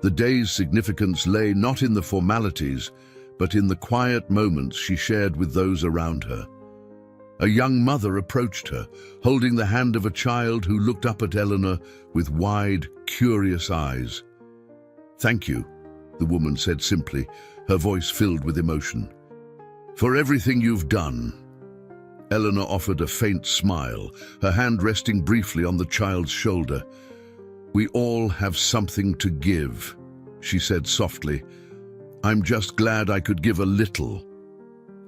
the day's significance lay not in the formalities, but in the quiet moments she shared with those around her. A young mother approached her, holding the hand of a child who looked up at Eleanor with wide, curious eyes. "Thank you," the woman said simply, her voice filled with emotion. "For everything you've done." Eleanor offered a faint smile, her hand resting briefly on the child's shoulder. "We all have something to give," she said softly. "I'm just glad I could give a little."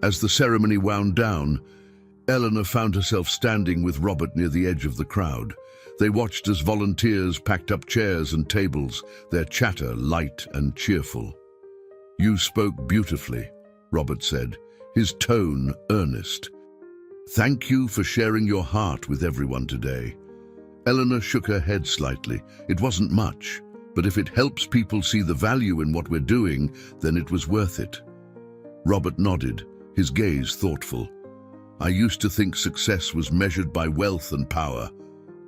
As the ceremony wound down, Eleanor found herself standing with Robert near the edge of the crowd. They watched as volunteers packed up chairs and tables, their chatter light and cheerful. "You spoke beautifully," Robert said, his tone earnest. "Thank you for sharing your heart with everyone today." Eleanor shook her head slightly. It wasn't much, but if it helps people see the value in what we're doing, then it was worth it. Robert nodded, his gaze thoughtful. "I used to think success was measured by wealth and power,"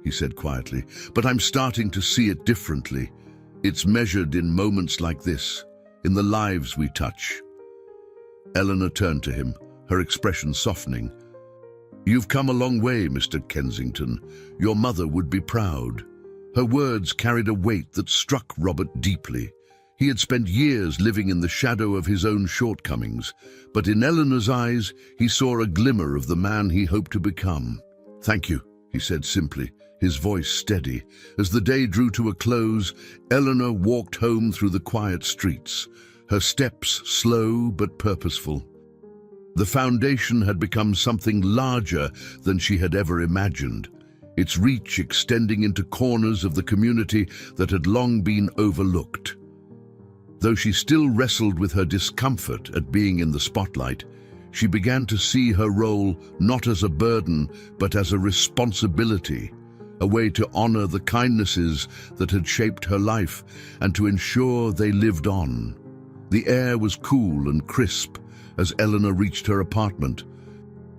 he said quietly, "but I'm starting to see it differently. It's measured in moments like this, in the lives we touch. Eleanor turned to him, her expression softening. "You've come a long way, Mr. Kensington. Your mother would be proud." Her words carried a weight that struck Robert deeply. He had spent years living in the shadow of his own shortcomings, but in Eleanor's eyes he saw a glimmer of the man he hoped to become. "Thank you," he said simply, his voice steady. As the day drew to a close, Eleanor walked home through the quiet streets, her steps slow but purposeful. The foundation had become something larger than she had ever imagined, its reach extending into corners of the community that had long been overlooked. Though she still wrestled with her discomfort at being in the spotlight, she began to see her role not as a burden, but as a responsibility, a way to honor the kindnesses that had shaped her life and to ensure they lived on. The air was cool and crisp as Eleanor reached her apartment.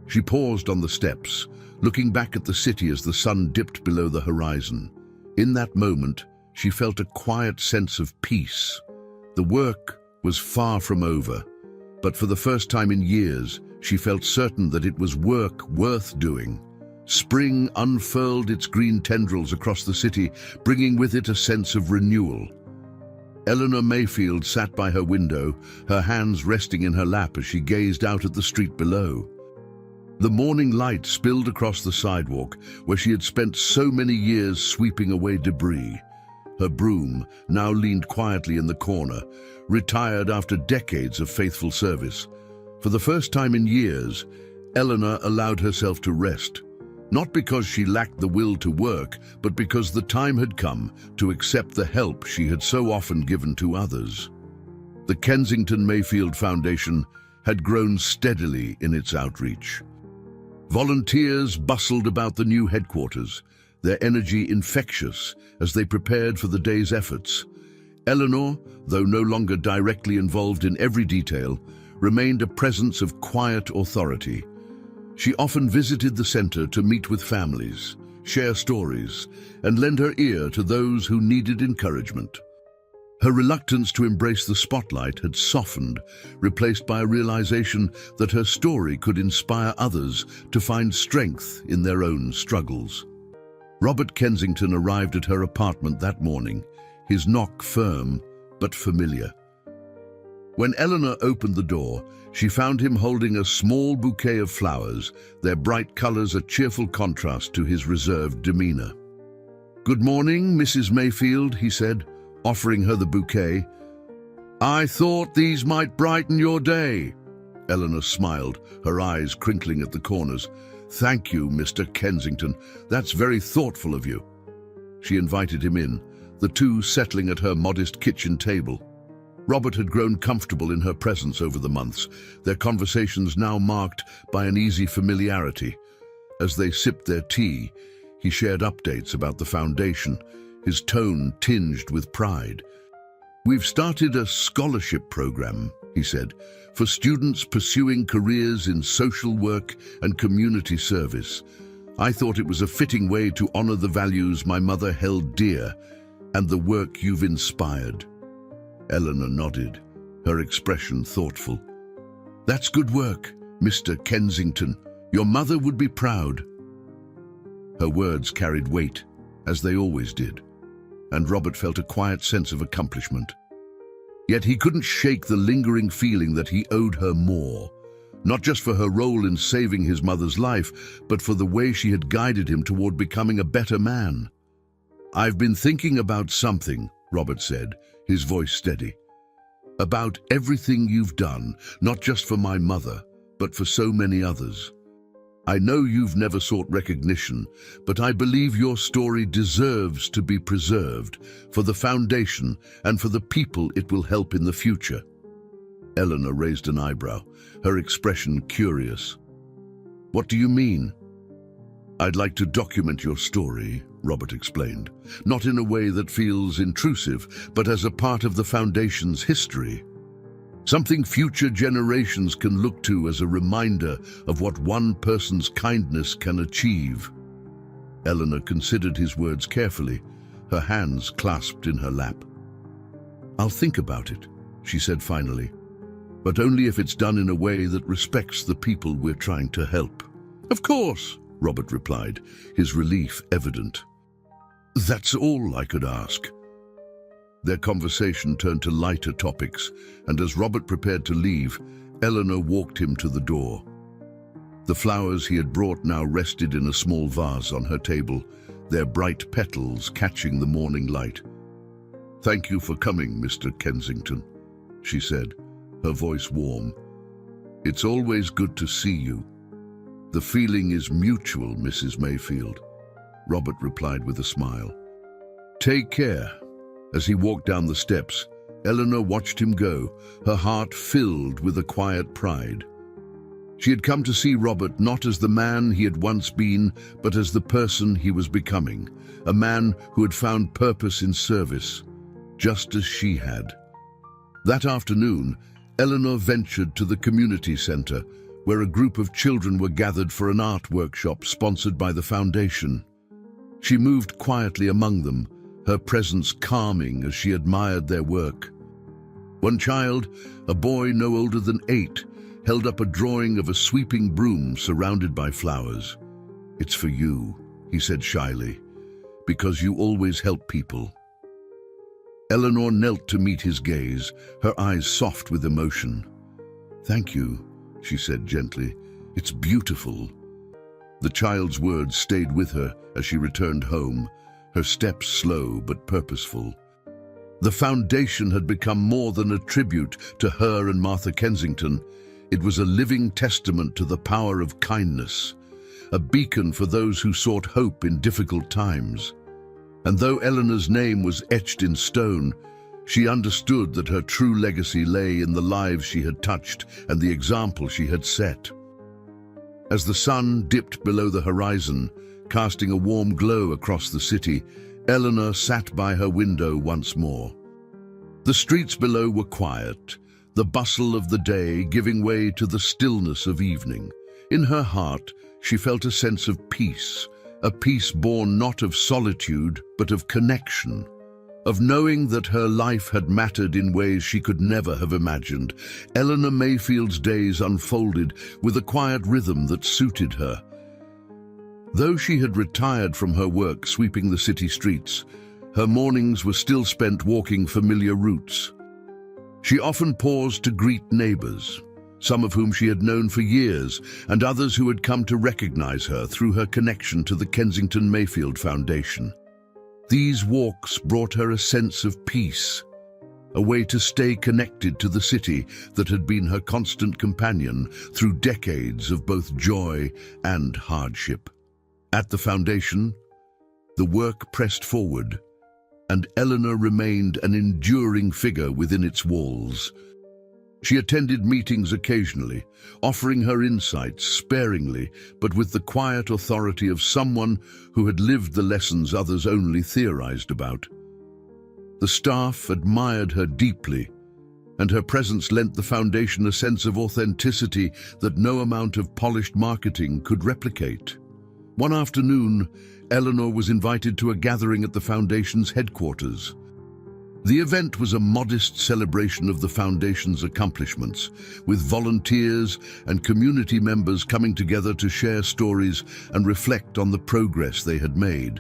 She paused on the steps, looking back at the city as the sun dipped below the horizon. In that moment, she felt a quiet sense of peace. The work was far from over, but for the first time in years, she felt certain that it was work worth doing. Spring unfurled its green tendrils across the city, bringing with it a sense of renewal. Eleanor Mayfield sat by her window, her hands resting in her lap as she gazed out at the street below. The morning light spilled across the sidewalk, where she had spent so many years sweeping away debris. Her broom now leaned quietly in the corner, retired after decades of faithful service. For the first time in years, Eleanor allowed herself to rest, not because she lacked the will to work, but because the time had come to accept the help she had so often given to others. The Kensington Mayfield Foundation had grown steadily in its outreach. Volunteers bustled about the new headquarters, their energy infectious as they prepared for the day's efforts. Eleanor, though no longer directly involved in every detail, remained a presence of quiet authority. She often visited the center to meet with families, share stories, and lend her ear to those who needed encouragement. Her reluctance to embrace the spotlight had softened, replaced by a realization that her story could inspire others to find strength in their own struggles. Robert Kensington arrived at her apartment that morning, his knock firm but familiar. When Eleanor opened the door, she found him holding a small bouquet of flowers, their bright colors a cheerful contrast to his reserved demeanor. "Good morning, Mrs. Mayfield," he said, offering her the bouquet. "I thought these might brighten your day." Eleanor smiled, her eyes crinkling at the corners. "Thank you, Mr. Kensington. That's very thoughtful of you." She invited him in, the two settling at her modest kitchen table. Robert had grown comfortable in her presence over the months, their conversations now marked by an easy familiarity. As they sipped their tea, he shared updates about the foundation, his tone tinged with pride. "We've started a scholarship program," he said, "for students pursuing careers in social work and community service. I thought it was a fitting way to honor the values my mother held dear and the work you've inspired." Eleanor nodded, her expression thoughtful. "That's good work, Mr. Kensington. Your mother would be proud." Her words carried weight, as they always did, and Robert felt a quiet sense of accomplishment. Yet he couldn't shake the lingering feeling that he owed her more, not just for her role in saving his mother's life, but for the way she had guided him toward becoming a better man. "I've been thinking about something," Robert said, his voice steady. "About everything you've done, not just for my mother, but for so many others. I know you've never sought recognition, but I believe your story deserves to be preserved for the foundation and for the people it will help in the future." Eleanor raised an eyebrow, her expression curious. "What do you mean?" "I'd like to document your story," Robert explained, "not in a way that feels intrusive, but as a part of the Foundation's history. Something future generations can look to as a reminder of what one person's kindness can achieve." Eleanor considered his words carefully, her hands clasped in her lap. "I'll think about it," she said finally. "But only if it's done in a way that respects the people we're trying to help." "Of course," Robert replied, his relief evident. "That's all I could ask." Their conversation turned to lighter topics, and as Robert prepared to leave, Eleanor walked him to the door. The flowers he had brought now rested in a small vase on her table, their bright petals catching the morning light. "Thank you for coming, Mr. Kensington," she said, her voice warm. "It's always good to see you." "The feeling is mutual, Mrs. Mayfield," Robert replied with a smile. "Take care." As he walked down the steps, Eleanor watched him go, her heart filled with a quiet pride. She had come to see Robert not as the man he had once been, but as the person he was becoming, a man who had found purpose in service, just as she had. That afternoon, Eleanor ventured to the community center, where a group of children were gathered for an art workshop sponsored by the foundation. She moved quietly among them, her presence calming as she admired their work. One child, a boy no older than 8, held up a drawing of a sweeping broom surrounded by flowers. "It's for you," he said shyly, "because you always help people." Eleanor knelt to meet his gaze, her eyes soft with emotion. "Thank you," she said gently. "It's beautiful." The child's words stayed with her as she returned home, her steps slow but purposeful. The foundation had become more than a tribute to her and Martha Kensington. It was a living testament to the power of kindness, a beacon for those who sought hope in difficult times. And though Eleanor's name was etched in stone, she understood that her true legacy lay in the lives she had touched and the example she had set. As the sun dipped below the horizon, casting a warm glow across the city, Eleanor sat by her window once more. The streets below were quiet, the bustle of the day giving way to the stillness of evening. In her heart, she felt a sense of peace, a peace born not of solitude, but of connection, of knowing that her life had mattered in ways she could never have imagined. Eleanor Mayfield's days unfolded with a quiet rhythm that suited her. Though she had retired from her work sweeping the city streets, her mornings were still spent walking familiar routes. She often paused to greet neighbors, some of whom she had known for years, and others who had come to recognize her through her connection to the Kensington Mayfield Foundation. These walks brought her a sense of peace, a way to stay connected to the city that had been her constant companion through decades of both joy and hardship. At the foundation, the work pressed forward, and Eleanor remained an enduring figure within its walls. She attended meetings occasionally, offering her insights sparingly, but with the quiet authority of someone who had lived the lessons others only theorized about. The staff admired her deeply, and her presence lent the foundation a sense of authenticity that no amount of polished marketing could replicate. One afternoon, Eleanor was invited to a gathering at the foundation's headquarters. The event was a modest celebration of the foundation's accomplishments, with volunteers and community members coming together to share stories and reflect on the progress they had made.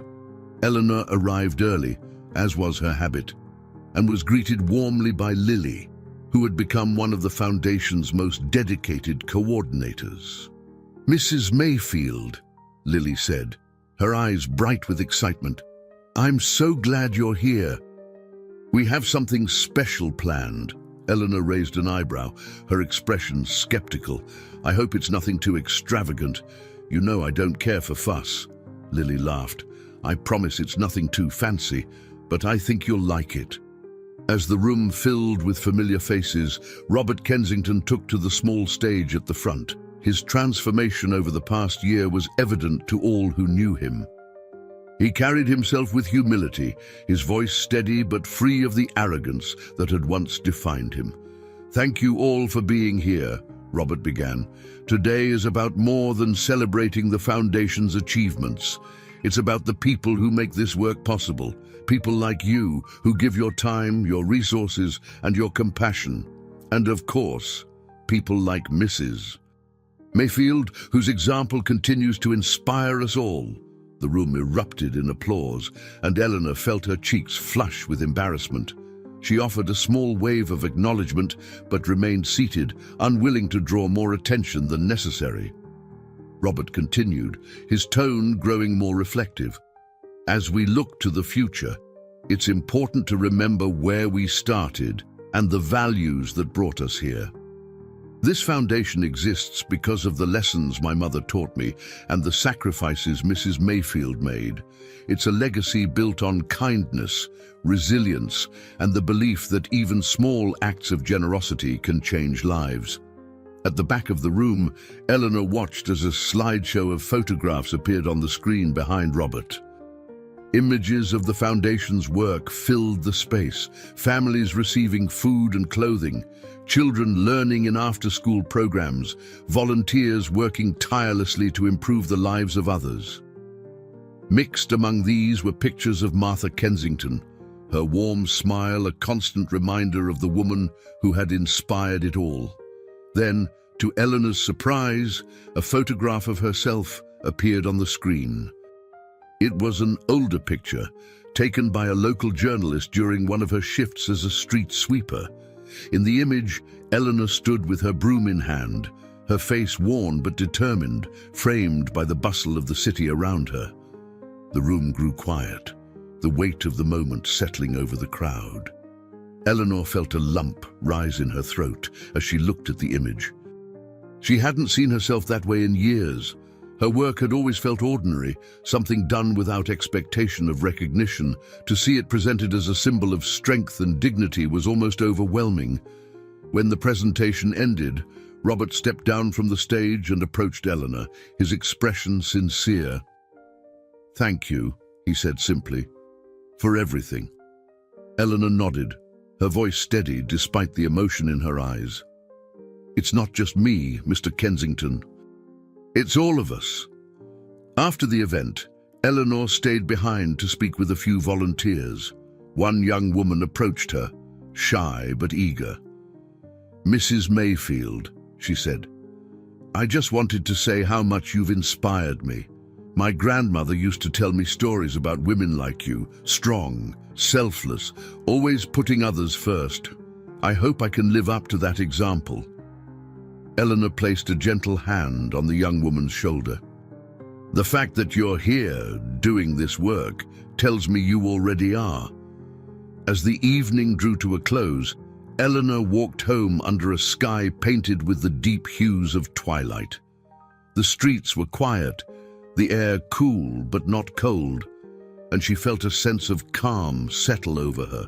Eleanor arrived early, as was her habit, and was greeted warmly by Lily, who had become one of the foundation's most dedicated coordinators. "Mrs. Mayfield," Lily said, her eyes bright with excitement, "I'm so glad you're here. We have something special planned." Eleanor raised an eyebrow, her expression skeptical. "I hope it's nothing too extravagant. You know I don't care for fuss." Lily laughed. "I promise it's nothing too fancy, but I think you'll like it." As the room filled with familiar faces, Robert Kensington took to the small stage at the front. His transformation over the past year was evident to all who knew him. He carried himself with humility, his voice steady but free of the arrogance that had once defined him. "Thank you all for being here," Robert began. "Today is about more than celebrating the Foundation's achievements. It's about the people who make this work possible. People like you, who give your time, your resources, and your compassion. And of course, people like Mrs. Mayfield, whose example continues to inspire us all. The room erupted in applause, and Eleanor felt her cheeks flush with embarrassment. She offered a small wave of acknowledgement, but remained seated, unwilling to draw more attention than necessary. Robert continued, his tone growing more reflective. As we look to the future, it's important to remember where we started and the values that brought us here. This foundation exists because of the lessons my mother taught me and the sacrifices Mrs. Mayfield made. It's a legacy built on kindness, resilience, and the belief that even small acts of generosity can change lives. At the back of the room, Eleanor watched as a slideshow of photographs appeared on the screen behind Robert. Images of the foundation's work filled the space, families receiving food and clothing, children learning in after-school programs, volunteers working tirelessly to improve the lives of others. Mixed among these were pictures of Martha Kensington, her warm smile a constant reminder of the woman who had inspired it all. Then, to Eleanor's surprise, a photograph of herself appeared on the screen. It was an older picture, taken by a local journalist during one of her shifts as a street sweeper. In the image, Eleanor stood with her broom in hand, her face worn but determined, framed by the bustle of the city around her. The room grew quiet, the weight of the moment settling over the crowd. Eleanor felt a lump rise in her throat as she looked at the image. She hadn't seen herself that way in years. Her work had always felt ordinary, something done without expectation of recognition. To see it presented as a symbol of strength and dignity was almost overwhelming. When the presentation ended, Robert stepped down from the stage and approached Eleanor, his expression sincere. "Thank you," he said simply, "for everything." Eleanor nodded, her voice steady despite the emotion in her eyes. "It's not just me, Mr. Kensington. It's all of us." After the event, Eleanor stayed behind to speak with a few volunteers. One young woman approached her, shy but eager. "Mrs. Mayfield," she said, "I just wanted to say how much you've inspired me. My grandmother used to tell me stories about women like you, strong, selfless, always putting others first. I hope I can live up to that example." Eleanor placed a gentle hand on the young woman's shoulder. "The fact that you're here, doing this work, tells me you already are." As the evening drew to a close, Eleanor walked home under a sky painted with the deep hues of twilight. The streets were quiet, the air cool but not cold, and she felt a sense of calm settle over her.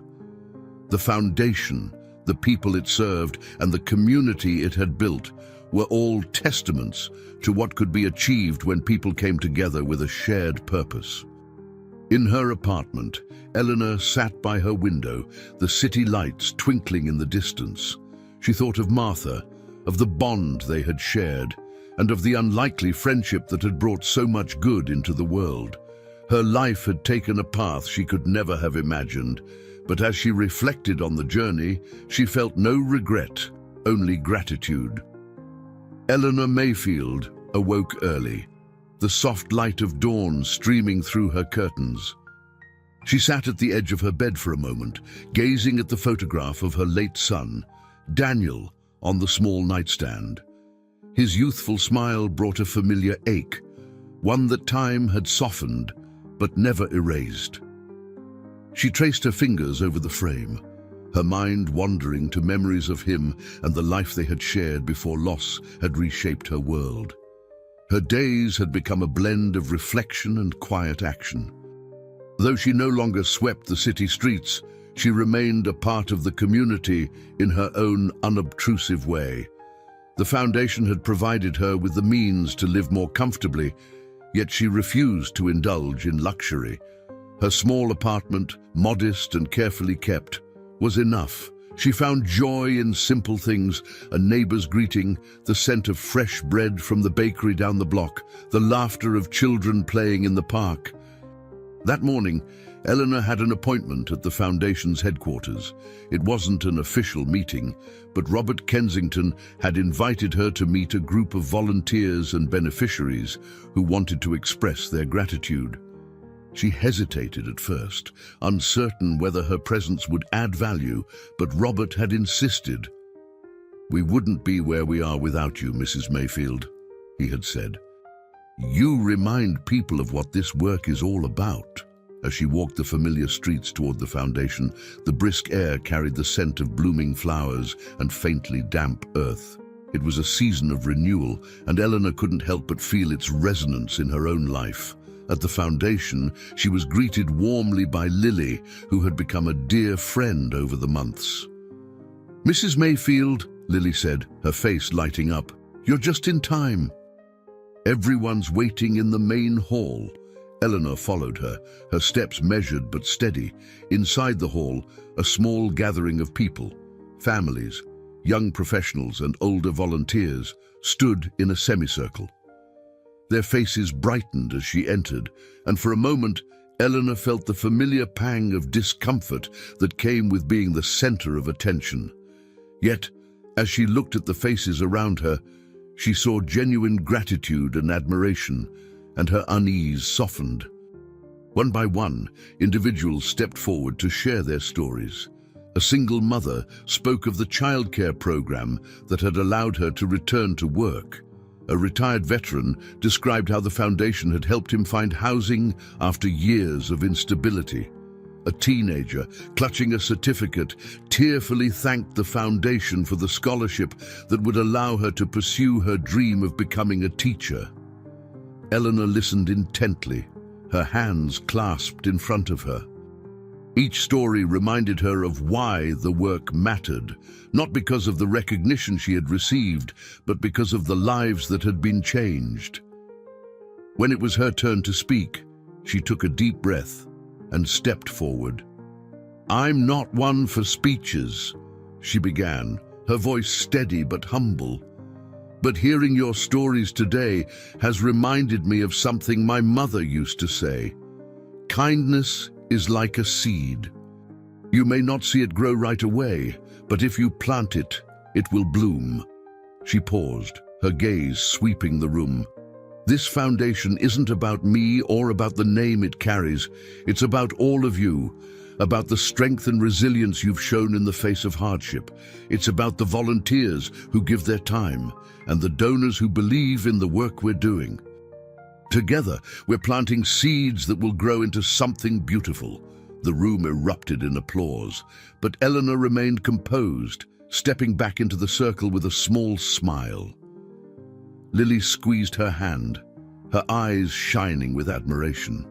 The foundation, the people it served, and the community it had built were all testaments to what could be achieved when people came together with a shared purpose. In her apartment, Eleanor sat by her window, the city lights twinkling in the distance. She thought of Martha, of the bond they had shared, and of the unlikely friendship that had brought so much good into the world. Her life had taken a path she could never have imagined, but as she reflected on the journey, she felt no regret, only gratitude. Eleanor Mayfield awoke early, the soft light of dawn streaming through her curtains. She sat at the edge of her bed for a moment, gazing at the photograph of her late son, Daniel, on the small nightstand. His youthful smile brought a familiar ache, one that time had softened but never erased. She traced her fingers over the frame, her mind wandering to memories of him and the life they had shared before loss had reshaped her world. Her days had become a blend of reflection and quiet action. Though she no longer swept the city streets, she remained a part of the community in her own unobtrusive way. The foundation had provided her with the means to live more comfortably, yet she refused to indulge in luxury. Her small apartment, modest and carefully kept, was enough. She found joy in simple things, a neighbor's greeting, the scent of fresh bread from the bakery down the block, the laughter of children playing in the park. That morning, Eleanor had an appointment at the foundation's headquarters. It wasn't an official meeting, but Robert Kensington had invited her to meet a group of volunteers and beneficiaries who wanted to express their gratitude. She hesitated at first, uncertain whether her presence would add value, but Robert had insisted. "We wouldn't be where we are without you, Mrs. Mayfield," he had said. "You remind people of what this work is all about." As she walked the familiar streets toward the foundation, the brisk air carried the scent of blooming flowers and faintly damp earth. It was a season of renewal, and Eleanor couldn't help but feel its resonance in her own life. At the foundation, she was greeted warmly by Lily, who had become a dear friend over the months. "Mrs. Mayfield," Lily said, her face lighting up, "you're just in time." "Everyone's waiting in the main hall." Eleanor followed her, her steps measured but steady. Inside the hall, a small gathering of people, families, young professionals and older volunteers, stood in a semicircle. Their faces brightened as she entered, and for a moment, Eleanor felt the familiar pang of discomfort that came with being the center of attention. Yet, as she looked at the faces around her, she saw genuine gratitude and admiration, and her unease softened. One by one, individuals stepped forward to share their stories. A single mother spoke of the childcare program that had allowed her to return to work. A retired veteran described how the foundation had helped him find housing after years of instability. A teenager, clutching a certificate, tearfully thanked the foundation for the scholarship that would allow her to pursue her dream of becoming a teacher. Eleanor listened intently, her hands clasped in front of her. Each story reminded her of why the work mattered, not because of the recognition she had received, but because of the lives that had been changed. When it was her turn to speak, she took a deep breath and stepped forward. "I'm not one for speeches," she began, her voice steady but humble. "But hearing your stories today has reminded me of something my mother used to say. Kindness is like a seed. You may not see it grow right away, but if you plant it, it will bloom." She paused, her gaze sweeping the room. "This foundation isn't about me or about the name it carries. It's about all of you, about the strength and resilience you've shown in the face of hardship. It's about the volunteers who give their time and the donors who believe in the work we're doing. Together, we're planting seeds that will grow into something beautiful." The room erupted in applause, but Eleanor remained composed, stepping back into the circle with a small smile. Lily squeezed her hand, her eyes shining with admiration.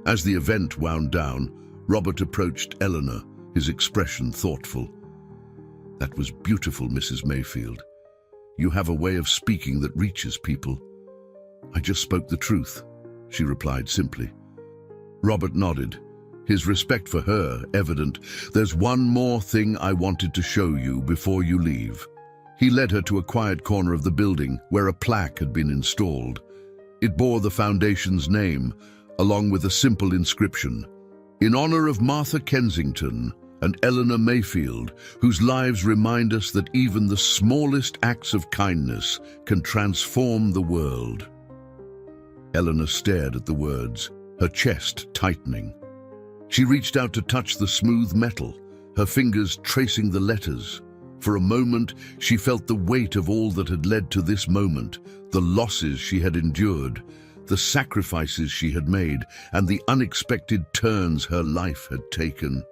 As the event wound down, Robert approached Eleanor, his expression thoughtful. "That was beautiful, Mrs. Mayfield. You have a way of speaking that reaches people." "I just spoke the truth," she replied simply. Robert nodded, his respect for her evident. "There's one more thing I wanted to show you before you leave." He led her to a quiet corner of the building where a plaque had been installed. It bore the foundation's name, along with a simple inscription, "In honor of Martha Kensington and Eleanor Mayfield, whose lives remind us that even the smallest acts of kindness can transform the world." Eleanor stared at the words, her chest tightening. She reached out to touch the smooth metal, her fingers tracing the letters. For a moment, she felt the weight of all that had led to this moment, the losses she had endured, the sacrifices she had made, and the unexpected turns her life had taken.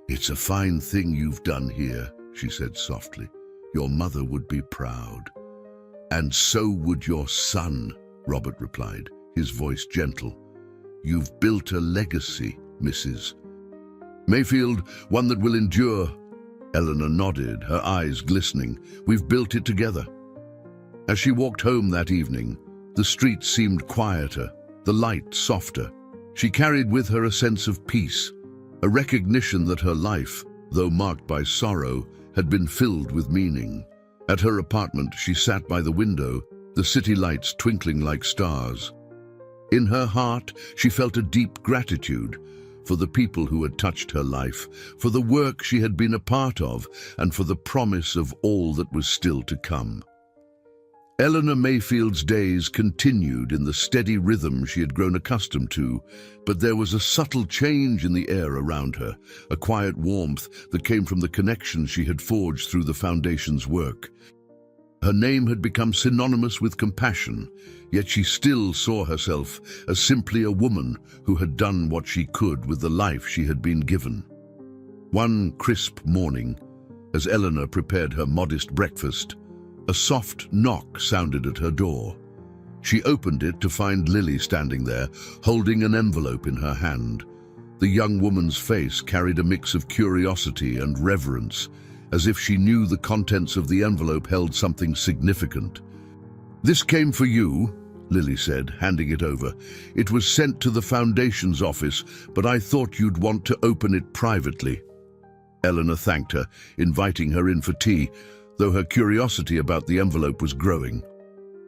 "It's a fine thing you've done here," she said softly. "Your mother would be proud." "And so would your son," Robert replied, his voice gentle. "You've built a legacy, Mrs. Mayfield, one that will endure." Eleanor nodded, her eyes glistening. "We've built it together." As she walked home that evening, the streets seemed quieter, the light softer. She carried with her a sense of peace, a recognition that her life, though marked by sorrow, had been filled with meaning. At her apartment, she sat by the window, the city lights twinkling like stars. In her heart, she felt a deep gratitude for the people who had touched her life, for the work she had been a part of, and for the promise of all that was still to come. Eleanor Mayfield's days continued in the steady rhythm she had grown accustomed to, but there was a subtle change in the air around her, a quiet warmth that came from the connections she had forged through the Foundation's work. Her name had become synonymous with compassion, yet she still saw herself as simply a woman who had done what she could with the life she had been given. One crisp morning, as Eleanor prepared her modest breakfast, a soft knock sounded at her door. She opened it to find Lily standing there, holding an envelope in her hand. The young woman's face carried a mix of curiosity and reverence, as if she knew the contents of the envelope held something significant. "This came for you," Lily said, handing it over. "It was sent to the Foundation's office, but I thought you'd want to open it privately." Eleanor thanked her, inviting her in for tea, though her curiosity about the envelope was growing.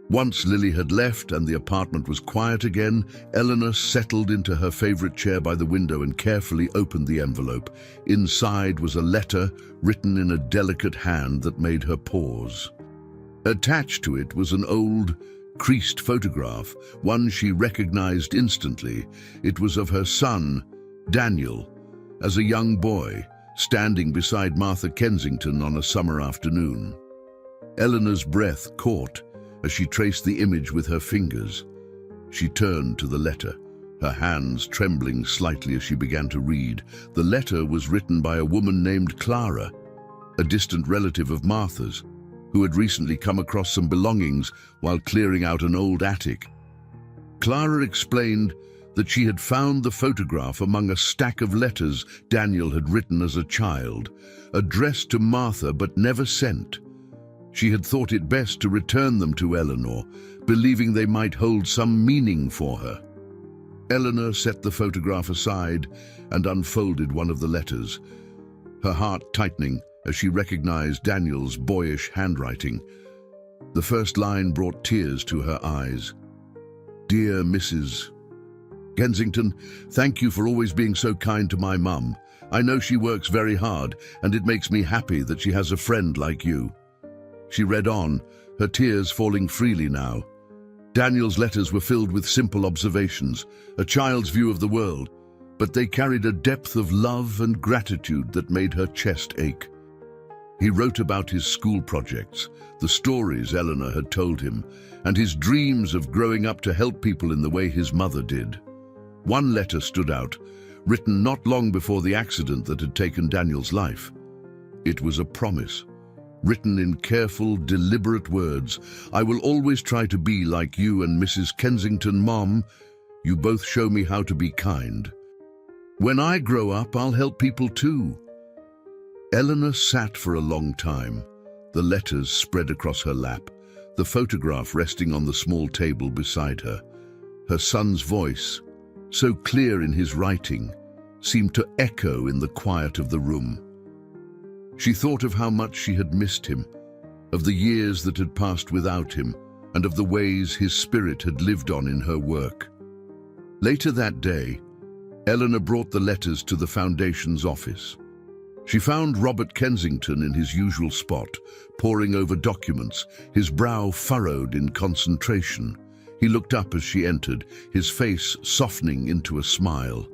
Once Lily had left and the apartment was quiet again, Eleanor settled into her favorite chair by the window and carefully opened the envelope. Inside was a letter written in a delicate hand that made her pause. Attached to it was an old, creased photograph, one she recognized instantly. It was of her son, Daniel, as a young boy, standing beside Martha Kensington on a summer afternoon. Eleanor's breath caught as she traced the image with her fingers. She turned to the letter, her hands trembling slightly as she began to read. The letter was written by a woman named Clara, a distant relative of Martha's, who had recently come across some belongings while clearing out an old attic. Clara explained that she had found the photograph among a stack of letters Daniel had written as a child, addressed to Martha but never sent. She had thought it best to return them to Eleanor, believing they might hold some meaning for her. Eleanor set the photograph aside and unfolded one of the letters, her heart tightening as she recognized Daniel's boyish handwriting. The first line brought tears to her eyes. "Dear Mrs. Kensington, thank you for always being so kind to my mum. I know she works very hard, and it makes me happy that she has a friend like you." She read on, her tears falling freely now. Daniel's letters were filled with simple observations, a child's view of the world, but they carried a depth of love and gratitude that made her chest ache. He wrote about his school projects, the stories Eleanor had told him, and his dreams of growing up to help people in the way his mother did. One letter stood out, written not long before the accident that had taken Daniel's life. It was a promise, written in careful, deliberate words. "I will always try to be like you and Mrs. Kensington, Mom. You both show me how to be kind. When I grow up, I'll help people too." Eleanor sat for a long time, the letters spread across her lap, the photograph resting on the small table beside her. Her son's voice, so clear in his writing, seemed to echo in the quiet of the room. She thought of how much she had missed him, of the years that had passed without him, and of the ways his spirit had lived on in her work. Later that day, Eleanor brought the letters to the Foundation's office. She found Robert Kensington in his usual spot, poring over documents, his brow furrowed in concentration. He looked up as she entered, his face softening into a smile.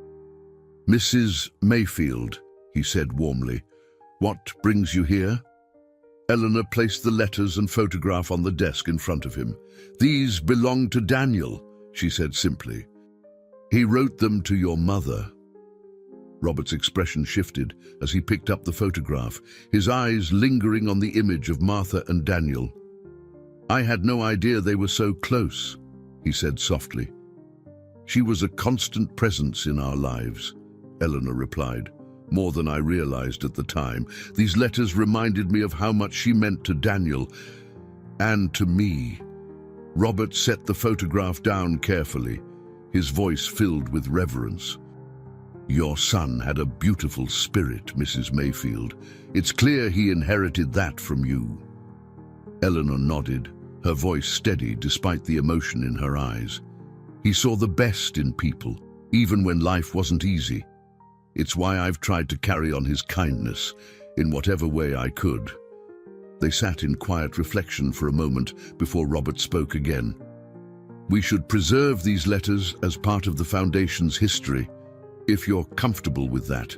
"Mrs. Mayfield," he said warmly, "what brings you here?" Eleanor placed the letters and photograph on the desk in front of him. "These belong to Daniel," she said simply. "He wrote them to your mother." Robert's expression shifted as he picked up the photograph, his eyes lingering on the image of Martha and Daniel. "I had no idea they were so close," he said softly. "She was a constant presence in our lives," Eleanor replied, "more than I realized at the time. These letters reminded me of how much she meant to Daniel and to me." Robert set the photograph down carefully, his voice filled with reverence. "Your son had a beautiful spirit, Mrs. Mayfield. It's clear he inherited that from you." Eleanor nodded, her voice steady despite the emotion in her eyes. He saw the best in people, even when life wasn't easy. It's why I've tried to carry on his kindness in whatever way I could. They sat in quiet reflection for a moment before Robert spoke again. We should preserve these letters as part of the Foundation's history, if you're comfortable with that.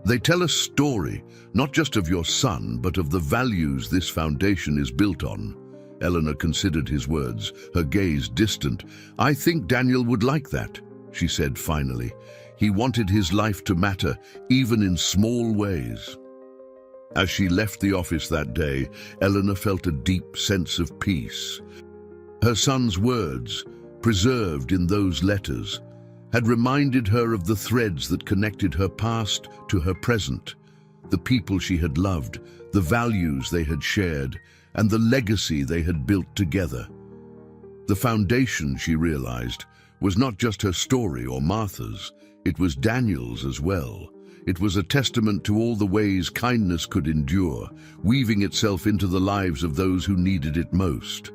They tell a story, not just of your son, but of the values this foundation is built on. Eleanor considered his words, her gaze distant. I think Daniel would like that, she said finally. He wanted his life to matter, even in small ways. As she left the office that day, Eleanor felt a deep sense of peace. Her son's words, preserved in those letters, had reminded her of the threads that connected her past to her present, the people she had loved, the values they had shared, and the legacy they had built together. The foundation, she realized, was not just her story or Martha's, it was Daniel's as well. It was a testament to all the ways kindness could endure, weaving itself into the lives of those who needed it most.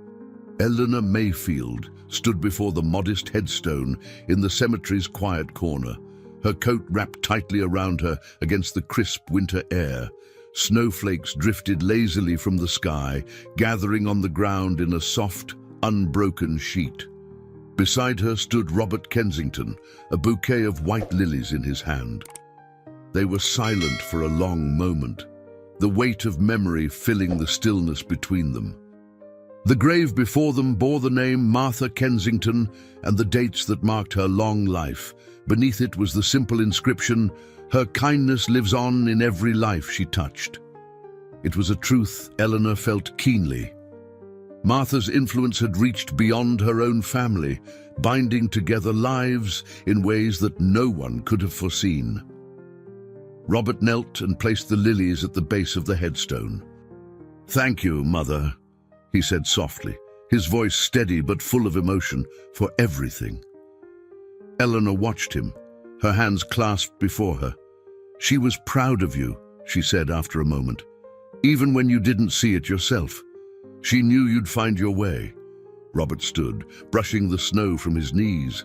Eleanor Mayfield stood before the modest headstone in the cemetery's quiet corner, her coat wrapped tightly around her against the crisp winter air. Snowflakes drifted lazily from the sky, gathering on the ground in a soft, unbroken sheet. Beside her stood Robert Kensington, a bouquet of white lilies in his hand. They were silent for a long moment, the weight of memory filling the stillness between them. The grave before them bore the name Martha Kensington and the dates that marked her long life. Beneath it was the simple inscription, "Her kindness lives on in every life she touched." It was a truth Eleanor felt keenly. Martha's influence had reached beyond her own family, binding together lives in ways that no one could have foreseen. Robert knelt and placed the lilies at the base of the headstone. "Thank you, Mother," he said softly, his voice steady but full of emotion, "for everything." Eleanor watched him, her hands clasped before her. "She was proud of you," she said after a moment, "even when you didn't see it yourself. She knew you'd find your way." Robert stood, brushing the snow from his knees.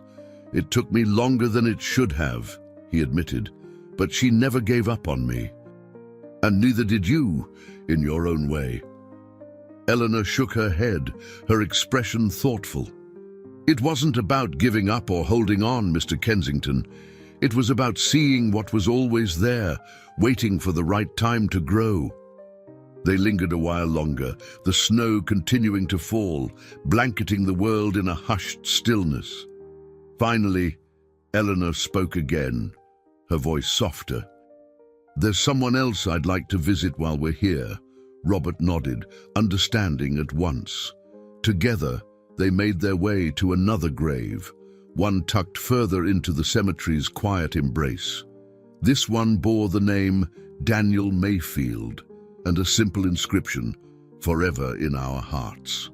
"It took me longer than it should have," he admitted, "but she never gave up on me. And neither did you, in your own way." Eleanor shook her head, her expression thoughtful. "It wasn't about giving up or holding on, Mr. Kensington. It was about seeing what was always there, waiting for the right time to grow." They lingered a while longer, the snow continuing to fall, blanketing the world in a hushed stillness. Finally, Eleanor spoke again, her voice softer. "There's someone else I'd like to visit while we're here." Robert nodded, understanding at once. Together, they made their way to another grave, one tucked further into the cemetery's quiet embrace. This one bore the name Daniel Mayfield and a simple inscription, "Forever in our hearts."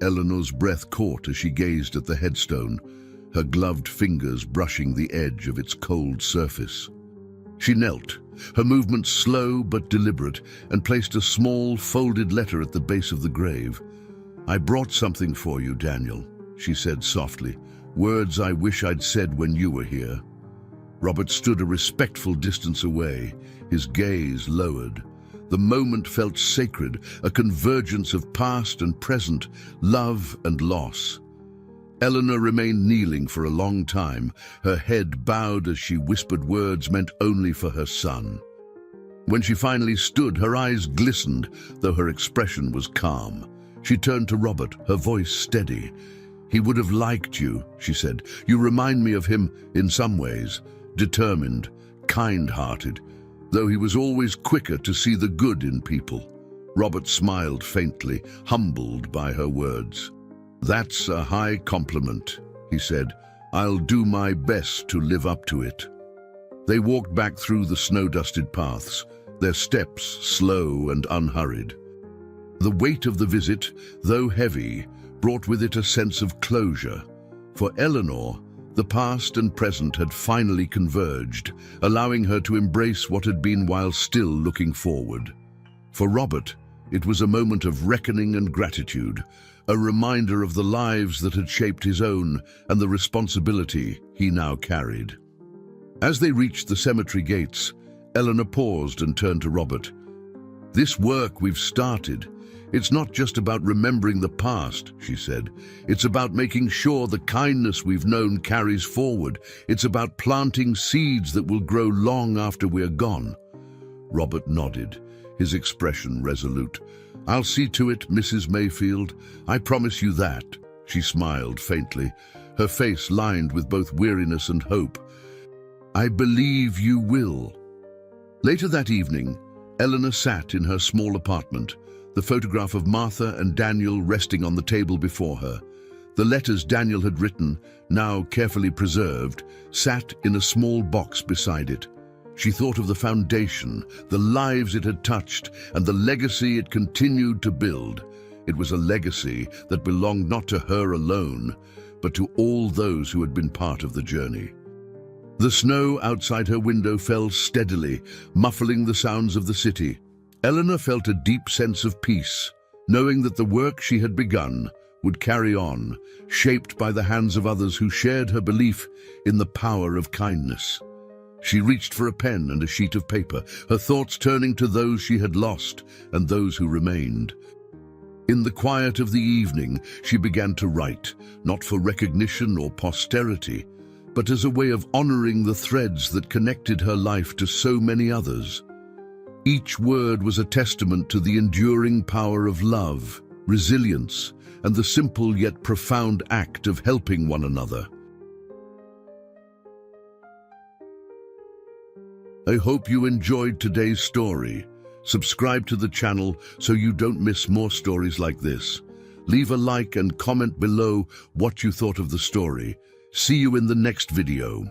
Eleanor's breath caught as she gazed at the headstone, her gloved fingers brushing the edge of its cold surface. She knelt, her movements slow but deliberate, and placed a small, folded letter at the base of the grave. "I brought something for you, Daniel," she said softly, "words I wish I'd said when you were here." Robert stood a respectful distance away, his gaze lowered. The moment felt sacred, a convergence of past and present, love and loss. Eleanor remained kneeling for a long time, her head bowed as she whispered words meant only for her son. When she finally stood, her eyes glistened, though her expression was calm. She turned to Robert, her voice steady. "He would have liked you," she said. "You remind me of him in some ways, determined, kind-hearted, though he was always quicker to see the good in people." Robert smiled faintly, humbled by her words. "That's a high compliment," he said. "I'll do my best to live up to it." They walked back through the snow-dusted paths, their steps slow and unhurried. The weight of the visit, though heavy, brought with it a sense of closure. For Eleanor, the past and present had finally converged, allowing her to embrace what had been while still looking forward. For Robert, it was a moment of reckoning and gratitude, a reminder of the lives that had shaped his own and the responsibility he now carried. As they reached the cemetery gates, Eleanor paused and turned to Robert. "This work we've started, it's not just about remembering the past," she said. "It's about making sure the kindness we've known carries forward. It's about planting seeds that will grow long after we're gone." Robert nodded, his expression resolute. "I'll see to it, Mrs. Mayfield. I promise you that." She smiled faintly, her face lined with both weariness and hope. "I believe you will." Later that evening, Eleanor sat in her small apartment, the photograph of Martha and Daniel resting on the table before her. The letters Daniel had written, now carefully preserved, sat in a small box beside it. She thought of the foundation, the lives it had touched, and the legacy it continued to build. It was a legacy that belonged not to her alone, but to all those who had been part of the journey. The snow outside her window fell steadily, muffling the sounds of the city. Eleanor felt a deep sense of peace, knowing that the work she had begun would carry on, shaped by the hands of others who shared her belief in the power of kindness. She reached for a pen and a sheet of paper, her thoughts turning to those she had lost and those who remained. In the quiet of the evening, she began to write, not for recognition or posterity, but as a way of honoring the threads that connected her life to so many others. Each word was a testament to the enduring power of love, resilience, and the simple yet profound act of helping one another. I hope you enjoyed today's story. Subscribe to the channel so you don't miss more stories like this. Leave a like and comment below what you thought of the story. See you in the next video.